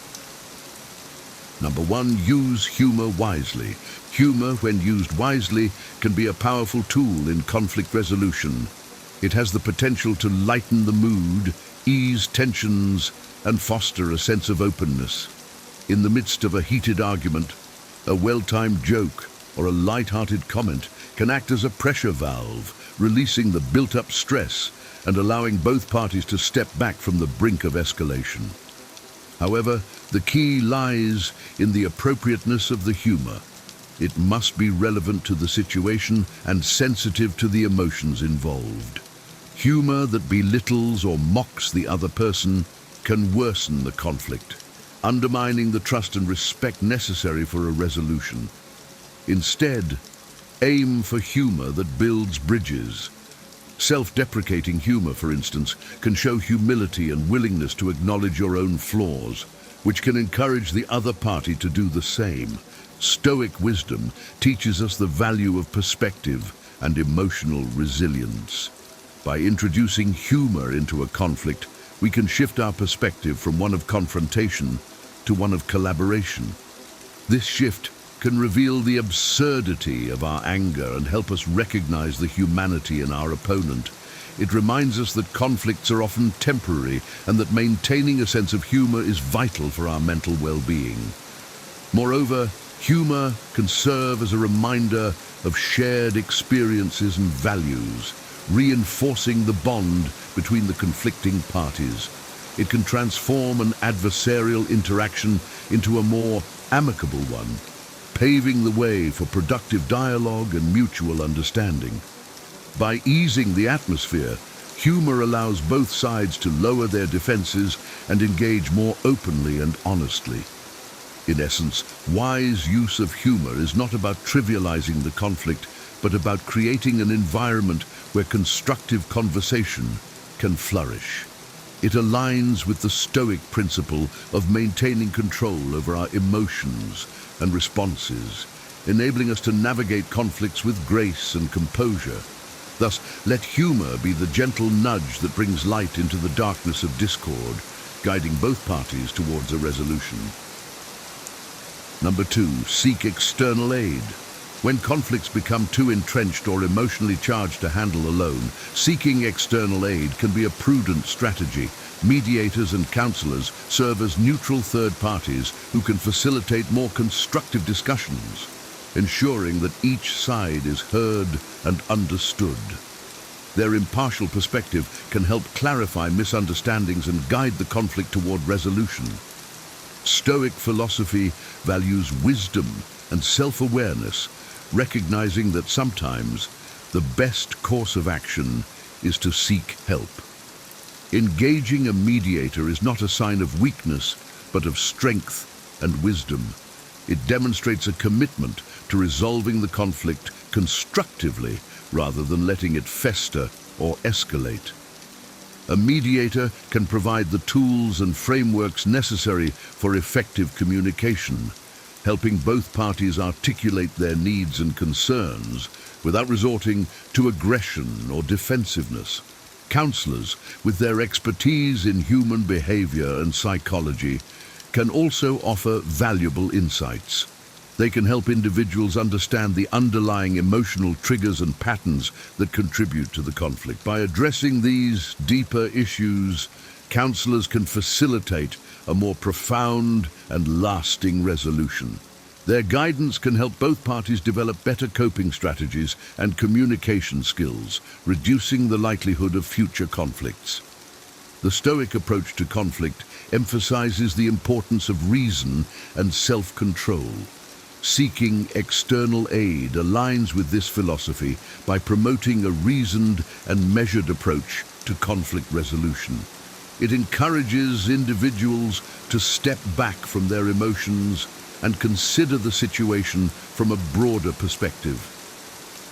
Number 1, use humor wisely. Humor, when used wisely, can be a powerful tool in conflict resolution. It has the potential to lighten the mood, ease tensions, and foster a sense of openness. In the midst of a heated argument, a well-timed joke or a light-hearted comment can act as a pressure valve, releasing the built-up stress and allowing both parties to step back from the brink of escalation. However, the key lies in the appropriateness of the humor. It must be relevant to the situation and sensitive to the emotions involved. Humor that belittles or mocks the other person can worsen the conflict, undermining the trust and respect necessary for a resolution. Instead, aim for humor that builds bridges. Self-deprecating humor, for instance, can show humility and willingness to acknowledge your own flaws, which can encourage the other party to do the same. Stoic wisdom teaches us the value of perspective and emotional resilience. By introducing humor into a conflict, we can shift our perspective from one of confrontation to one of collaboration. This shift can reveal the absurdity of our anger and help us recognize the humanity in our opponent. It reminds us that conflicts are often temporary and that maintaining a sense of humor is vital for our mental well-being. Moreover, humor can serve as a reminder of shared experiences and values, reinforcing the bond between the conflicting parties. It can transform an adversarial interaction into a more amicable one, paving the way for productive dialogue and mutual understanding. By easing the atmosphere, humor allows both sides to lower their defenses and engage more openly and honestly. In essence, wise use of humor is not about trivializing the conflict, but about creating an environment where constructive conversation can flourish. It aligns with the Stoic principle of maintaining control over our emotions and responses, enabling us to navigate conflicts with grace and composure. Thus, let humor be the gentle nudge that brings light into the darkness of discord, guiding both parties towards a resolution. Number 2, seek external aid. When conflicts become too entrenched or emotionally charged to handle alone, seeking external aid can be a prudent strategy. Mediators and counselors serve as neutral third parties who can facilitate more constructive discussions, ensuring that each side is heard and understood. Their impartial perspective can help clarify misunderstandings and guide the conflict toward resolution. Stoic philosophy values wisdom and self-awareness, recognizing that sometimes the best course of action is to seek help. Engaging a mediator is not a sign of weakness, but of strength and wisdom. It demonstrates a commitment to resolving the conflict constructively rather than letting it fester or escalate. A mediator can provide the tools and frameworks necessary for effective communication, helping both parties articulate their needs and concerns without resorting to aggression or defensiveness. Counselors, with their expertise in human behavior and psychology, can also offer valuable insights. They can help individuals understand the underlying emotional triggers and patterns that contribute to the conflict. By addressing these deeper issues, counselors can facilitate a more profound and lasting resolution. Their guidance can help both parties develop better coping strategies and communication skills, reducing the likelihood of future conflicts. The Stoic approach to conflict emphasizes the importance of reason and self-control. Seeking external aid aligns with this philosophy by promoting a reasoned and measured approach to conflict resolution. It encourages individuals to step back from their emotions and consider the situation from a broader perspective.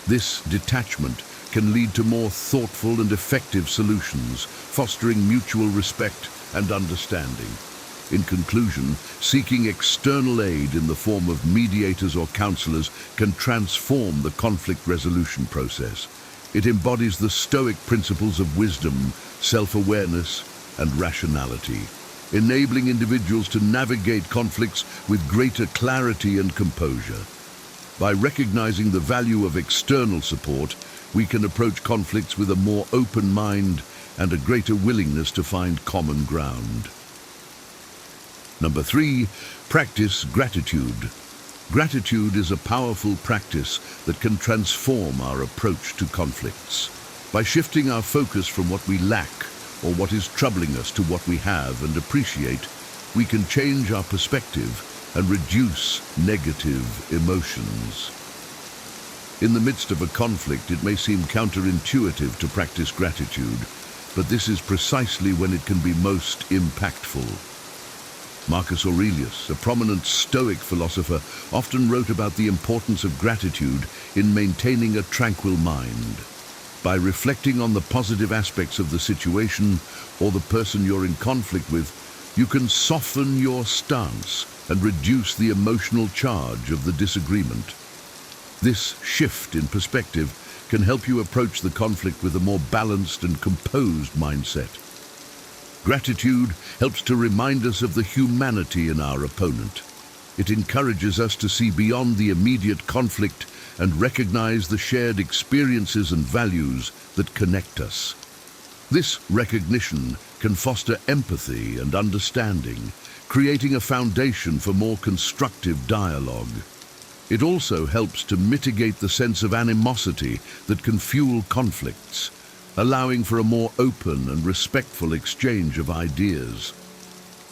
This detachment can lead to more thoughtful and effective solutions, fostering mutual respect and understanding. In conclusion, seeking external aid in the form of mediators or counselors can transform the conflict resolution process. It embodies the Stoic principles of wisdom, self-awareness, and rationality, enabling individuals to navigate conflicts with greater clarity and composure. By recognizing the value of external support, we can approach conflicts with a more open mind and a greater willingness to find common ground. Number 3, practice gratitude. Gratitude is a powerful practice that can transform our approach to conflicts. By shifting our focus from what we lack or what is troubling us to what we have and appreciate, we can change our perspective and reduce negative emotions. In the midst of a conflict, it may seem counterintuitive to practice gratitude, but this is precisely when it can be most impactful. Marcus Aurelius, a prominent Stoic philosopher, often wrote about the importance of gratitude in maintaining a tranquil mind. By reflecting on the positive aspects of the situation or the person you're in conflict with, you can soften your stance and reduce the emotional charge of the disagreement. This shift in perspective can help you approach the conflict with a more balanced and composed mindset. Gratitude helps to remind us of the humanity in our opponent. It encourages us to see beyond the immediate conflict and recognize the shared experiences and values that connect us. This recognition can foster empathy and understanding, creating a foundation for more constructive dialogue. It also helps to mitigate the sense of animosity that can fuel conflicts, allowing for a more open and respectful exchange of ideas.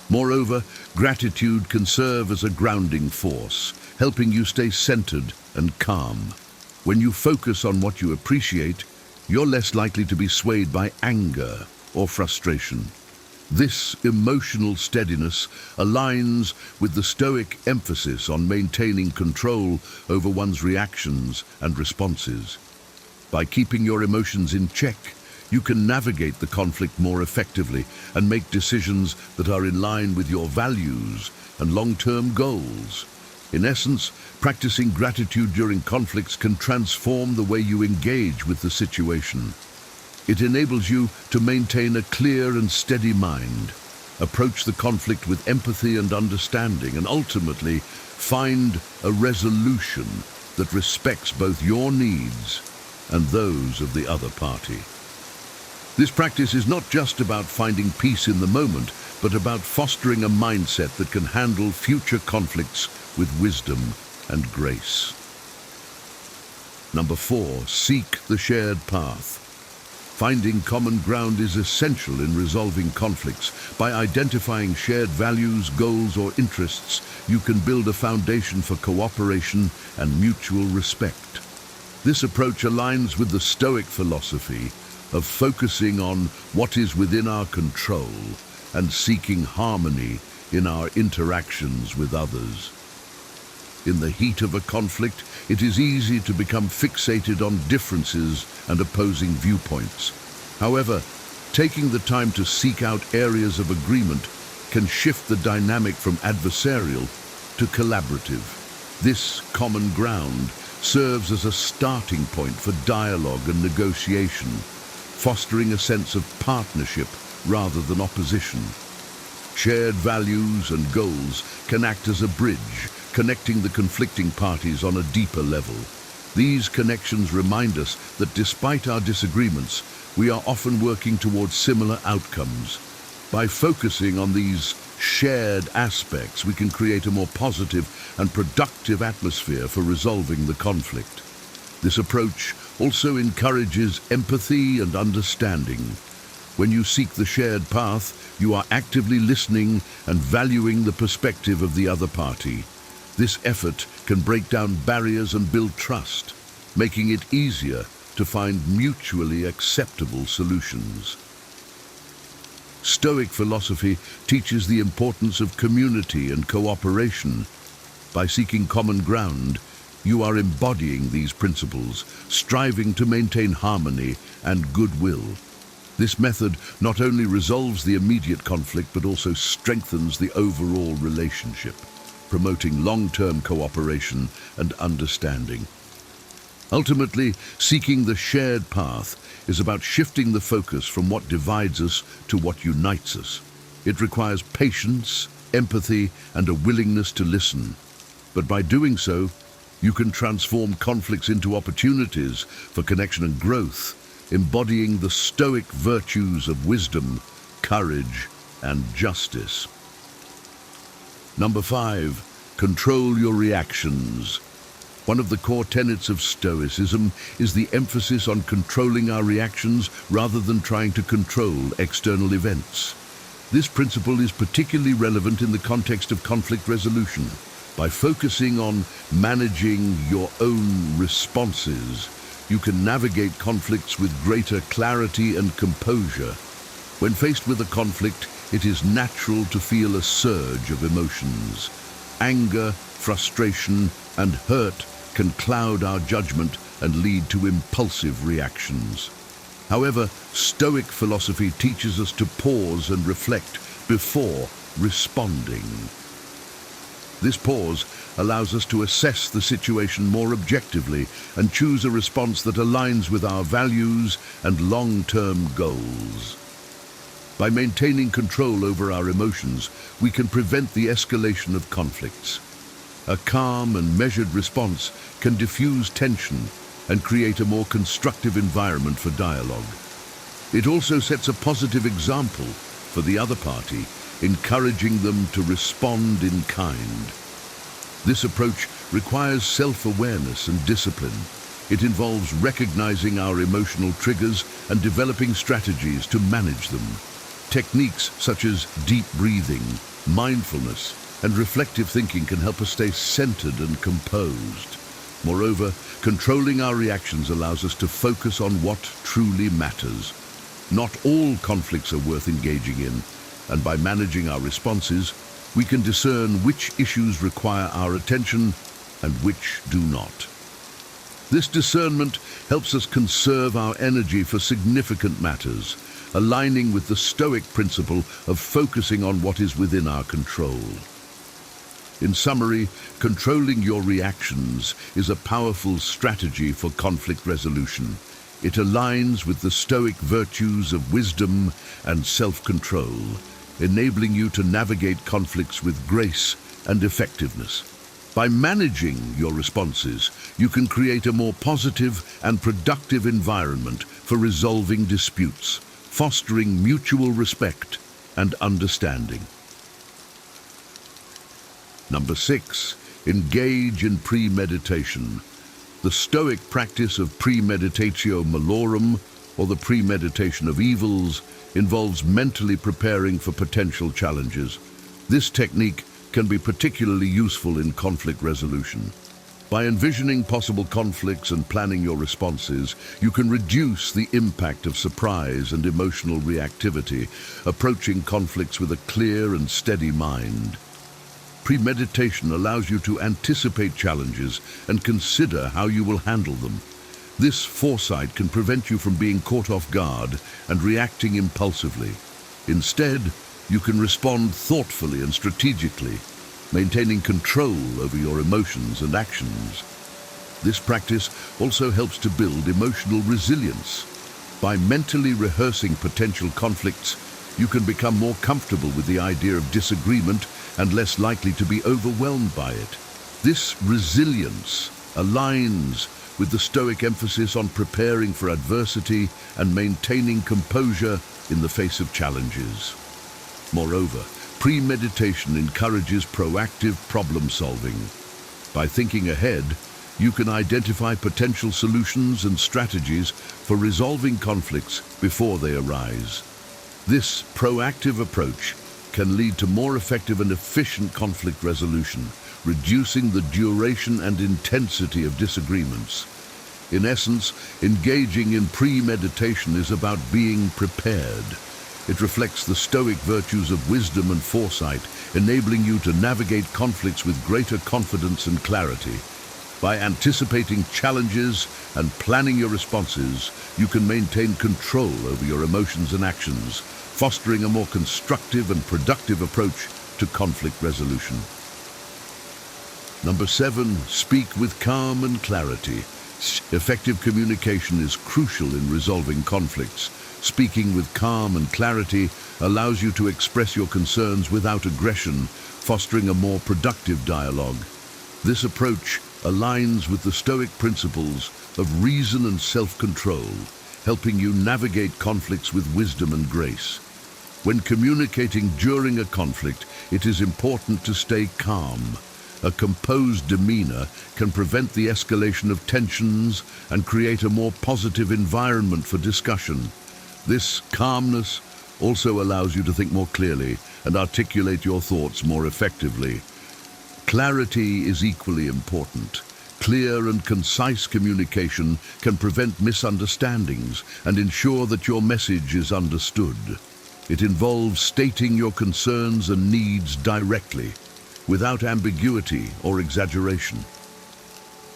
Moreover, gratitude can serve as a grounding force, helping you stay centered and calm. When you focus on what you appreciate, you're less likely to be swayed by anger or frustration. This emotional steadiness aligns with the Stoic emphasis on maintaining control over one's reactions and responses. By keeping your emotions in check, you can navigate the conflict more effectively and make decisions that are in line with your values and long-term goals. In essence, practicing gratitude during conflicts can transform the way you engage with the situation. It enables you to maintain a clear and steady mind, approach the conflict with empathy and understanding, and ultimately find a resolution that respects both your needs and those of the other party. This practice is not just about finding peace in the moment, but about fostering a mindset that can handle future conflicts with wisdom and grace. Number 4, seek the shared path. Finding common ground is essential in resolving conflicts. By identifying shared values, goals, or interests, you can build a foundation for cooperation and mutual respect. This approach aligns with the Stoic philosophy of focusing on what is within our control and seeking harmony in our interactions with others. In the heat of a conflict, it is easy to become fixated on differences and opposing viewpoints. However, taking the time to seek out areas of agreement can shift the dynamic from adversarial to collaborative. This common ground serves as a starting point for dialogue and negotiation, fostering a sense of partnership rather than opposition. Shared values and goals can act as a bridge, connecting the conflicting parties on a deeper level. These connections remind us that despite our disagreements, we are often working towards similar outcomes. By focusing on these shared aspects, we can create a more positive and productive atmosphere for resolving the conflict. This approach also encourages empathy and understanding. When you seek the shared path, you are actively listening and valuing the perspective of the other party. This effort can break down barriers and build trust, making it easier to find mutually acceptable solutions. Stoic philosophy teaches the importance of community and cooperation. By seeking common ground, you are embodying these principles, striving to maintain harmony and goodwill. This method not only resolves the immediate conflict but also strengthens the overall relationship, promoting long-term cooperation and understanding. Ultimately, seeking the shared path is about shifting the focus from what divides us to what unites us. It requires patience, empathy, and a willingness to listen. But by doing so, you can transform conflicts into opportunities for connection and growth, embodying the Stoic virtues of wisdom, courage, and justice. Number 5, control your reactions. One of the core tenets of Stoicism is the emphasis on controlling our reactions rather than trying to control external events. This principle is particularly relevant in the context of conflict resolution. By focusing on managing your own responses, you can navigate conflicts with greater clarity and composure. When faced with a conflict, it is natural to feel a surge of emotions. Anger, frustration, and hurt can cloud our judgment and lead to impulsive reactions. However, Stoic philosophy teaches us to pause and reflect before responding. This pause allows us to assess the situation more objectively and choose a response that aligns with our values and long-term goals. By maintaining control over our emotions, we can prevent the escalation of conflicts. A calm and measured response can diffuse tension and create a more constructive environment for dialogue. It also sets a positive example for the other party, encouraging them to respond in kind. This approach requires self-awareness and discipline. It involves recognizing our emotional triggers and developing strategies to manage them. Techniques such as deep breathing, mindfulness, and reflective thinking can help us stay centered and composed. Moreover, controlling our reactions allows us to focus on what truly matters. Not all conflicts are worth engaging in, and by managing our responses, we can discern which issues require our attention and which do not. This discernment helps us conserve our energy for significant matters, aligning with the Stoic principle of focusing on what is within our control. In summary, controlling your reactions is a powerful strategy for conflict resolution. It aligns with the Stoic virtues of wisdom and self-control, enabling you to navigate conflicts with grace and effectiveness. By managing your responses, you can create a more positive and productive environment for resolving disputes, fostering mutual respect and understanding. Number 6, engage in premeditation. The Stoic practice of premeditatio malorum, or the premeditation of evils, involves mentally preparing for potential challenges. This technique can be particularly useful in conflict resolution. By envisioning possible conflicts and planning your responses, you can reduce the impact of surprise and emotional reactivity, approaching conflicts with a clear and steady mind. Premeditation allows you to anticipate challenges and consider how you will handle them. This foresight can prevent you from being caught off guard and reacting impulsively. Instead, you can respond thoughtfully and strategically, maintaining control over your emotions and actions. This practice also helps to build emotional resilience. By mentally rehearsing potential conflicts, you can become more comfortable with the idea of disagreement and less likely to be overwhelmed by it. This resilience aligns with the Stoic emphasis on preparing for adversity and maintaining composure in the face of challenges. Moreover, premeditation encourages proactive problem solving. By thinking ahead, you can identify potential solutions and strategies for resolving conflicts before they arise. This proactive approach can lead to more effective and efficient conflict resolution, reducing the duration and intensity of disagreements. In essence, engaging in premeditation is about being prepared. It reflects the Stoic virtues of wisdom and foresight, enabling you to navigate conflicts with greater confidence and clarity. By anticipating challenges and planning your responses, you can maintain control over your emotions and actions, fostering a more constructive and productive approach to conflict resolution. Number 7, speak with calm and clarity. Effective communication is crucial in resolving conflicts. Speaking with calm and clarity allows you to express your concerns without aggression, fostering a more productive dialogue. This approach aligns with the Stoic principles of reason and self-control, helping you navigate conflicts with wisdom and grace. When communicating during a conflict, it is important to stay calm. A composed demeanor can prevent the escalation of tensions and create a more positive environment for discussion. This calmness also allows you to think more clearly and articulate your thoughts more effectively. Clarity is equally important. Clear and concise communication can prevent misunderstandings and ensure that your message is understood. It involves stating your concerns and needs directly, without ambiguity or exaggeration.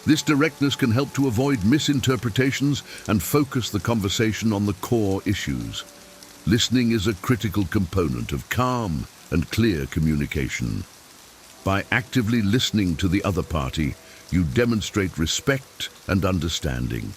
This directness can help to avoid misinterpretations and focus the conversation on the core issues. Listening is a critical component of calm and clear communication. By actively listening to the other party, you demonstrate respect and understanding.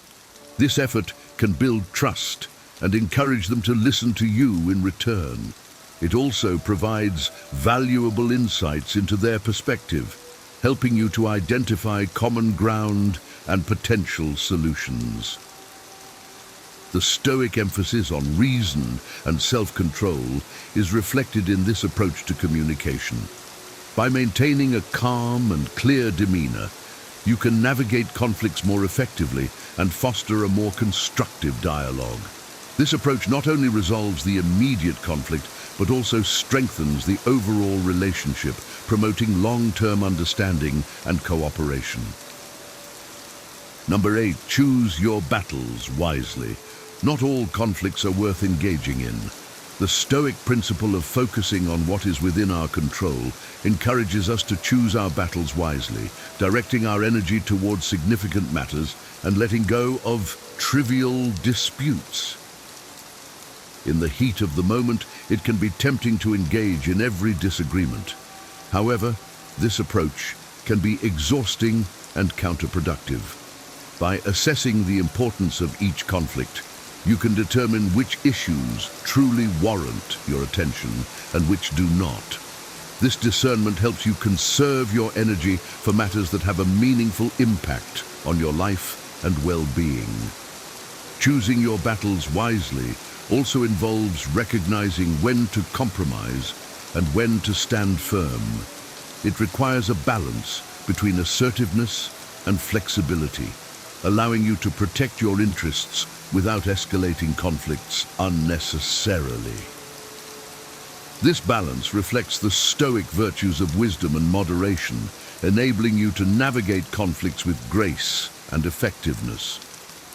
This effort can build trust and encourage them to listen to you in return. It also provides valuable insights into their perspective, helping you to identify common ground and potential solutions. The Stoic emphasis on reason and self-control is reflected in this approach to communication. By maintaining a calm and clear demeanor, you can navigate conflicts more effectively and foster a more constructive dialogue. This approach not only resolves the immediate conflict, but also strengthens the overall relationship, promoting long-term understanding and cooperation. Number 8, choose your battles wisely. Not all conflicts are worth engaging in. The Stoic principle of focusing on what is within our control encourages us to choose our battles wisely, directing our energy towards significant matters and letting go of trivial disputes. In the heat of the moment, it can be tempting to engage in every disagreement. However, this approach can be exhausting and counterproductive. By assessing the importance of each conflict, you can determine which issues truly warrant your attention and which do not. This discernment helps you conserve your energy for matters that have a meaningful impact on your life and well-being. Choosing your battles wisely also involves recognizing when to compromise and when to stand firm. It requires a balance between assertiveness and flexibility, allowing you to protect your interests without escalating conflicts unnecessarily. This balance reflects the Stoic virtues of wisdom and moderation, enabling you to navigate conflicts with grace and effectiveness.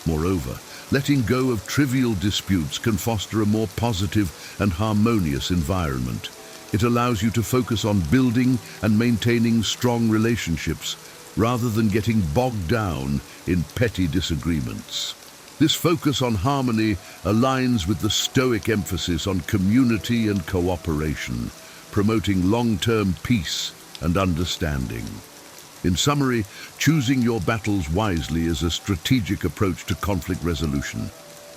Moreover, letting go of trivial disputes can foster a more positive and harmonious environment. It allows you to focus on building and maintaining strong relationships rather than getting bogged down in petty disagreements. This focus on harmony aligns with the Stoic emphasis on community and cooperation, promoting long-term peace and understanding. In summary, choosing your battles wisely is a strategic approach to conflict resolution.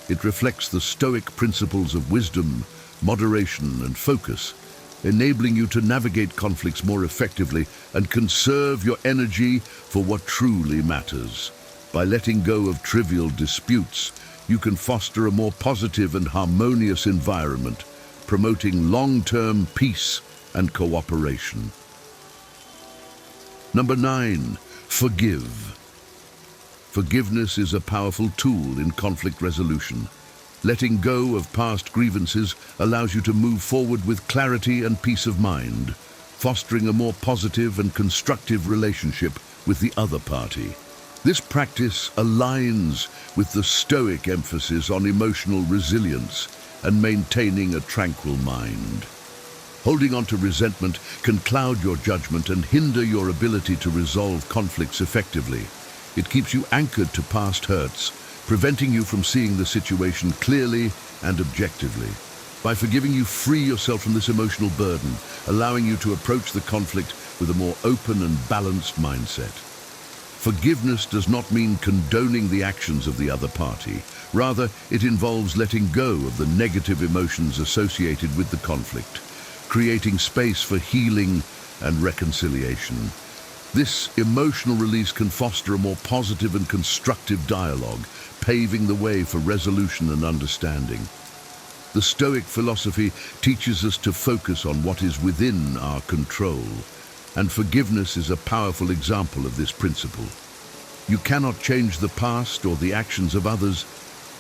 It reflects the Stoic principles of wisdom, moderation, and focus, enabling you to navigate conflicts more effectively and conserve your energy for what truly matters. By letting go of trivial disputes, you can foster a more positive and harmonious environment, promoting long-term peace and cooperation. Number 9, forgive. Forgiveness is a powerful tool in conflict resolution. Letting go of past grievances allows you to move forward with clarity and peace of mind. fostering a more positive and constructive relationship with the other party. This practice aligns with the Stoic emphasis on emotional resilience and maintaining a tranquil mind. Holding on to resentment can cloud your judgment and hinder your ability to resolve conflicts effectively. It keeps you anchored to past hurts, preventing you from seeing the situation clearly and objectively. By forgiving, you free yourself from this emotional burden, allowing you to approach the conflict with a more open and balanced mindset. Forgiveness does not mean condoning the actions of the other party. Rather, it involves letting go of the negative emotions associated with the conflict, creating space for healing and reconciliation. This emotional release can foster a more positive and constructive dialogue, paving the way for resolution and understanding. The Stoic philosophy teaches us to focus on what is within our control, and forgiveness is a powerful example of this principle. You cannot change the past or the actions of others,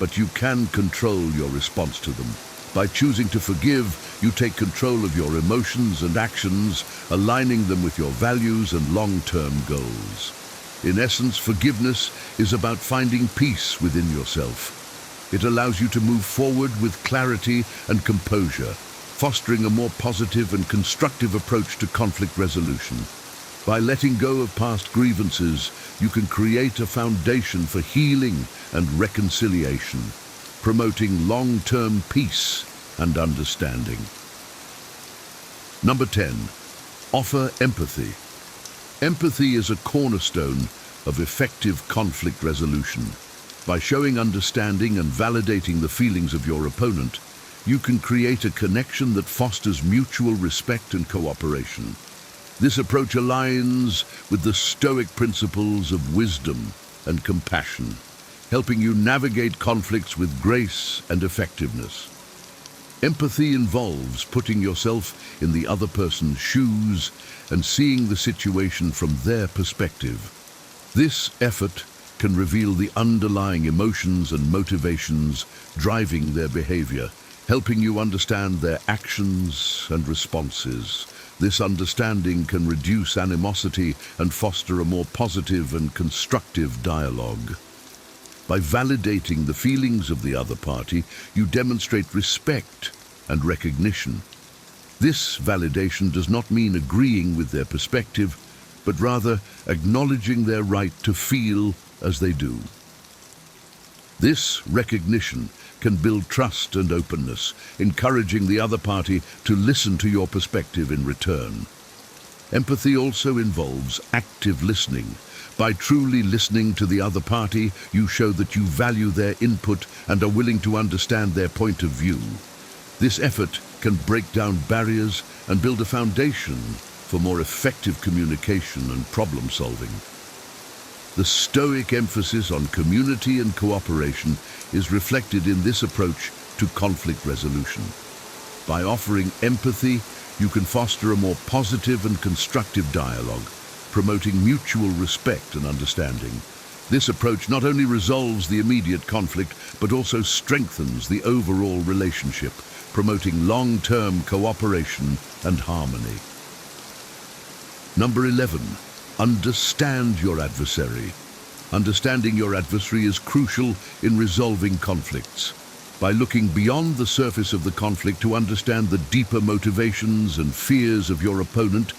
but you can control your response to them. By choosing to forgive, you take control of your emotions and actions, aligning them with your values and long-term goals. In essence, forgiveness is about finding peace within yourself. It allows you to move forward with clarity and composure, fostering a more positive and constructive approach to conflict resolution. By letting go of past grievances, you can create a foundation for healing and reconciliation, promoting long-term peace and understanding. Number 10, offer empathy. Empathy is a cornerstone of effective conflict resolution. By showing understanding and validating the feelings of your opponent, you can create a connection that fosters mutual respect and cooperation. This approach aligns with the Stoic principles of wisdom and compassion, helping you navigate conflicts with grace and effectiveness. Empathy involves putting yourself in the other person's shoes and seeing the situation from their perspective. This effort can reveal the underlying emotions and motivations driving their behavior, helping you understand their actions and responses. This understanding can reduce animosity and foster a more positive and constructive dialogue. By validating the feelings of the other party, you demonstrate respect and recognition. This validation does not mean agreeing with their perspective, but rather acknowledging their right to feel as they do. This recognition can build trust and openness, encouraging the other party to listen to your perspective in return. Empathy also involves active listening. By truly listening to the other party, you show that you value their input and are willing to understand their point of view. This effort can break down barriers and build a foundation for more effective communication and problem solving. The Stoic emphasis on community and cooperation is reflected in this approach to conflict resolution. By offering empathy, you can foster a more positive and constructive dialogue, promoting mutual respect and understanding. This approach not only resolves the immediate conflict, but also strengthens the overall relationship, promoting long-term cooperation and harmony. Number 11. Understand your adversary. Understanding your adversary is crucial in resolving conflicts. By looking beyond the surface of the conflict to understand the deeper motivations and fears of your opponent,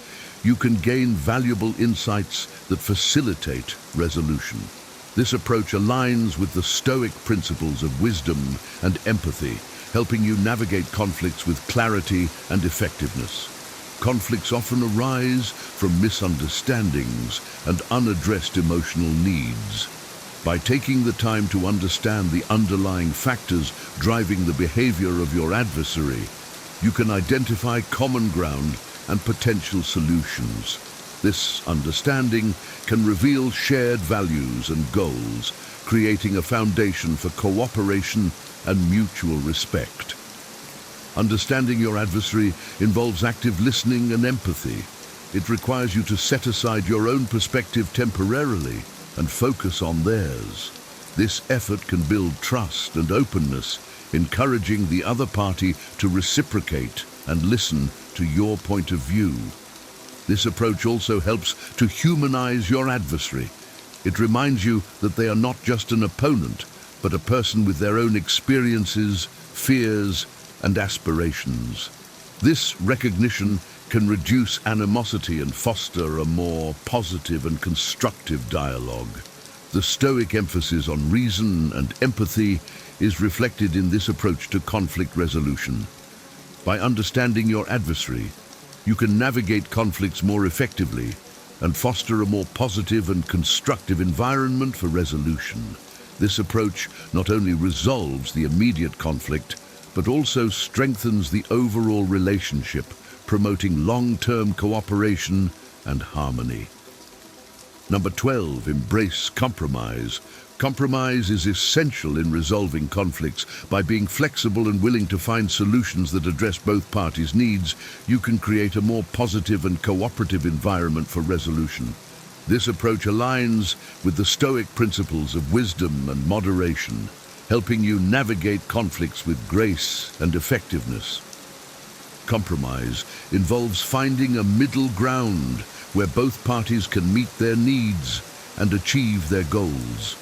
you can gain valuable insights that facilitate resolution. This approach aligns with the Stoic principles of wisdom and empathy, helping you navigate conflicts with clarity and effectiveness. Conflicts often arise from misunderstandings and unaddressed emotional needs. By taking the time to understand the underlying factors driving the behavior of your adversary, you can identify common ground and potential solutions. This understanding can reveal shared values and goals, creating a foundation for cooperation and mutual respect. Understanding your adversary involves active listening and empathy. It requires you to set aside your own perspective temporarily and focus on theirs. This effort can build trust and openness, encouraging the other party to reciprocate and listen to your point of view. This approach also helps to humanize your adversary. It reminds you that they are not just an opponent, but a person with their own experiences, fears, and aspirations. This recognition can reduce animosity and foster a more positive and constructive dialogue. The Stoic emphasis on reason and empathy is reflected in this approach to conflict resolution. By understanding your adversary, you can navigate conflicts more effectively and foster a more positive and constructive environment for resolution. This approach not only resolves the immediate conflict, but also strengthens the overall relationship, promoting long-term cooperation and harmony. Number 12, embrace compromise. Compromise is essential in resolving conflicts. By being flexible and willing to find solutions that address both parties' needs, you can create a more positive and cooperative environment for resolution. This approach aligns with the Stoic principles of wisdom and moderation, helping you navigate conflicts with grace and effectiveness. Compromise involves finding a middle ground where both parties can meet their needs and achieve their goals.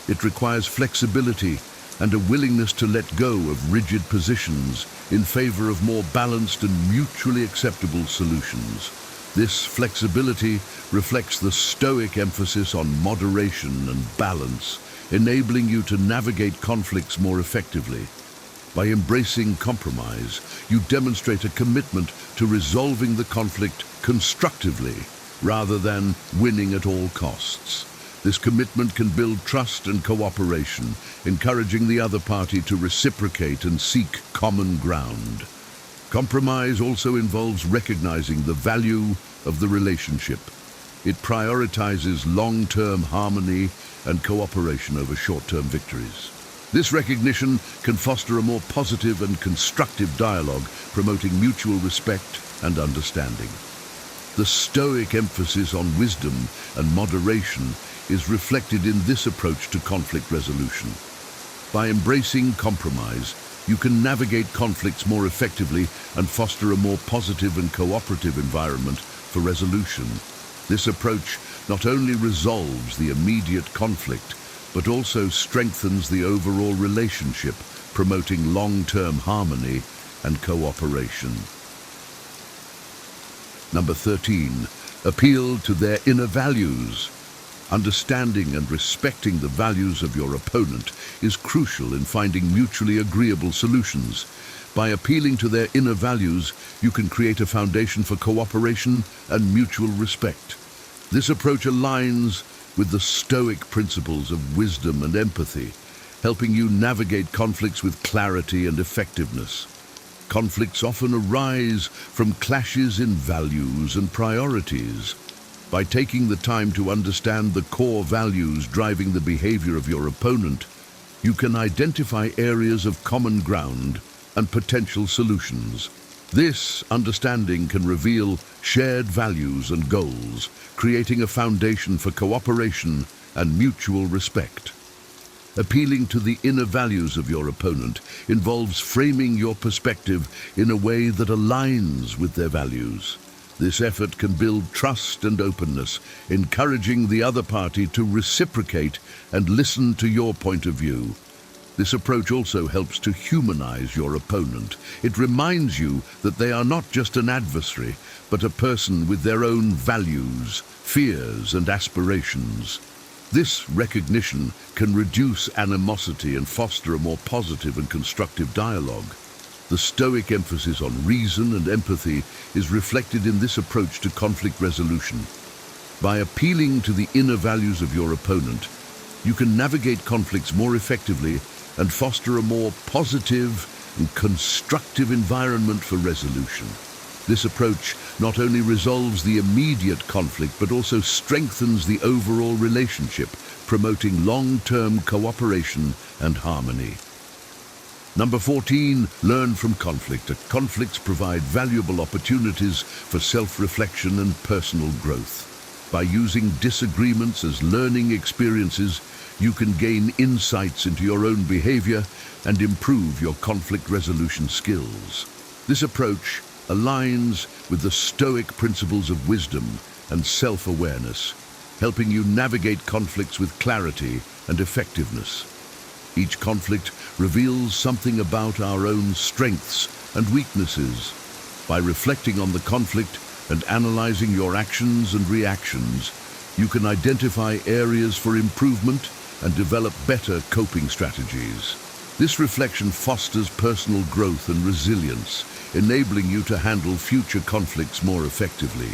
It requires flexibility and a willingness to let go of rigid positions in favor of more balanced and mutually acceptable solutions. This flexibility reflects the Stoic emphasis on moderation and balance, enabling you to navigate conflicts more effectively. By embracing compromise, you demonstrate a commitment to resolving the conflict constructively rather than winning at all costs. This commitment can build trust and cooperation, encouraging the other party to reciprocate and seek common ground. Compromise also involves recognizing the value of the relationship. It prioritizes long-term harmony and cooperation over short-term victories. This recognition can foster a more positive and constructive dialogue, promoting mutual respect and understanding. The Stoic emphasis on wisdom and moderation is reflected in this approach to conflict resolution. By embracing compromise, you can navigate conflicts more effectively and foster a more positive and cooperative environment for resolution. This approach not only resolves the immediate conflict, but also strengthens the overall relationship, promoting long-term harmony and cooperation. Number 13, appeal to their inner values. Understanding and respecting the values of your opponent is crucial in finding mutually agreeable solutions. By appealing to their inner values, you can create a foundation for cooperation and mutual respect. This approach aligns with the Stoic principles of wisdom and empathy, helping you navigate conflicts with clarity and effectiveness. Conflicts often arise from clashes in values and priorities. By taking the time to understand the core values driving the behavior of your opponent, you can identify areas of common ground and potential solutions. This understanding can reveal shared values and goals, creating a foundation for cooperation and mutual respect. Appealing to the inner values of your opponent involves framing your perspective in a way that aligns with their values. This effort can build trust and openness, encouraging the other party to reciprocate and listen to your point of view. This approach also helps to humanize your opponent. It reminds you that they are not just an adversary, but a person with their own values, fears, and aspirations. This recognition can reduce animosity and foster a more positive and constructive dialogue. The Stoic emphasis on reason and empathy is reflected in this approach to conflict resolution. By appealing to the inner values of your opponent, you can navigate conflicts more effectively and foster a more positive and constructive environment for resolution. This approach not only resolves the immediate conflict, but also strengthens the overall relationship, promoting long-term cooperation and harmony. Number 14, learn from conflict. Conflicts provide valuable opportunities for self-reflection and personal growth. By using disagreements as learning experiences, you can gain insights into your own behavior and improve your conflict resolution skills. This approach aligns with the Stoic principles of wisdom and self-awareness, helping you navigate conflicts with clarity and effectiveness. Each conflict reveals something about our own strengths and weaknesses. By reflecting on the conflict and analyzing your actions and reactions, you can identify areas for improvement and develop better coping strategies. This reflection fosters personal growth and resilience, enabling you to handle future conflicts more effectively.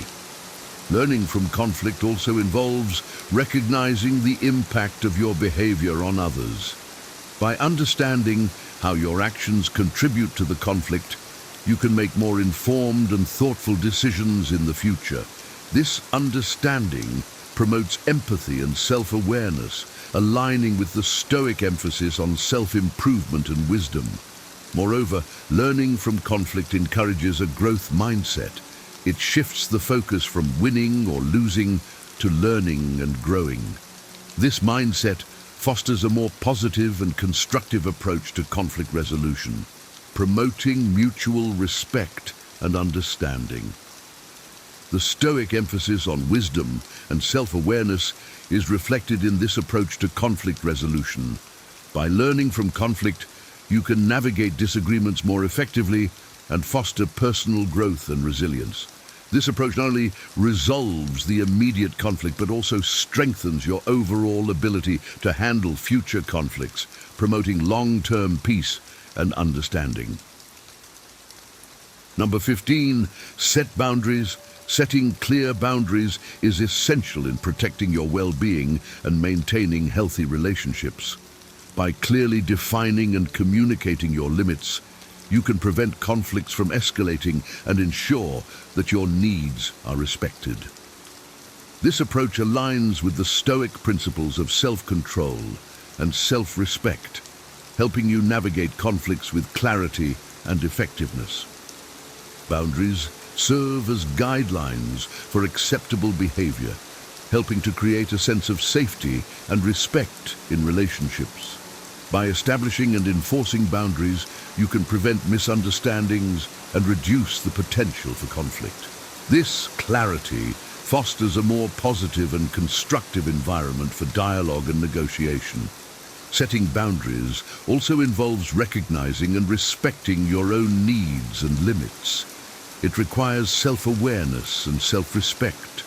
Learning from conflict also involves recognizing the impact of your behavior on others. By understanding how your actions contribute to the conflict, you can make more informed and thoughtful decisions in the future. This understanding promotes empathy and self-awareness, aligning with the Stoic emphasis on self-improvement and wisdom. Moreover, learning from conflict encourages a growth mindset. It shifts the focus from winning or losing to learning and growing. This mindset fosters a more positive and constructive approach to conflict resolution, promoting mutual respect and understanding. The Stoic emphasis on wisdom and self-awareness is reflected in this approach to conflict resolution. By learning from conflict, you can navigate disagreements more effectively and foster personal growth and resilience. This approach not only resolves the immediate conflict, but also strengthens your overall ability to handle future conflicts, promoting long-term peace and understanding. Number 15, set boundaries. Setting clear boundaries is essential in protecting your well-being and maintaining healthy relationships. By clearly defining and communicating your limits, you can prevent conflicts from escalating and ensure that your needs are respected. This approach aligns with the Stoic principles of self-control and self-respect, helping you navigate conflicts with clarity and effectiveness. Boundaries serve as guidelines for acceptable behavior, helping to create a sense of safety and respect in relationships. By establishing and enforcing boundaries, you can prevent misunderstandings and reduce the potential for conflict. This clarity fosters a more positive and constructive environment for dialogue and negotiation. Setting boundaries also involves recognizing and respecting your own needs and limits. It requires self-awareness and self-respect,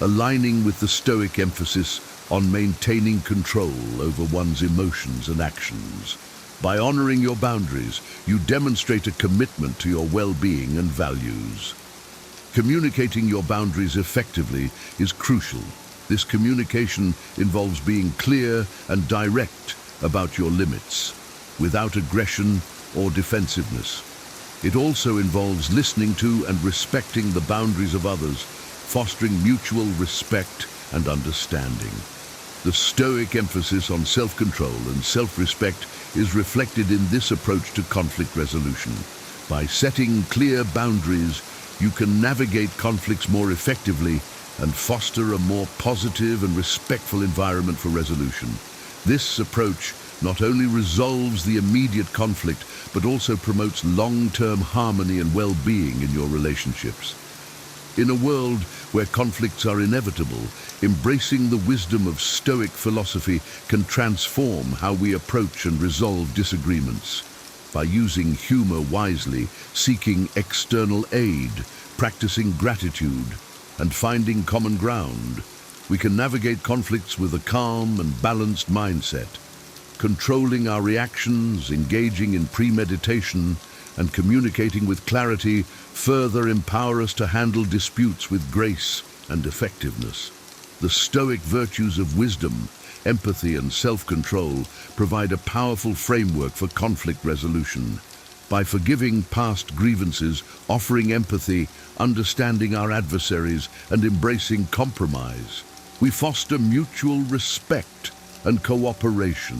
aligning with the Stoic emphasis on maintaining control over one's emotions and actions. By honoring your boundaries, you demonstrate a commitment to your well-being and values. Communicating your boundaries effectively is crucial. This communication involves being clear and direct about your limits, without aggression or defensiveness. It also involves listening to and respecting the boundaries of others, fostering mutual respect and understanding. The Stoic emphasis on self-control and self-respect is reflected in this approach to conflict resolution. By setting clear boundaries, you can navigate conflicts more effectively and foster a more positive and respectful environment for resolution. This approach not only resolves the immediate conflict, but also promotes long-term harmony and well-being in your relationships. In a world where conflicts are inevitable, embracing the wisdom of Stoic philosophy can transform how we approach and resolve disagreements. By using humor wisely, seeking external aid, practicing gratitude, and finding common ground, we can navigate conflicts with a calm and balanced mindset. Controlling our reactions, engaging in premeditation, and communicating with clarity further empower us to handle disputes with grace and effectiveness. The Stoic virtues of wisdom, empathy, and self-control provide a powerful framework for conflict resolution. By forgiving past grievances, offering empathy, understanding our adversaries, and embracing compromise, we foster mutual respect and cooperation.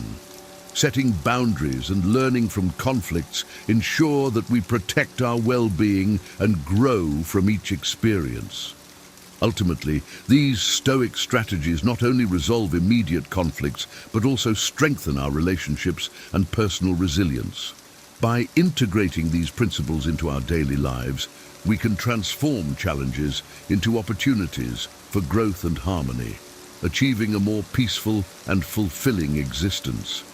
Setting boundaries and learning from conflicts ensure that we protect our well-being and grow from each experience. Ultimately, these Stoic strategies not only resolve immediate conflicts, but also strengthen our relationships and personal resilience. By integrating these principles into our daily lives, we can transform challenges into opportunities for growth and harmony, achieving a more peaceful and fulfilling existence.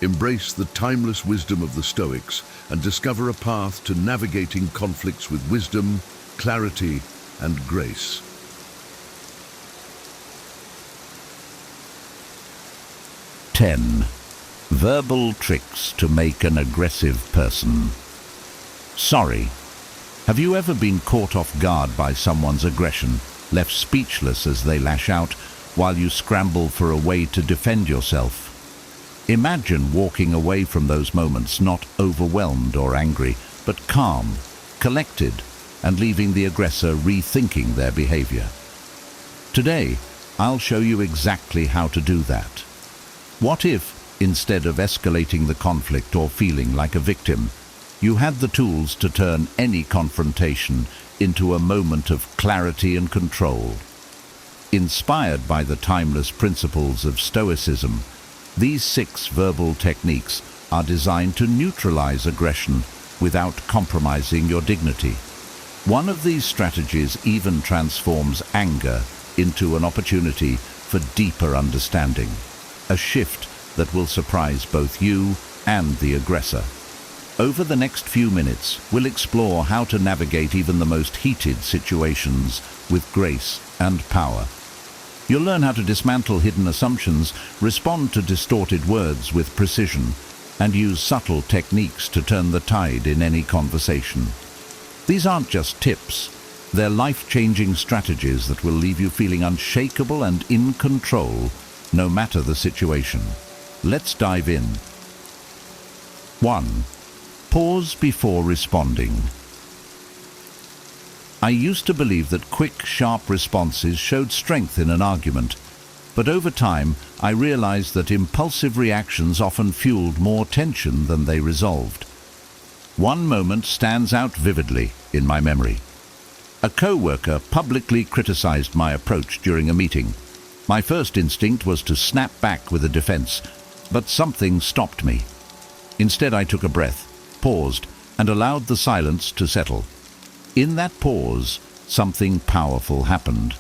Embrace the timeless wisdom of the Stoics and discover a path to navigating conflicts with wisdom, clarity, and grace. Ten. Verbal tricks to make an aggressive person. Sorry. Have you ever been caught off guard by someone's aggression, left speechless as they lash out, while you scramble for a way to defend yourself? Imagine walking away from those moments not overwhelmed or angry, but calm, collected, and leaving the aggressor rethinking their behavior. Today, I'll show you exactly how to do that. What if, instead of escalating the conflict or feeling like a victim, you had the tools to turn any confrontation into a moment of clarity and control? Inspired by the timeless principles of Stoicism, these 6 verbal techniques are designed to neutralize aggression without compromising your dignity. One of these strategies even transforms anger into an opportunity for deeper understanding, a shift that will surprise both you and the aggressor. Over the next few minutes, we'll explore how to navigate even the most heated situations with grace and power. You'll learn how to dismantle hidden assumptions, respond to distorted words with precision, and use subtle techniques to turn the tide in any conversation. These aren't just tips, they're life-changing strategies that will leave you feeling unshakable and in control, no matter the situation. Let's dive in. 1. Pause before responding. I used to believe that quick, sharp responses showed strength in an argument, but over time I realized that impulsive reactions often fueled more tension than they resolved. One moment stands out vividly in my memory. A co-worker publicly criticized my approach during a meeting. My first instinct was to snap back with a defense, but something stopped me. Instead, I took a breath, paused, and allowed the silence to settle. In that pause, something powerful happened.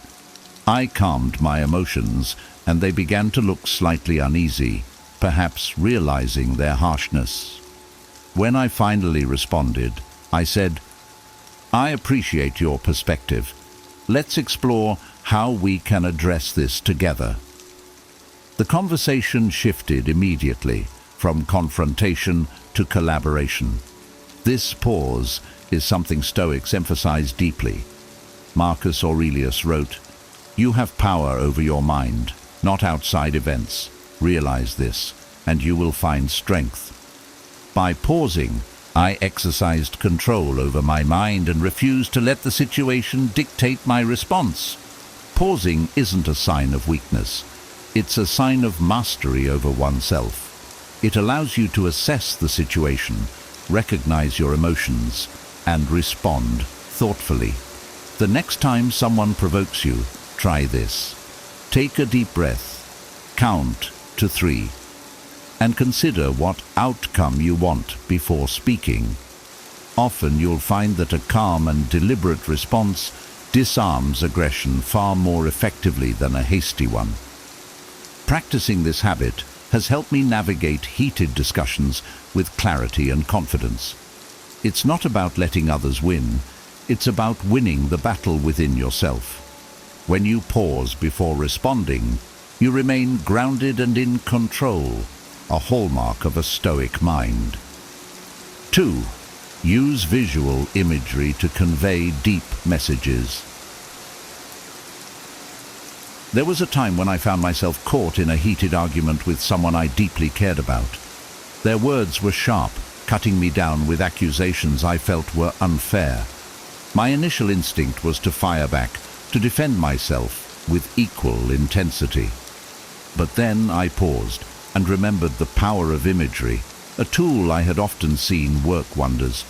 I calmed my emotions, and they began to look slightly uneasy, perhaps realizing their harshness. When I finally responded, I said, "I appreciate your perspective. Let's explore how we can address this together." The conversation shifted immediately from confrontation to collaboration. This pause is something Stoics emphasize deeply. Marcus Aurelius wrote, "You have power over your mind, not outside events. Realize this, and you will find strength." By pausing, I exercised control over my mind and refused to let the situation dictate my response. Pausing isn't a sign of weakness. It's a sign of mastery over oneself. It allows you to assess the situation, recognize your emotions, and respond thoughtfully. The next time someone provokes you, try this. Take a deep breath, count to 3, and consider what outcome you want before speaking. Often you'll find that a calm and deliberate response disarms aggression far more effectively than a hasty one. Practicing this habit has helped me navigate heated discussions with clarity and confidence. It's not about letting others win, it's about winning the battle within yourself. When you pause before responding, you remain grounded and in control, a hallmark of a Stoic mind. 2. Use visual imagery to convey deep messages. There was a time when I found myself caught in a heated argument with someone I deeply cared about. Their words were sharp, cutting me down with accusations I felt were unfair. My initial instinct was to fire back, to defend myself with equal intensity. But then I paused and remembered the power of imagery, a tool I had often seen work wonders.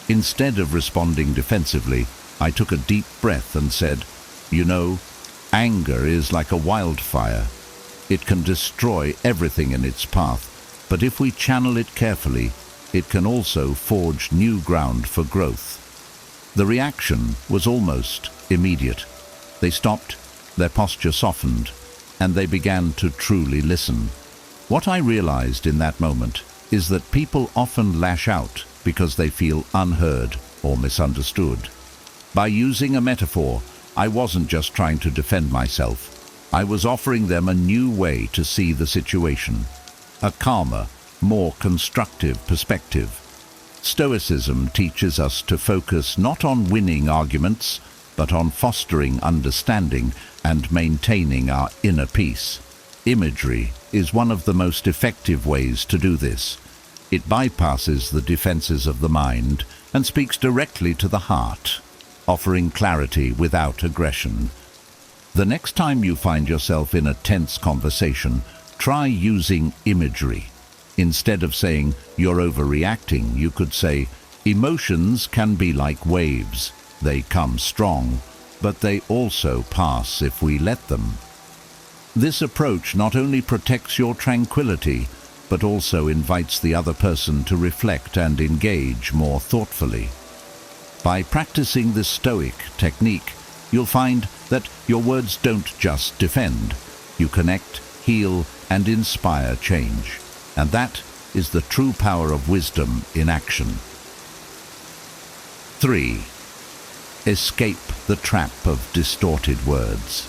Instead of responding defensively, I took a deep breath and said, "You know, anger is like a wildfire. It can destroy everything in its path, but if we channel it carefully, it can also forge new ground for growth. The reaction was almost immediate. They stopped, their posture softened, and they began to truly listen. What I realized in that moment is that people often lash out because they feel unheard or misunderstood. By using a metaphor, I wasn't just trying to defend myself. I was offering them a new way to see the situation, a calmer, more constructive perspective. Stoicism teaches us to focus not on winning arguments, but on fostering understanding and maintaining our inner peace. Imagery is one of the most effective ways to do this. It bypasses the defenses of the mind and speaks directly to the heart, offering clarity without aggression. The next time you find yourself in a tense conversation, try using imagery. Instead of saying, "You're overreacting," you could say, "Emotions can be like waves. They come strong, but they also pass if we let them." This approach not only protects your tranquility, but also invites the other person to reflect and engage more thoughtfully. By practicing this Stoic technique, you'll find that your words don't just defend. You connect, heal, and inspire change. And that is the true power of wisdom in action. 3. Escape the trap of distorted words.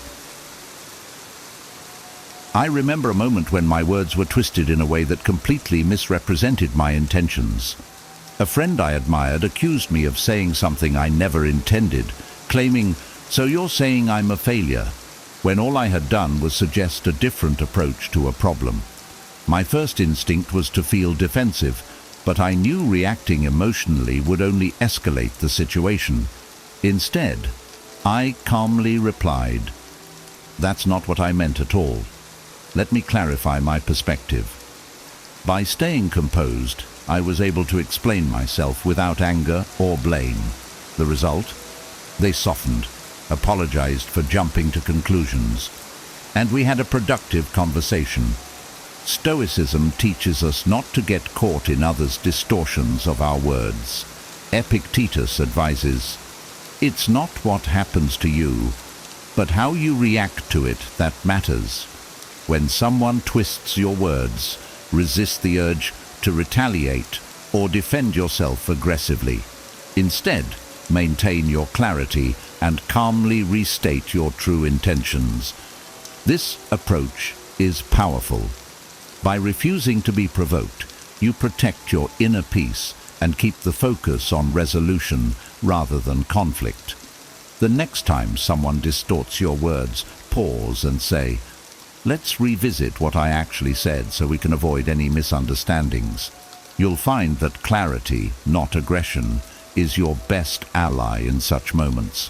I remember a moment when my words were twisted in a way that completely misrepresented my intentions. A friend I admired accused me of saying something I never intended, claiming, "So you're saying I'm a failure," when all I had done was suggest a different approach to a problem. My first instinct was to feel defensive, but I knew reacting emotionally would only escalate the situation. Instead, I calmly replied, "That's not what I meant at all. Let me clarify my perspective." By staying composed, I was able to explain myself without anger or blame. The result? They softened, apologized for jumping to conclusions, and we had a productive conversation. Stoicism teaches us not to get caught in others' distortions of our words. Epictetus advises, "It's not what happens to you, but how you react to it that matters." When someone twists your words, resist the urge to retaliate or defend yourself aggressively. Instead, maintain your clarity and calmly restate your true intentions. This approach is powerful. By refusing to be provoked, you protect your inner peace and keep the focus on resolution rather than conflict. The next time someone distorts your words, pause and say, "Let's revisit what I actually said so we can avoid any misunderstandings." You'll find that clarity, not aggression, is your best ally in such moments.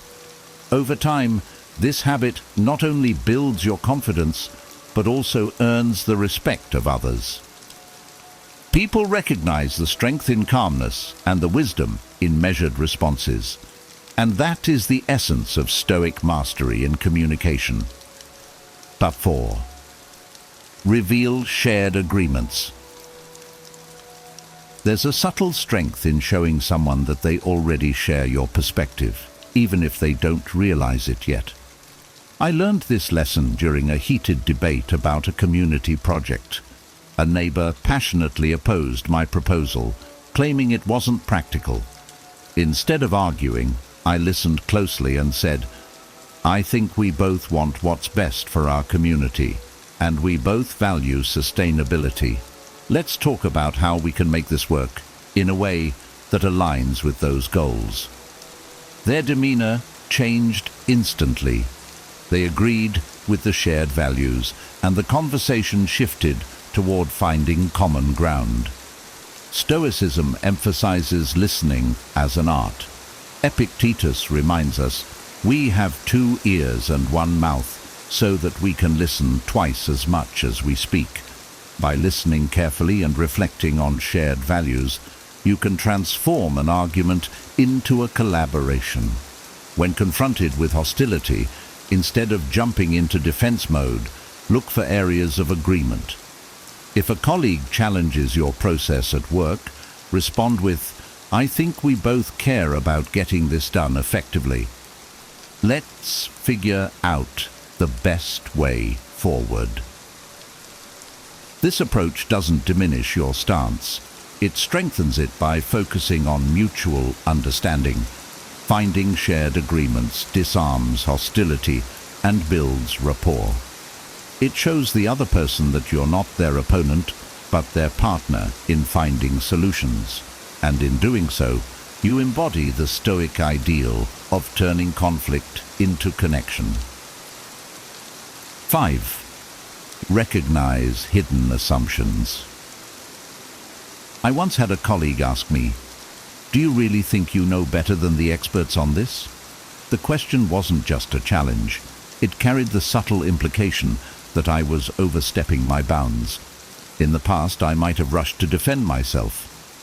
Over time, this habit not only builds your confidence, but also earns the respect of others. People recognize the strength in calmness and the wisdom in measured responses. And that is the essence of Stoic mastery in communication. But 4. Reveal shared agreements. There's a subtle strength in showing someone that they already share your perspective, even if they don't realize it yet. I learned this lesson during a heated debate about a community project. A neighbor passionately opposed my proposal, claiming it wasn't practical. Instead of arguing, I listened closely and said, "I think we both want what's best for our community, and we both value sustainability. Let's talk about how we can make this work in a way that aligns with those goals." Their demeanor changed instantly. They agreed with the shared values, and the conversation shifted toward finding common ground. Stoicism emphasizes listening as an art. Epictetus reminds us, "We have 2 ears and 1 mouth, so that we can listen twice as much as we speak." By listening carefully and reflecting on shared values, you can transform an argument into a collaboration. When confronted with hostility, instead of jumping into defense mode, look for areas of agreement. If a colleague challenges your process at work, respond with, "I think we both care about getting this done effectively. Let's figure out the best way forward." This approach doesn't diminish your stance. It strengthens it by focusing on mutual understanding. Finding shared agreements disarms hostility and builds rapport. It shows the other person that you're not their opponent, but their partner in finding solutions. And in doing so, you embody the Stoic ideal of turning conflict into connection. 5. Recognize hidden assumptions. I once had a colleague ask me, "Do you really think you know better than the experts on this?" The question wasn't just a challenge. It carried the subtle implication that I was overstepping my bounds. In the past, I might have rushed to defend myself,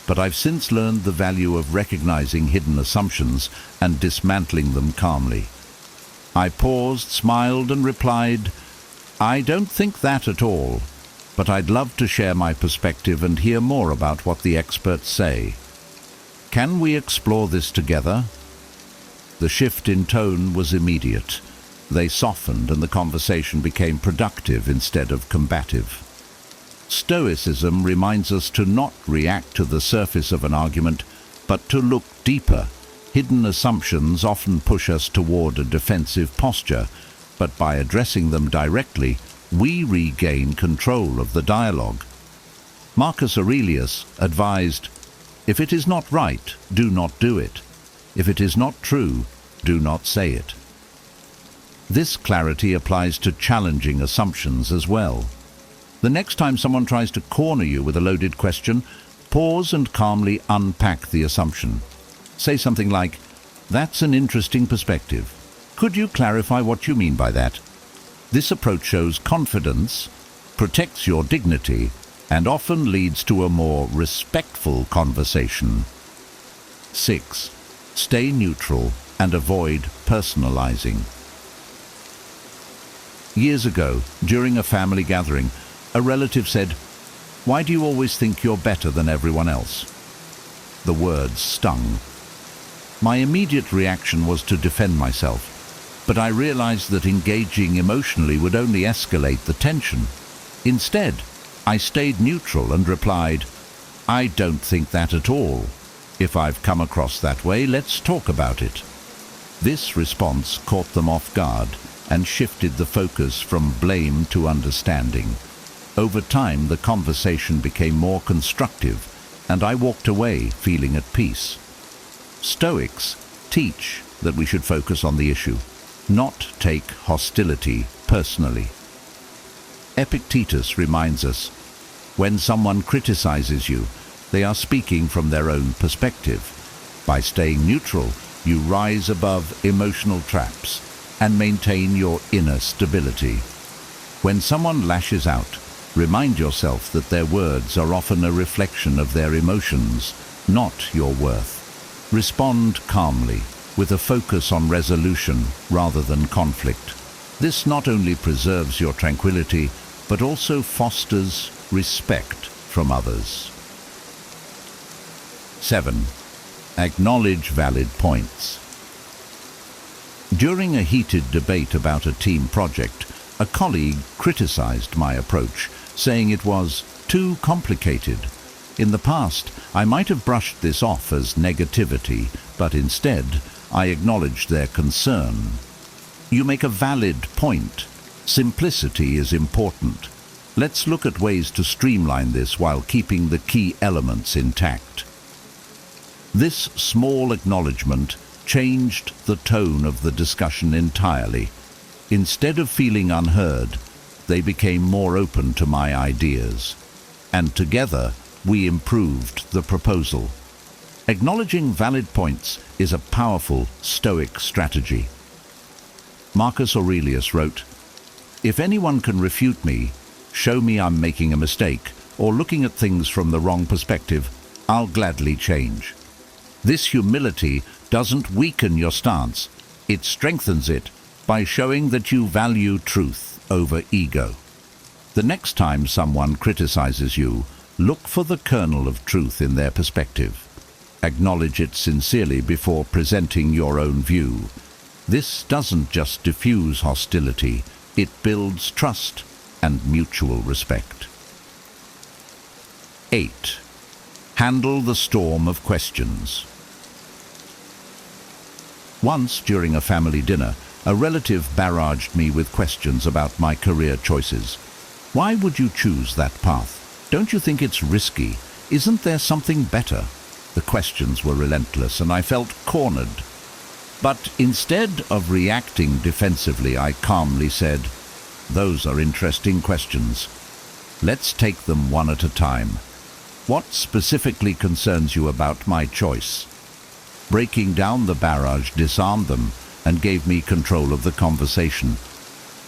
but I've since learned the value of recognizing hidden assumptions and dismantling them calmly. I paused, smiled, and replied, "I don't think that at all, but I'd love to share my perspective and hear more about what the experts say. Can we explore this together?" The shift in tone was immediate. They softened and the conversation became productive instead of combative. Stoicism reminds us to not react to the surface of an argument, but to look deeper. Hidden assumptions often push us toward a defensive posture, but by addressing them directly, we regain control of the dialogue. Marcus Aurelius advised, "If it is not right, do not do it. If it is not true, do not say it." This clarity applies to challenging assumptions as well. The next time someone tries to corner you with a loaded question, pause and calmly unpack the assumption. Say something like, "That's an interesting perspective. Could you clarify what you mean by that?" This approach shows confidence, protects your dignity, and often leads to a more respectful conversation. 6. Stay neutral and avoid personalizing. Years ago, during a family gathering, a relative said, "Why do you always think you're better than everyone else?" The words stung. My immediate reaction was to defend myself, but I realized that engaging emotionally would only escalate the tension. Instead, I stayed neutral and replied, "I don't think that at all. If I've come across that way, let's talk about it." This response caught them off guard and shifted the focus from blame to understanding. Over time, the conversation became more constructive, and I walked away feeling at peace. Stoics teach that we should focus on the issue, not take hostility personally. Epictetus reminds us, when someone criticizes you, they are speaking from their own perspective. By staying neutral, you rise above emotional traps and maintain your inner stability. When someone lashes out, remind yourself that their words are often a reflection of their emotions, not your worth. Respond calmly, with a focus on resolution rather than conflict. This not only preserves your tranquility, but also fosters respect from others. 7. Acknowledge valid points. During a heated debate about a team project, a colleague criticized my approach, saying it was too complicated. In the past, I might have brushed this off as negativity, but instead, I acknowledged their concern. You make a valid point. Simplicity is important. Let's look at ways to streamline this while keeping the key elements intact. This small acknowledgement changed the tone of the discussion entirely. Instead of feeling unheard, they became more open to my ideas. And together, we improved the proposal. Acknowledging valid points is a powerful Stoic strategy. Marcus Aurelius wrote, "If anyone can refute me, show me I'm making a mistake, or looking at things from the wrong perspective, I'll gladly change." This humility doesn't weaken your stance, it strengthens it by showing that you value truth over ego. The next time someone criticizes you, Look for the kernel of truth in their perspective. Acknowledge it sincerely before presenting your own view. This doesn't just diffuse hostility, it builds trust and mutual respect. 8. Handle the storm of questions. Once, during a family dinner, a relative barraged me with questions about my career choices. Why would you choose that path? Don't you think it's risky? Isn't there something better? The questions were relentless, and I felt cornered. But instead of reacting defensively, I calmly said, "Those are interesting questions. Let's take them one at a time. What specifically concerns you about my choice?" Breaking down the barrage disarmed them and gave me control of the conversation.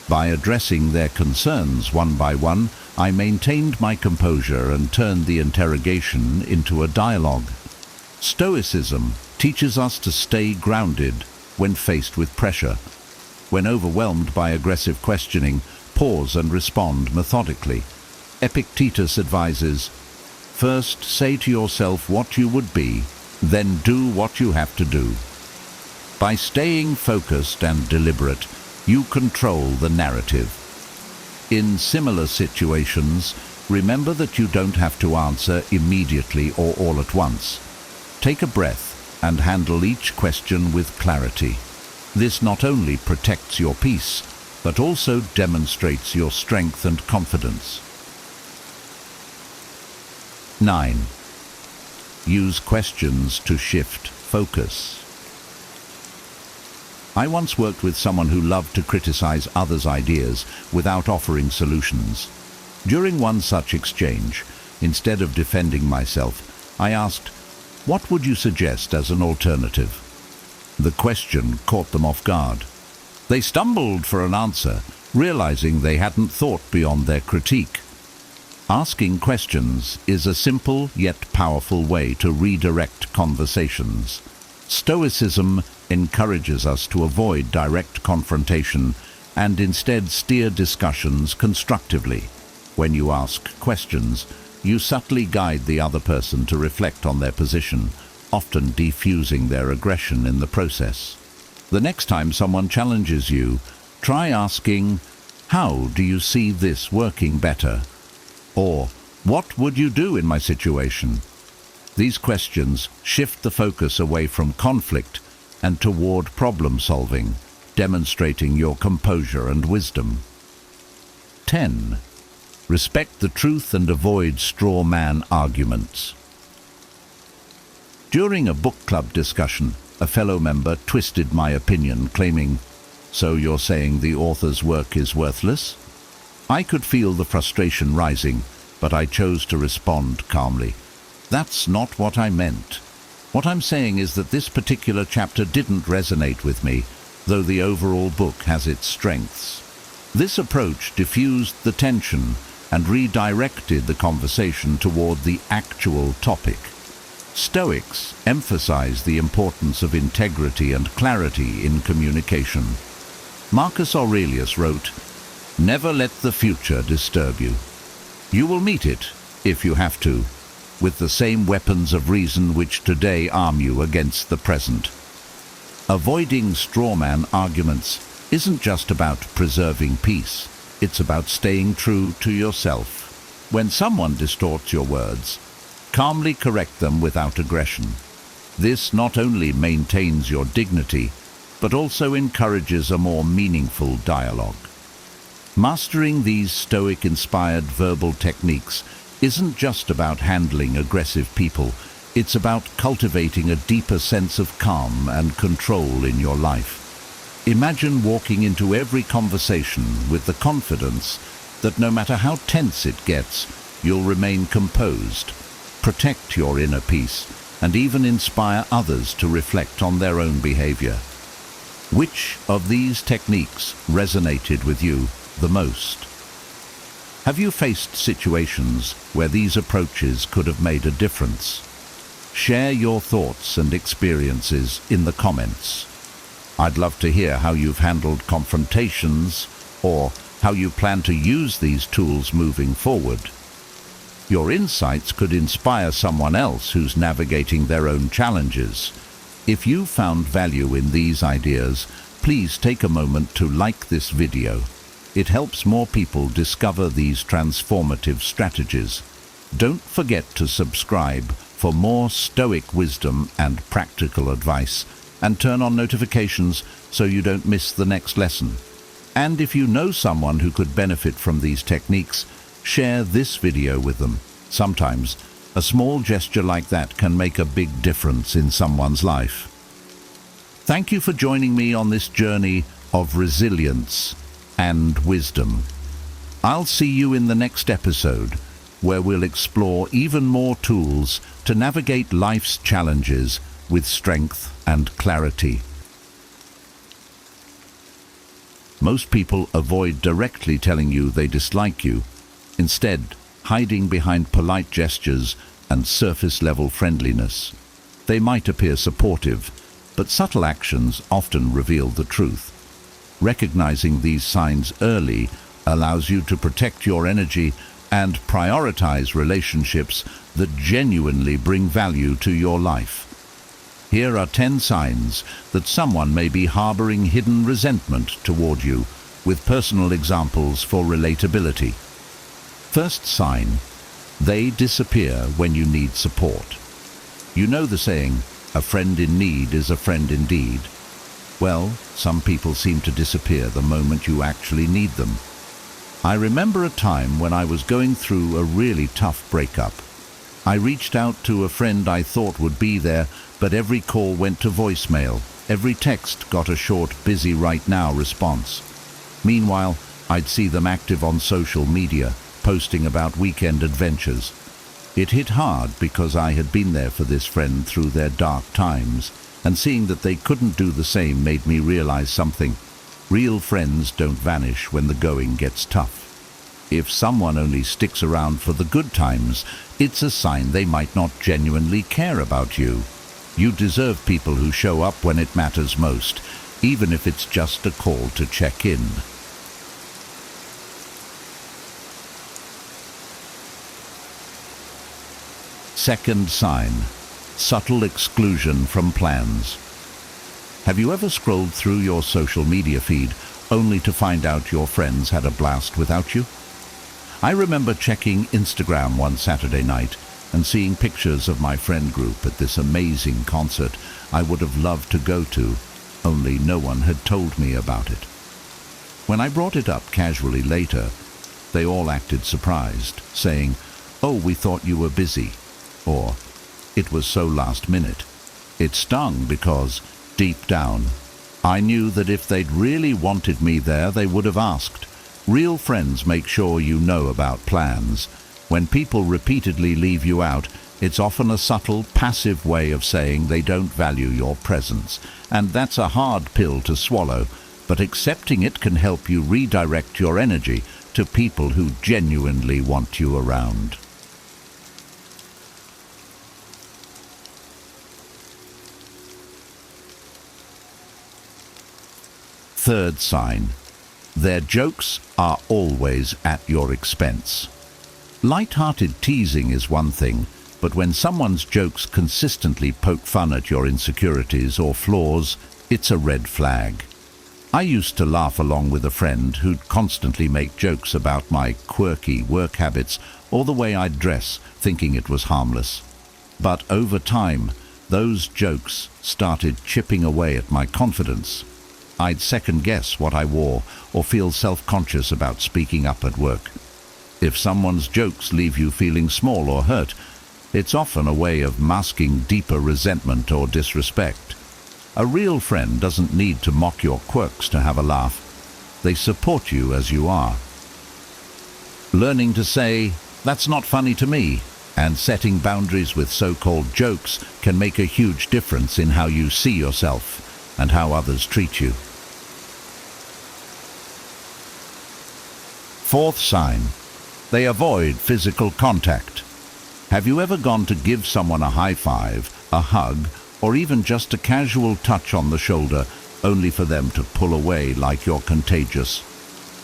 By addressing their concerns one by one, I maintained my composure and turned the interrogation into a dialogue. Stoicism teaches us to stay grounded when faced with pressure. When overwhelmed by aggressive questioning, pause and respond methodically. Epictetus advises, "First say to yourself what you would be, then do what you have to do." By staying focused and deliberate, you control the narrative. In similar situations, remember that you don't have to answer immediately or all at once. Take a breath and handle each question with clarity. This not only protects your peace, but also demonstrates your strength and confidence. 9. Use questions to shift focus. I once worked with someone who loved to criticize others' ideas without offering solutions. During one such exchange, instead of defending myself, I asked, "What would you suggest as an alternative?" The question caught them off guard. They stumbled for an answer, realizing they hadn't thought beyond their critique. Asking questions is a simple yet powerful way to redirect conversations. Stoicism encourages us to avoid direct confrontation and instead steer discussions constructively. When you ask questions, you subtly guide the other person to reflect on their position, often defusing their aggression in the process. The next time someone challenges you, try asking, "How do you see this working better?" Or, "What would you do in my situation?" These questions shift the focus away from conflict and toward problem solving, demonstrating your composure and wisdom. 10. Respect the truth and avoid straw man arguments. During a book club discussion, a fellow member twisted my opinion, claiming, "So you're saying the author's work is worthless?" I could feel the frustration rising, but I chose to respond calmly. "That's not what I meant. What I'm saying is that this particular chapter didn't resonate with me, though the overall book has its strengths." This approach diffused the tension and redirected the conversation toward the actual topic. Stoics emphasize the importance of integrity and clarity in communication. Marcus Aurelius wrote, "Never let the future disturb you. You will meet it, if you have to, with the same weapons of reason which today arm you against the present." Avoiding strawman arguments isn't just about preserving peace, it's about staying true to yourself. When someone distorts your words, calmly correct them without aggression. This not only maintains your dignity, but also encourages a more meaningful dialogue. Mastering these Stoic-inspired verbal techniques isn't just about handling aggressive people, it's about cultivating a deeper sense of calm and control in your life. Imagine walking into every conversation with the confidence that no matter how tense it gets, you'll remain composed, protect your inner peace, and even inspire others to reflect on their own behavior. Which of these techniques resonated with you the most? Have you faced situations where these approaches could have made a difference? Share your thoughts and experiences in the comments. I'd love to hear how you've handled confrontations or how you plan to use these tools moving forward. Your insights could inspire someone else who's navigating their own challenges. If you found value in these ideas, please take a moment to like this video. It helps more people discover these transformative strategies. Don't forget to subscribe for more Stoic wisdom and practical advice, and turn on notifications so you don't miss the next lesson. And if you know someone who could benefit from these techniques, share this video with them. Sometimes, a small gesture like that can make a big difference in someone's life. Thank you for joining me on this journey of resilience and wisdom. I'll see you in the next episode, where we'll explore even more tools to navigate life's challenges with strength and clarity. Most people avoid directly telling you they dislike you, instead hiding behind polite gestures and surface-level friendliness. They might appear supportive, but subtle actions often reveal the truth. Recognizing these signs early allows you to protect your energy and prioritize relationships that genuinely bring value to your life. Here are 10 signs that someone may be harboring hidden resentment toward you, with personal examples for relatability. First sign: they disappear when you need support. You know the saying, "A friend in need is a friend indeed." Well, some people seem to disappear the moment you actually need them. I remember a time when I was going through a really tough breakup. I reached out to a friend I thought would be there, but every call went to voicemail. Every text got a short "busy right now" response. Meanwhile, I'd see them active on social media, posting about weekend adventures. It hit hard because I had been there for this friend through their dark times, and seeing that they couldn't do the same made me realize something. Real friends don't vanish when the going gets tough. If someone only sticks around for the good times, it's a sign they might not genuinely care about you. You deserve people who show up when it matters most, even if it's just a call to check in. Second sign: subtle exclusion from plans. Have you ever scrolled through your social media feed only to find out your friends had a blast without you? I remember checking Instagram one Saturday night and seeing pictures of my friend group at this amazing concert I would have loved to go to, only no one had told me about it. When I brought it up casually later, they all acted surprised, saying, "Oh, we thought you were busy," or "It was so last minute." It stung because, deep down, I knew that if they'd really wanted me there, they would have asked. Real friends make sure you know about plans. When people repeatedly leave you out, it's often a subtle, passive way of saying they don't value your presence. And that's a hard pill to swallow, but accepting it can help you redirect your energy to people who genuinely want you around. Third sign: their jokes are always at your expense. Light-hearted teasing is one thing, but when someone's jokes consistently poke fun at your insecurities or flaws, it's a red flag. I used to laugh along with a friend who'd constantly make jokes about my quirky work habits or the way I'd dress, thinking it was harmless. But over time, those jokes started chipping away at my confidence. I'd second-guess what I wore or feel self-conscious about speaking up at work. If someone's jokes leave you feeling small or hurt, it's often a way of masking deeper resentment or disrespect. A real friend doesn't need to mock your quirks to have a laugh. They support you as you are. Learning to say, "That's not funny to me," and setting boundaries with so-called jokes can make a huge difference in how you see yourself and how others treat you. Fourth sign: they avoid physical contact. Have you ever gone to give someone a high five, a hug, or even just a casual touch on the shoulder, only for them to pull away like you're contagious?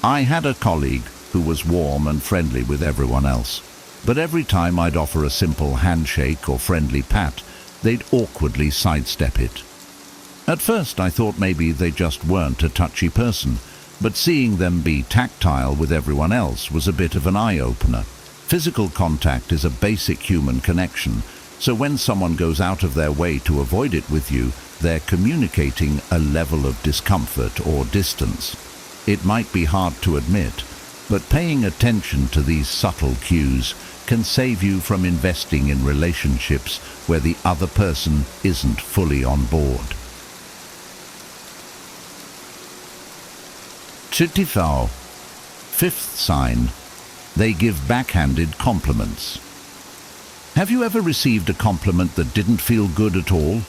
I had a colleague who was warm and friendly with everyone else, But every time I'd offer a simple handshake or friendly pat, they'd awkwardly sidestep it. At first I thought maybe they just weren't a touchy person, but seeing them be tactile with everyone else was a bit of an eye-opener. Physical contact is a basic human connection, so when someone goes out of their way to avoid it with you, they're communicating a level of discomfort or distance. It might be hard to admit, but paying attention to these subtle cues can save you from investing in relationships where the other person isn't fully on board. Tranquil. Fifth sign. They give backhanded compliments. Have you ever received a compliment that didn't feel good at all?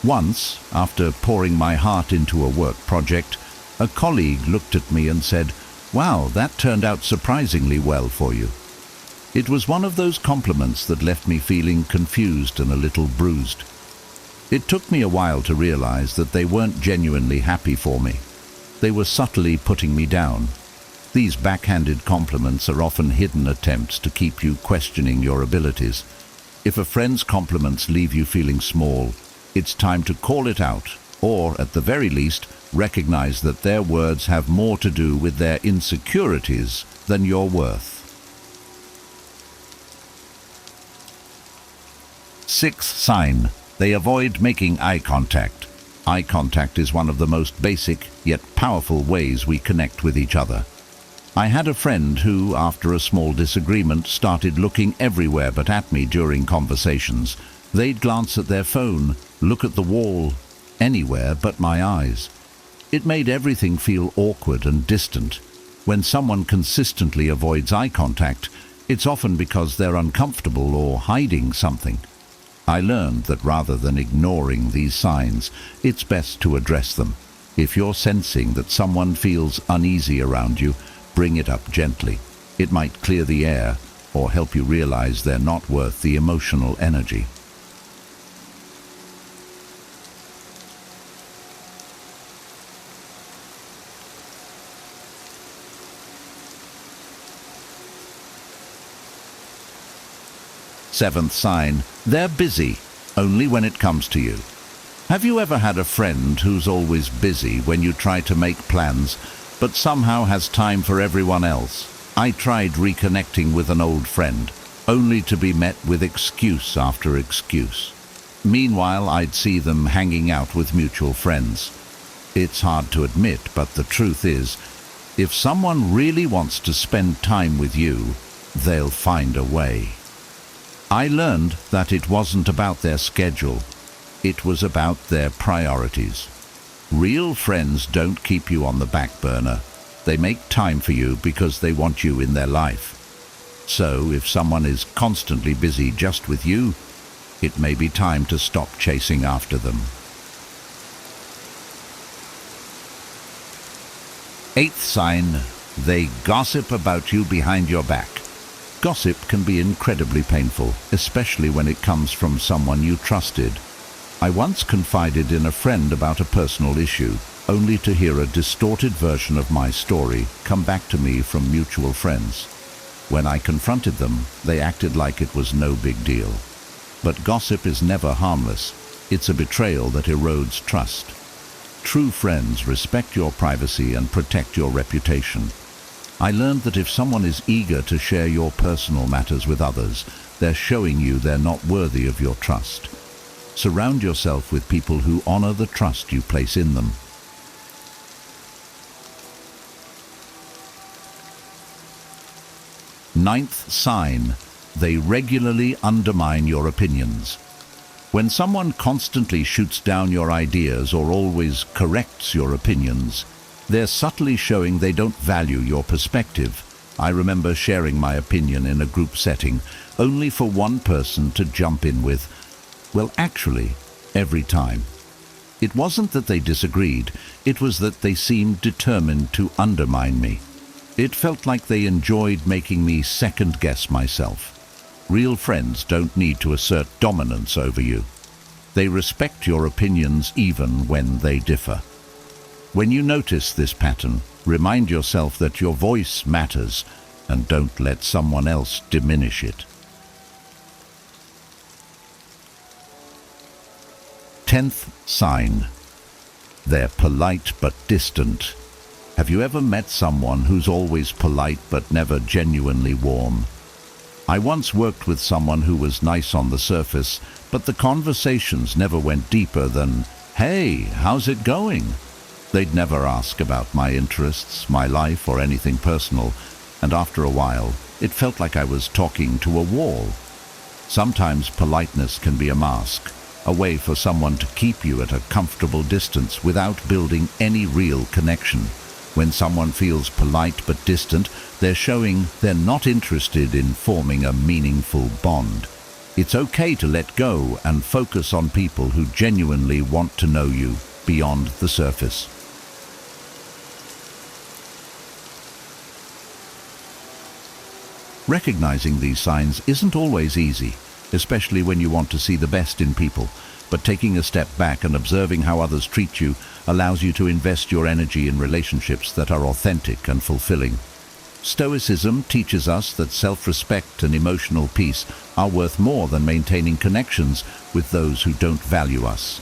Once, after pouring my heart into a work project, a colleague looked at me and said, "Wow, that turned out surprisingly well for you." It was one of those compliments that left me feeling confused and a little bruised. It took me a while to realize that they weren't genuinely happy for me. They were subtly putting me down. These backhanded compliments are often hidden attempts to keep you questioning your abilities. If a friend's compliments leave you feeling small, it's time to call it out, or, at the very least, recognize that their words have more to do with their insecurities than your worth. Sixth sign. They avoid making eye contact. Eye contact is one of the most basic yet powerful ways we connect with each other. I had a friend who, after a small disagreement, started looking everywhere but at me during conversations. They'd glance at their phone, look at the wall, anywhere but my eyes. It made everything feel awkward and distant. When someone consistently avoids eye contact, it's often because they're uncomfortable or hiding something. I learned that rather than ignoring these signs, it's best to address them. If you're sensing that someone feels uneasy around you, bring it up gently. It might clear the air or help you realize they're not worth the emotional energy. Seventh sign. They're busy, only when it comes to you. Have you ever had a friend who's always busy when you try to make plans, but somehow has time for everyone else? I tried reconnecting with an old friend, only to be met with excuse after excuse. Meanwhile, I'd see them hanging out with mutual friends. It's hard to admit, but the truth is, if someone really wants to spend time with you, they'll find a way. I learned that it wasn't about their schedule. It was about their priorities. Real friends don't keep you on the back burner. They make time for you because they want you in their life. So if someone is constantly busy just with you, it may be time to stop chasing after them. Eighth sign. They gossip about you behind your back. Gossip can be incredibly painful, especially when it comes from someone you trusted. I once confided in a friend about a personal issue, only to hear a distorted version of my story come back to me from mutual friends. When I confronted them, they acted like it was no big deal. But gossip is never harmless. It's a betrayal that erodes trust. True friends respect your privacy and protect your reputation. I learned that if someone is eager to share your personal matters with others, they're showing you they're not worthy of your trust. Surround yourself with people who honor the trust you place in them. Ninth sign. They regularly undermine your opinions. When someone constantly shoots down your ideas or always corrects your opinions, they're subtly showing they don't value your perspective. I remember sharing my opinion in a group setting, only for one person to jump in with, "Well, actually," every time. It wasn't that they disagreed, it was that they seemed determined to undermine me. It felt like they enjoyed making me second-guess myself. Real friends don't need to assert dominance over you. They respect your opinions even when they differ. When you notice this pattern, remind yourself that your voice matters. and don't let someone else diminish it. 10th sign. They're polite but distant. Have you ever met someone who's always polite but never genuinely warm? I once worked with someone who was nice on the surface, but the conversations never went deeper than, "Hey, how's it going?" They'd never ask about my interests, my life, or anything personal, and after a while, it felt like I was talking to a wall. Sometimes politeness can be a mask, a way for someone to keep you at a comfortable distance without building any real connection. When someone feels polite but distant, they're showing they're not interested in forming a meaningful bond. It's okay to let go and focus on people who genuinely want to know you beyond the surface. Recognizing these signs isn't always easy, especially when you want to see the best in people, but taking a step back and observing how others treat you allows you to invest your energy in relationships that are authentic and fulfilling. Stoicism teaches us that self-respect and emotional peace are worth more than maintaining connections with those who don't value us.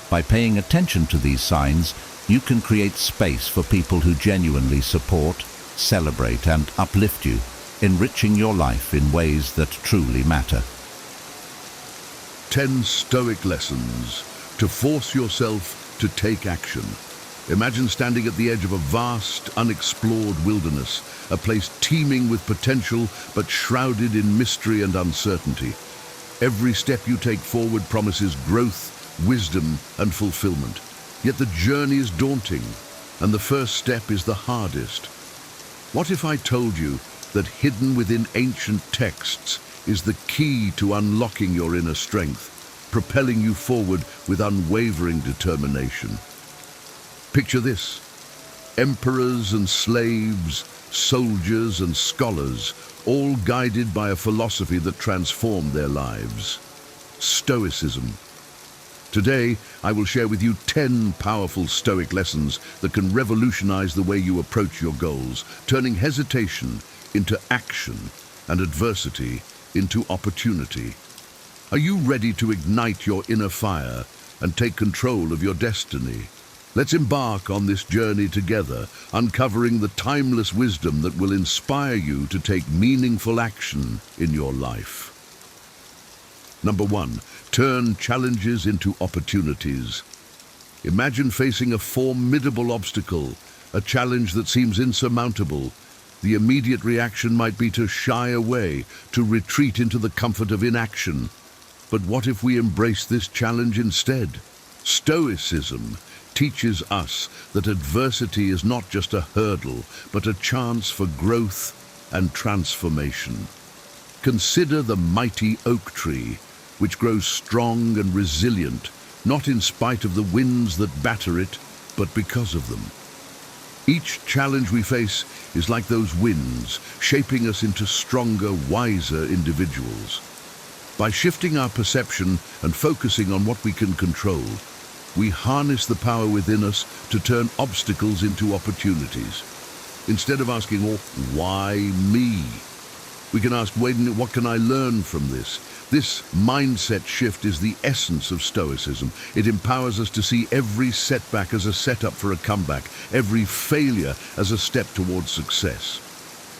By paying attention to these signs, you can create space for people who genuinely support, celebrate, and uplift you, enriching your life in ways that truly matter. 10 Stoic lessons to force yourself to take action. Imagine standing at the edge of a vast, unexplored wilderness, a place teeming with potential but shrouded in mystery and uncertainty. Every step you take forward promises growth, wisdom, and fulfillment. Yet the journey is daunting, and the first step is the hardest. What if I told you that hidden within ancient texts is the key to unlocking your inner strength, propelling you forward with unwavering determination? Picture this: emperors and slaves, soldiers and scholars, all guided by a philosophy that transformed their lives: Stoicism. Today, I will share with you 10 powerful Stoic lessons that can revolutionize the way you approach your goals, turning hesitation into action and adversity into opportunity. Are you ready to ignite your inner fire and take control of your destiny? Let's embark on this journey together, uncovering the timeless wisdom that will inspire you to take meaningful action in your life. Number 1, turn challenges into opportunities. Imagine facing a formidable obstacle, a challenge that seems insurmountable. The immediate reaction might be to shy away, to retreat into the comfort of inaction. But what if we embrace this challenge instead? Stoicism teaches us that adversity is not just a hurdle, but a chance for growth and transformation. Consider the mighty oak tree, which grows strong and resilient, not in spite of the winds that batter it, but because of them. Each challenge we face is like those winds, shaping us into stronger, wiser individuals. By shifting our perception and focusing on what we can control, we harness the power within us to turn obstacles into opportunities. Instead of asking, "Oh, why me?" we can ask, "What can I learn from this?" This mindset shift is the essence of Stoicism. It empowers us to see every setback as a setup for a comeback, every failure as a step towards success.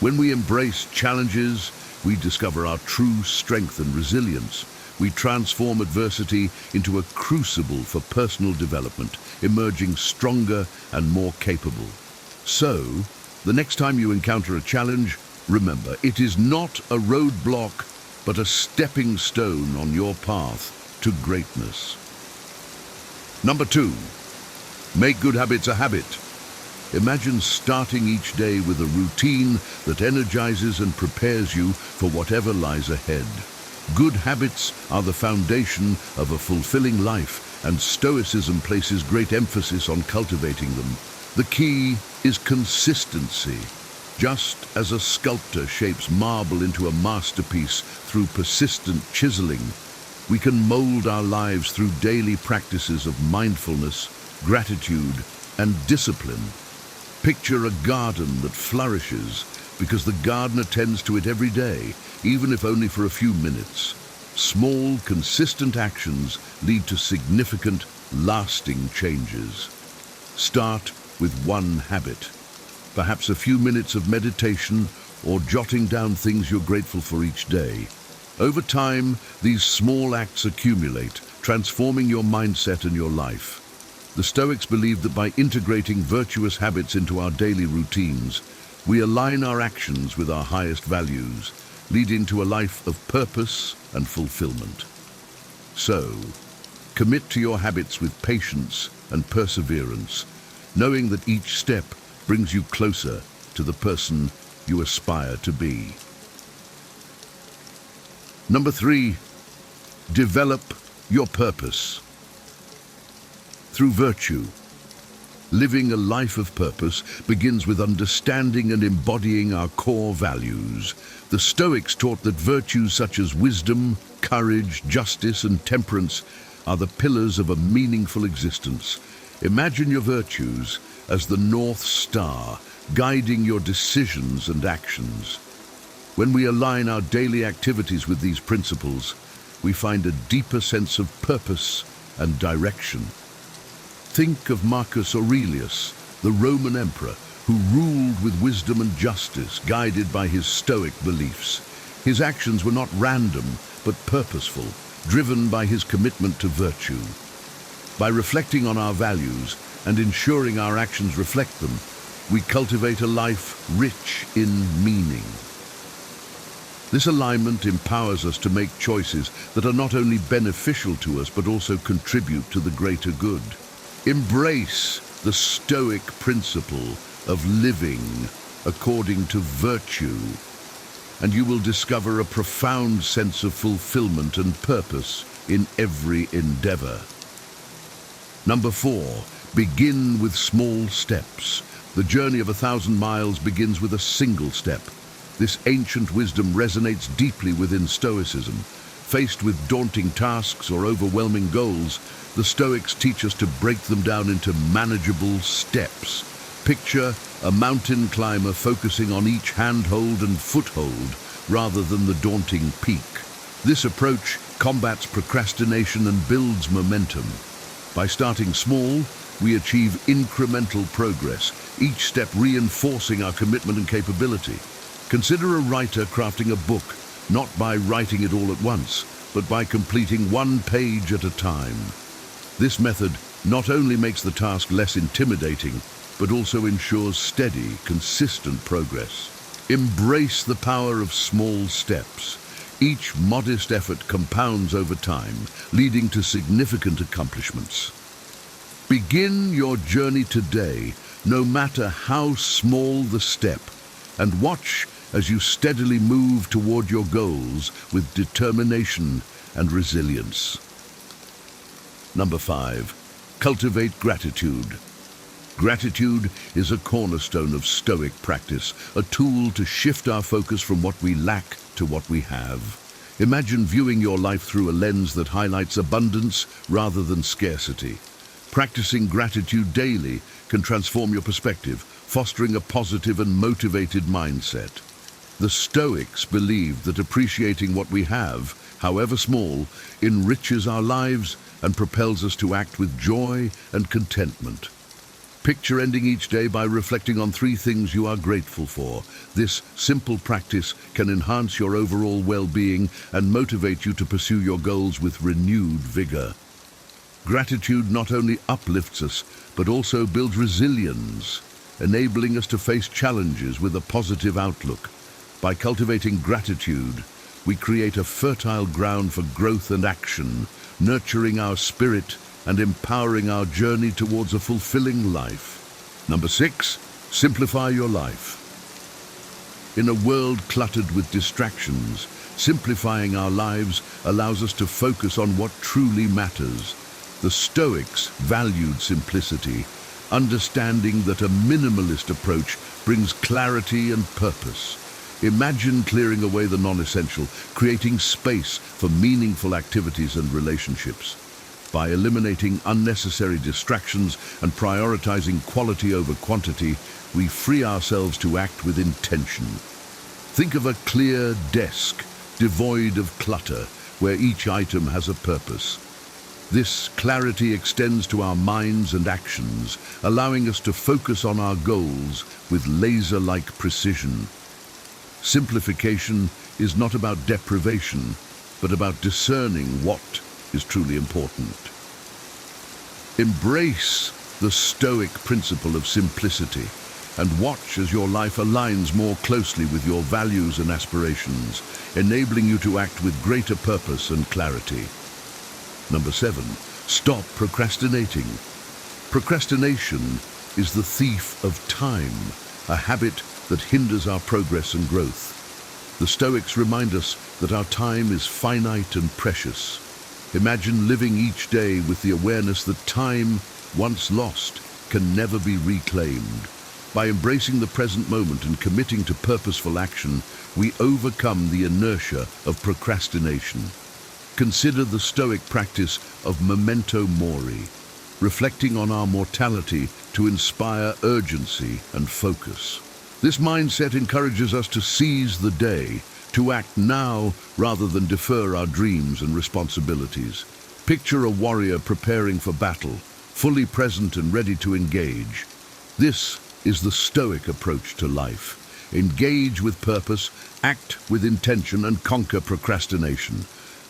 When we embrace challenges, we discover our true strength and resilience. We transform adversity into a crucible for personal development, emerging stronger and more capable. So, the next time you encounter a challenge, remember, it is not a roadblock, but a stepping stone on your path to greatness. Number 2, make good habits a habit. Imagine starting each day with a routine that energizes and prepares you for whatever lies ahead. Good habits are the foundation of a fulfilling life, and Stoicism places great emphasis on cultivating them. The key is consistency. Just as a sculptor shapes marble into a masterpiece through persistent chiseling, we can mold our lives through daily practices of mindfulness, gratitude, and discipline. Picture a garden that flourishes, because the gardener tends to it every day, even if only for a few minutes. Small, consistent actions lead to significant, lasting changes. Start with one habit. Perhaps a few minutes of meditation or jotting down things you're grateful for each day. Over time, these small acts accumulate, transforming your mindset and your life. The Stoics believed that by integrating virtuous habits into our daily routines, we align our actions with our highest values, leading to a life of purpose and fulfillment. So, commit to your habits with patience and perseverance, knowing that each step brings you closer to the person you aspire to be. Number 3, develop your purpose. Through virtue, living a life of purpose begins with understanding and embodying our core values. The Stoics taught that virtues such as wisdom, courage, justice, and temperance are the pillars of a meaningful existence. Imagine your virtues as the North Star, guiding your decisions and actions. When we align our daily activities with these principles, we find a deeper sense of purpose and direction. Think of Marcus Aurelius, the Roman emperor, who ruled with wisdom and justice, guided by his Stoic beliefs. His actions were not random, but purposeful, driven by his commitment to virtue. By reflecting on our values and ensuring our actions reflect them, we cultivate a life rich in meaning. This alignment empowers us to make choices that are not only beneficial to us, but also contribute to the greater good. Embrace the Stoic principle of living according to virtue, and you will discover a profound sense of fulfillment and purpose in every endeavor. Number 4, begin with small steps. The journey of 1,000 miles begins with a single step. This ancient wisdom resonates deeply within Stoicism. Faced with daunting tasks or overwhelming goals, the Stoics teach us to break them down into manageable steps. Picture a mountain climber focusing on each handhold and foothold rather than the daunting peak. This approach combats procrastination and builds momentum. By starting small, we achieve incremental progress, each step reinforcing our commitment and capability. Consider a writer crafting a book, not by writing it all at once, but by completing one page at a time. This method not only makes the task less intimidating, but also ensures steady, consistent progress. Embrace the power of small steps. Each modest effort compounds over time, leading to significant accomplishments. Begin your journey today, no matter how small the step, and watch as you steadily move toward your goals with determination and resilience. Number 5, cultivate gratitude. Gratitude is a cornerstone of Stoic practice, a tool to shift our focus from what we lack to what we have. Imagine viewing your life through a lens that highlights abundance rather than scarcity. Practicing gratitude daily can transform your perspective, fostering a positive and motivated mindset. The Stoics believed that appreciating what we have, however small, enriches our lives and propels us to act with joy and contentment. Picture ending each day by reflecting on 3 things you are grateful for. This simple practice can enhance your overall well-being and motivate you to pursue your goals with renewed vigor. Gratitude not only uplifts us, but also builds resilience, enabling us to face challenges with a positive outlook. By cultivating gratitude, we create a fertile ground for growth and action, nurturing our spirit and empowering our journey towards a fulfilling life. Number 6, simplify your life. In a world cluttered with distractions, simplifying our lives allows us to focus on what truly matters. The Stoics valued simplicity, understanding that a minimalist approach brings clarity and purpose. Imagine clearing away the non-essential, creating space for meaningful activities and relationships. By eliminating unnecessary distractions and prioritizing quality over quantity, we free ourselves to act with intention. Think of a clear desk, devoid of clutter, where each item has a purpose. This clarity extends to our minds and actions, allowing us to focus on our goals with laser-like precision. Simplification is not about deprivation, but about discerning what is truly important. Embrace the Stoic principle of simplicity and watch as your life aligns more closely with your values and aspirations, enabling you to act with greater purpose and clarity. Number 7, stop procrastinating. Procrastination is the thief of time, a habit that hinders our progress and growth. The Stoics remind us that our time is finite and precious. Imagine living each day with the awareness that time, once lost, can never be reclaimed. By embracing the present moment and committing to purposeful action, we overcome the inertia of procrastination. Consider the Stoic practice of memento mori, reflecting on our mortality to inspire urgency and focus. This mindset encourages us to seize the day, to act now rather than defer our dreams and responsibilities. Picture a warrior preparing for battle, fully present and ready to engage. This is the Stoic approach to life. Engage with purpose, act with intention, and conquer procrastination.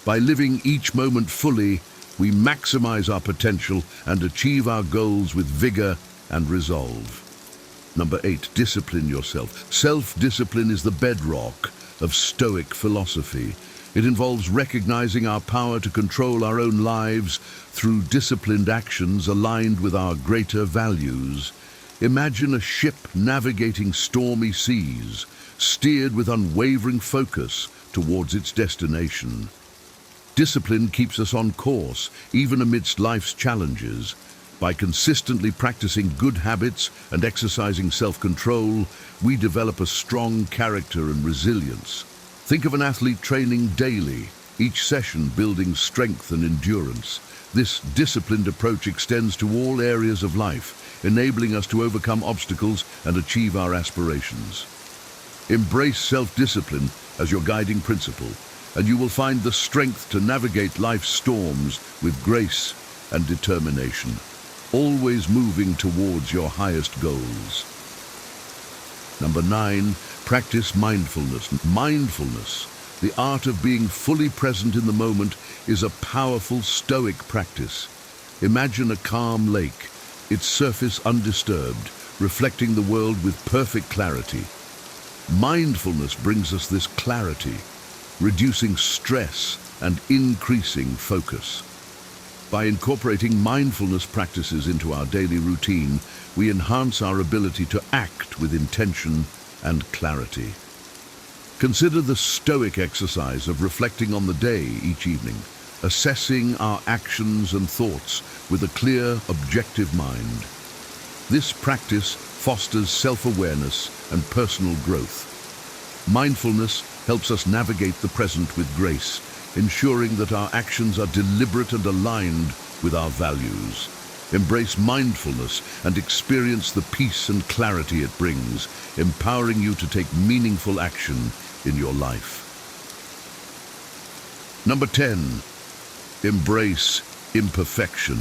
By living each moment fully, we maximize our potential and achieve our goals with vigor and resolve. Number 8, discipline yourself. Self-discipline is the bedrock of Stoic philosophy. It involves recognizing our power to control our own lives through disciplined actions aligned with our greater values. Imagine a ship navigating stormy seas, steered with unwavering focus towards its destination. Discipline keeps us on course, even amidst life's challenges. By consistently practicing good habits and exercising self-control, we develop a strong character and resilience. Think of an athlete training daily, each session building strength and endurance. This disciplined approach extends to all areas of life, enabling us to overcome obstacles and achieve our aspirations. Embrace self-discipline as your guiding principle, and you will find the strength to navigate life's storms with grace and determination, always moving towards your highest goals. Number 9, practice mindfulness. Mindfulness, the art of being fully present in the moment, is a powerful Stoic practice. Imagine a calm lake, its surface undisturbed, reflecting the world with perfect clarity. Mindfulness brings us this clarity, reducing stress and increasing focus. By incorporating mindfulness practices into our daily routine, we enhance our ability to act with intention and clarity. Consider the Stoic exercise of reflecting on the day each evening, assessing our actions and thoughts with a clear, objective mind. This practice fosters self-awareness and personal growth. Mindfulness helps us navigate the present with grace, ensuring that our actions are deliberate and aligned with our values. Embrace mindfulness and experience the peace and clarity it brings, empowering you to take meaningful action in your life. Number 10, embrace imperfection.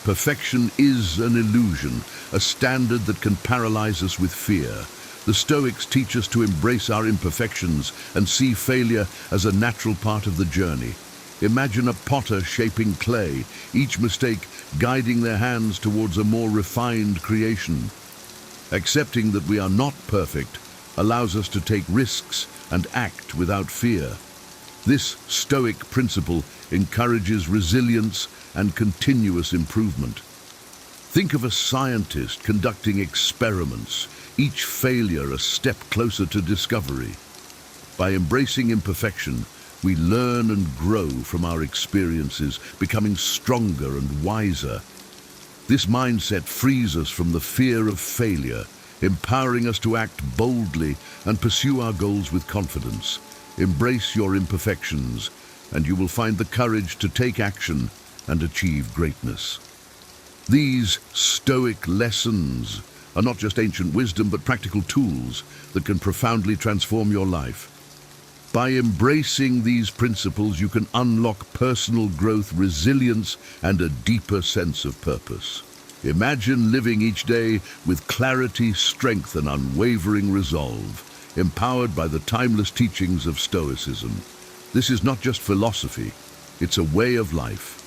Perfection is an illusion, a standard that can paralyze us with fear. The Stoics teach us to embrace our imperfections and see failure as a natural part of the journey. Imagine a potter shaping clay, each mistake guiding their hands towards a more refined creation. Accepting that we are not perfect allows us to take risks and act without fear. This Stoic principle encourages resilience and continuous improvement. Think of a scientist conducting experiments, each failure a step closer to discovery. By embracing imperfection, we learn and grow from our experiences, becoming stronger and wiser. This mindset frees us from the fear of failure, empowering us to act boldly and pursue our goals with confidence. Embrace your imperfections, and you will find the courage to take action and achieve greatness. These Stoic lessons are not just ancient wisdom, but practical tools that can profoundly transform your life. By embracing these principles, you can unlock personal growth, resilience, and a deeper sense of purpose. Imagine living each day with clarity, strength, and unwavering resolve, empowered by the timeless teachings of Stoicism. This is not just philosophy, it's a way of life.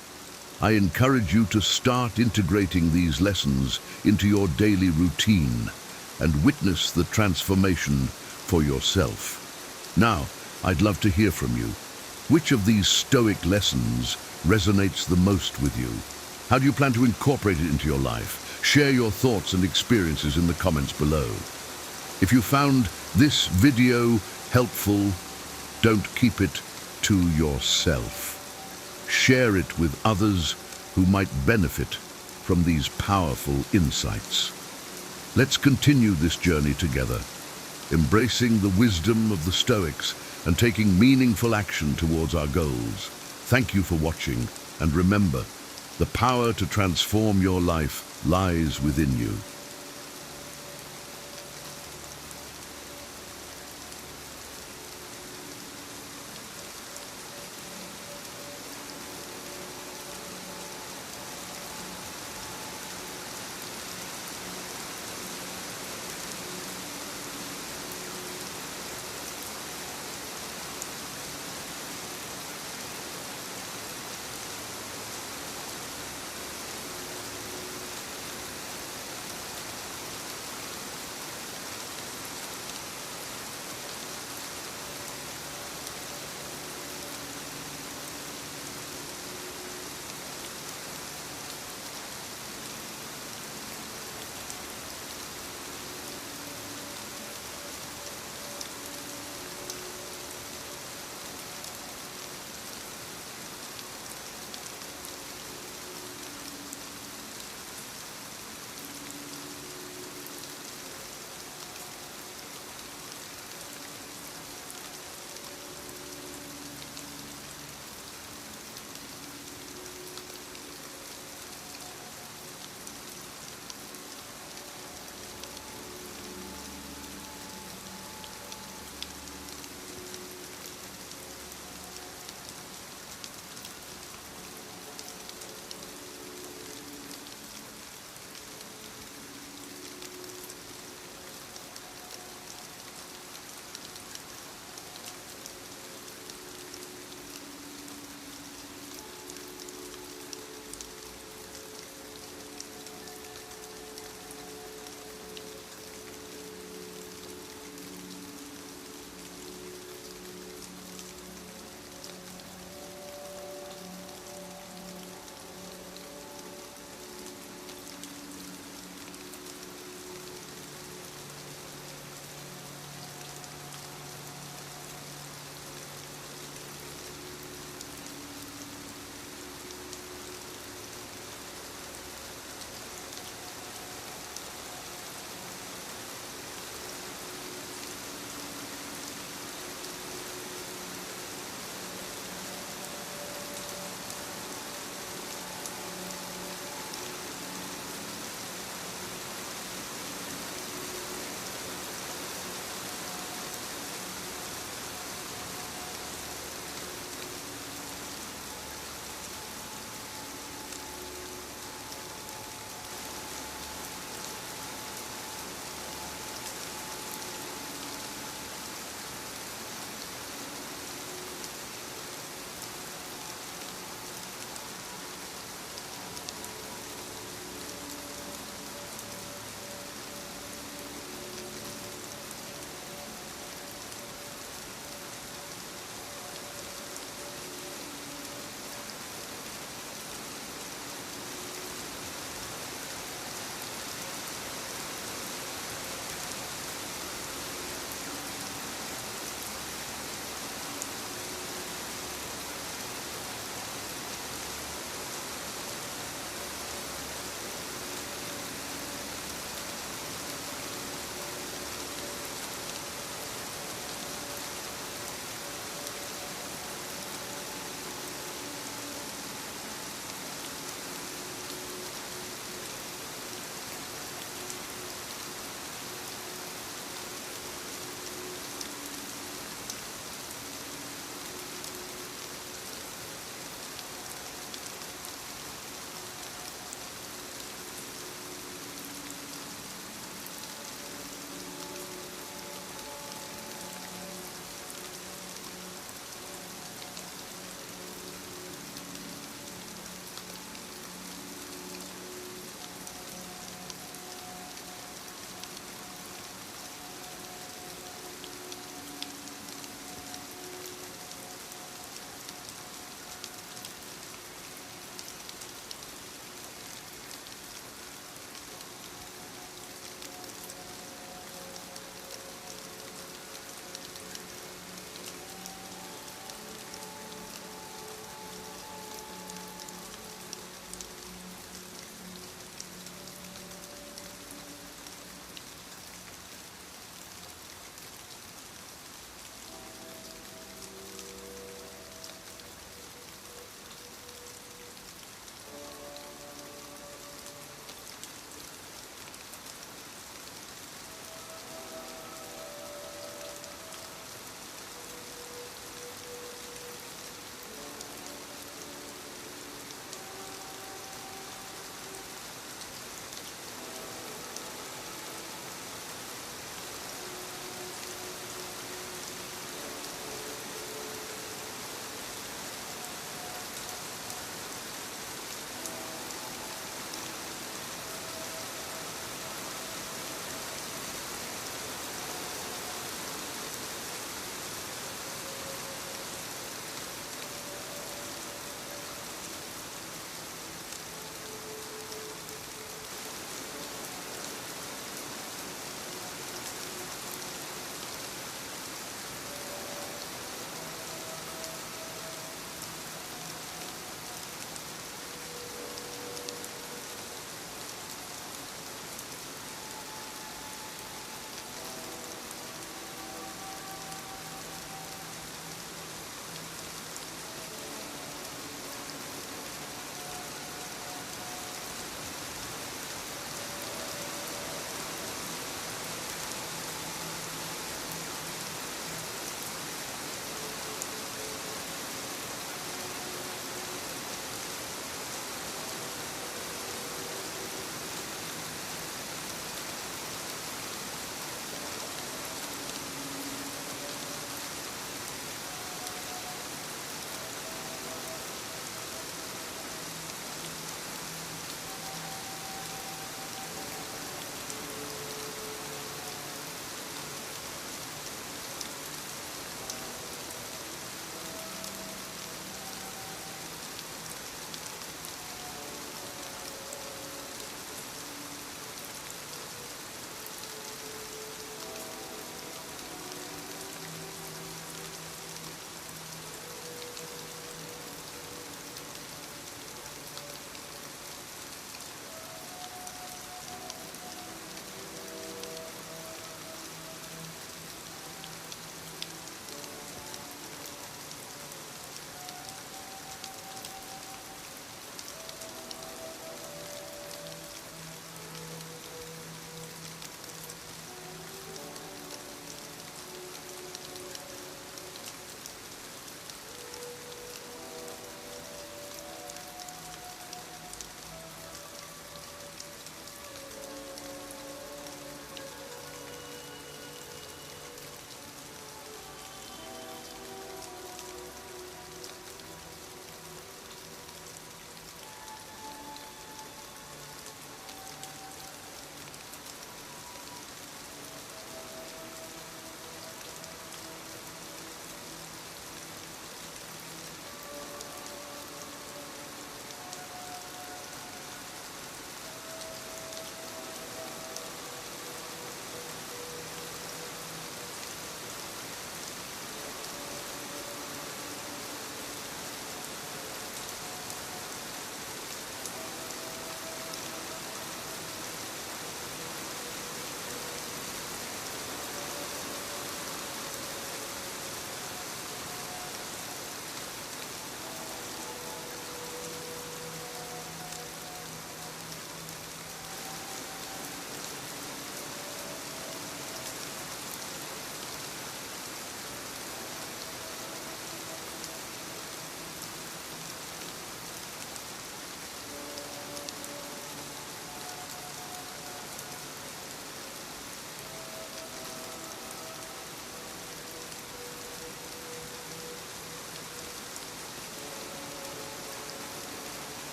I encourage you to start integrating these lessons into your daily routine and witness the transformation for yourself. Now, I'd love to hear from you. Which of these Stoic lessons resonates the most with you? How do you plan to incorporate it into your life? Share your thoughts and experiences in the comments below. If you found this video helpful, don't keep it to yourself. Share it with others who might benefit from these powerful insights. Let's continue this journey together, embracing the wisdom of the Stoics and taking meaningful action towards our goals. Thank you for watching, and remember, the power to transform your life lies within you.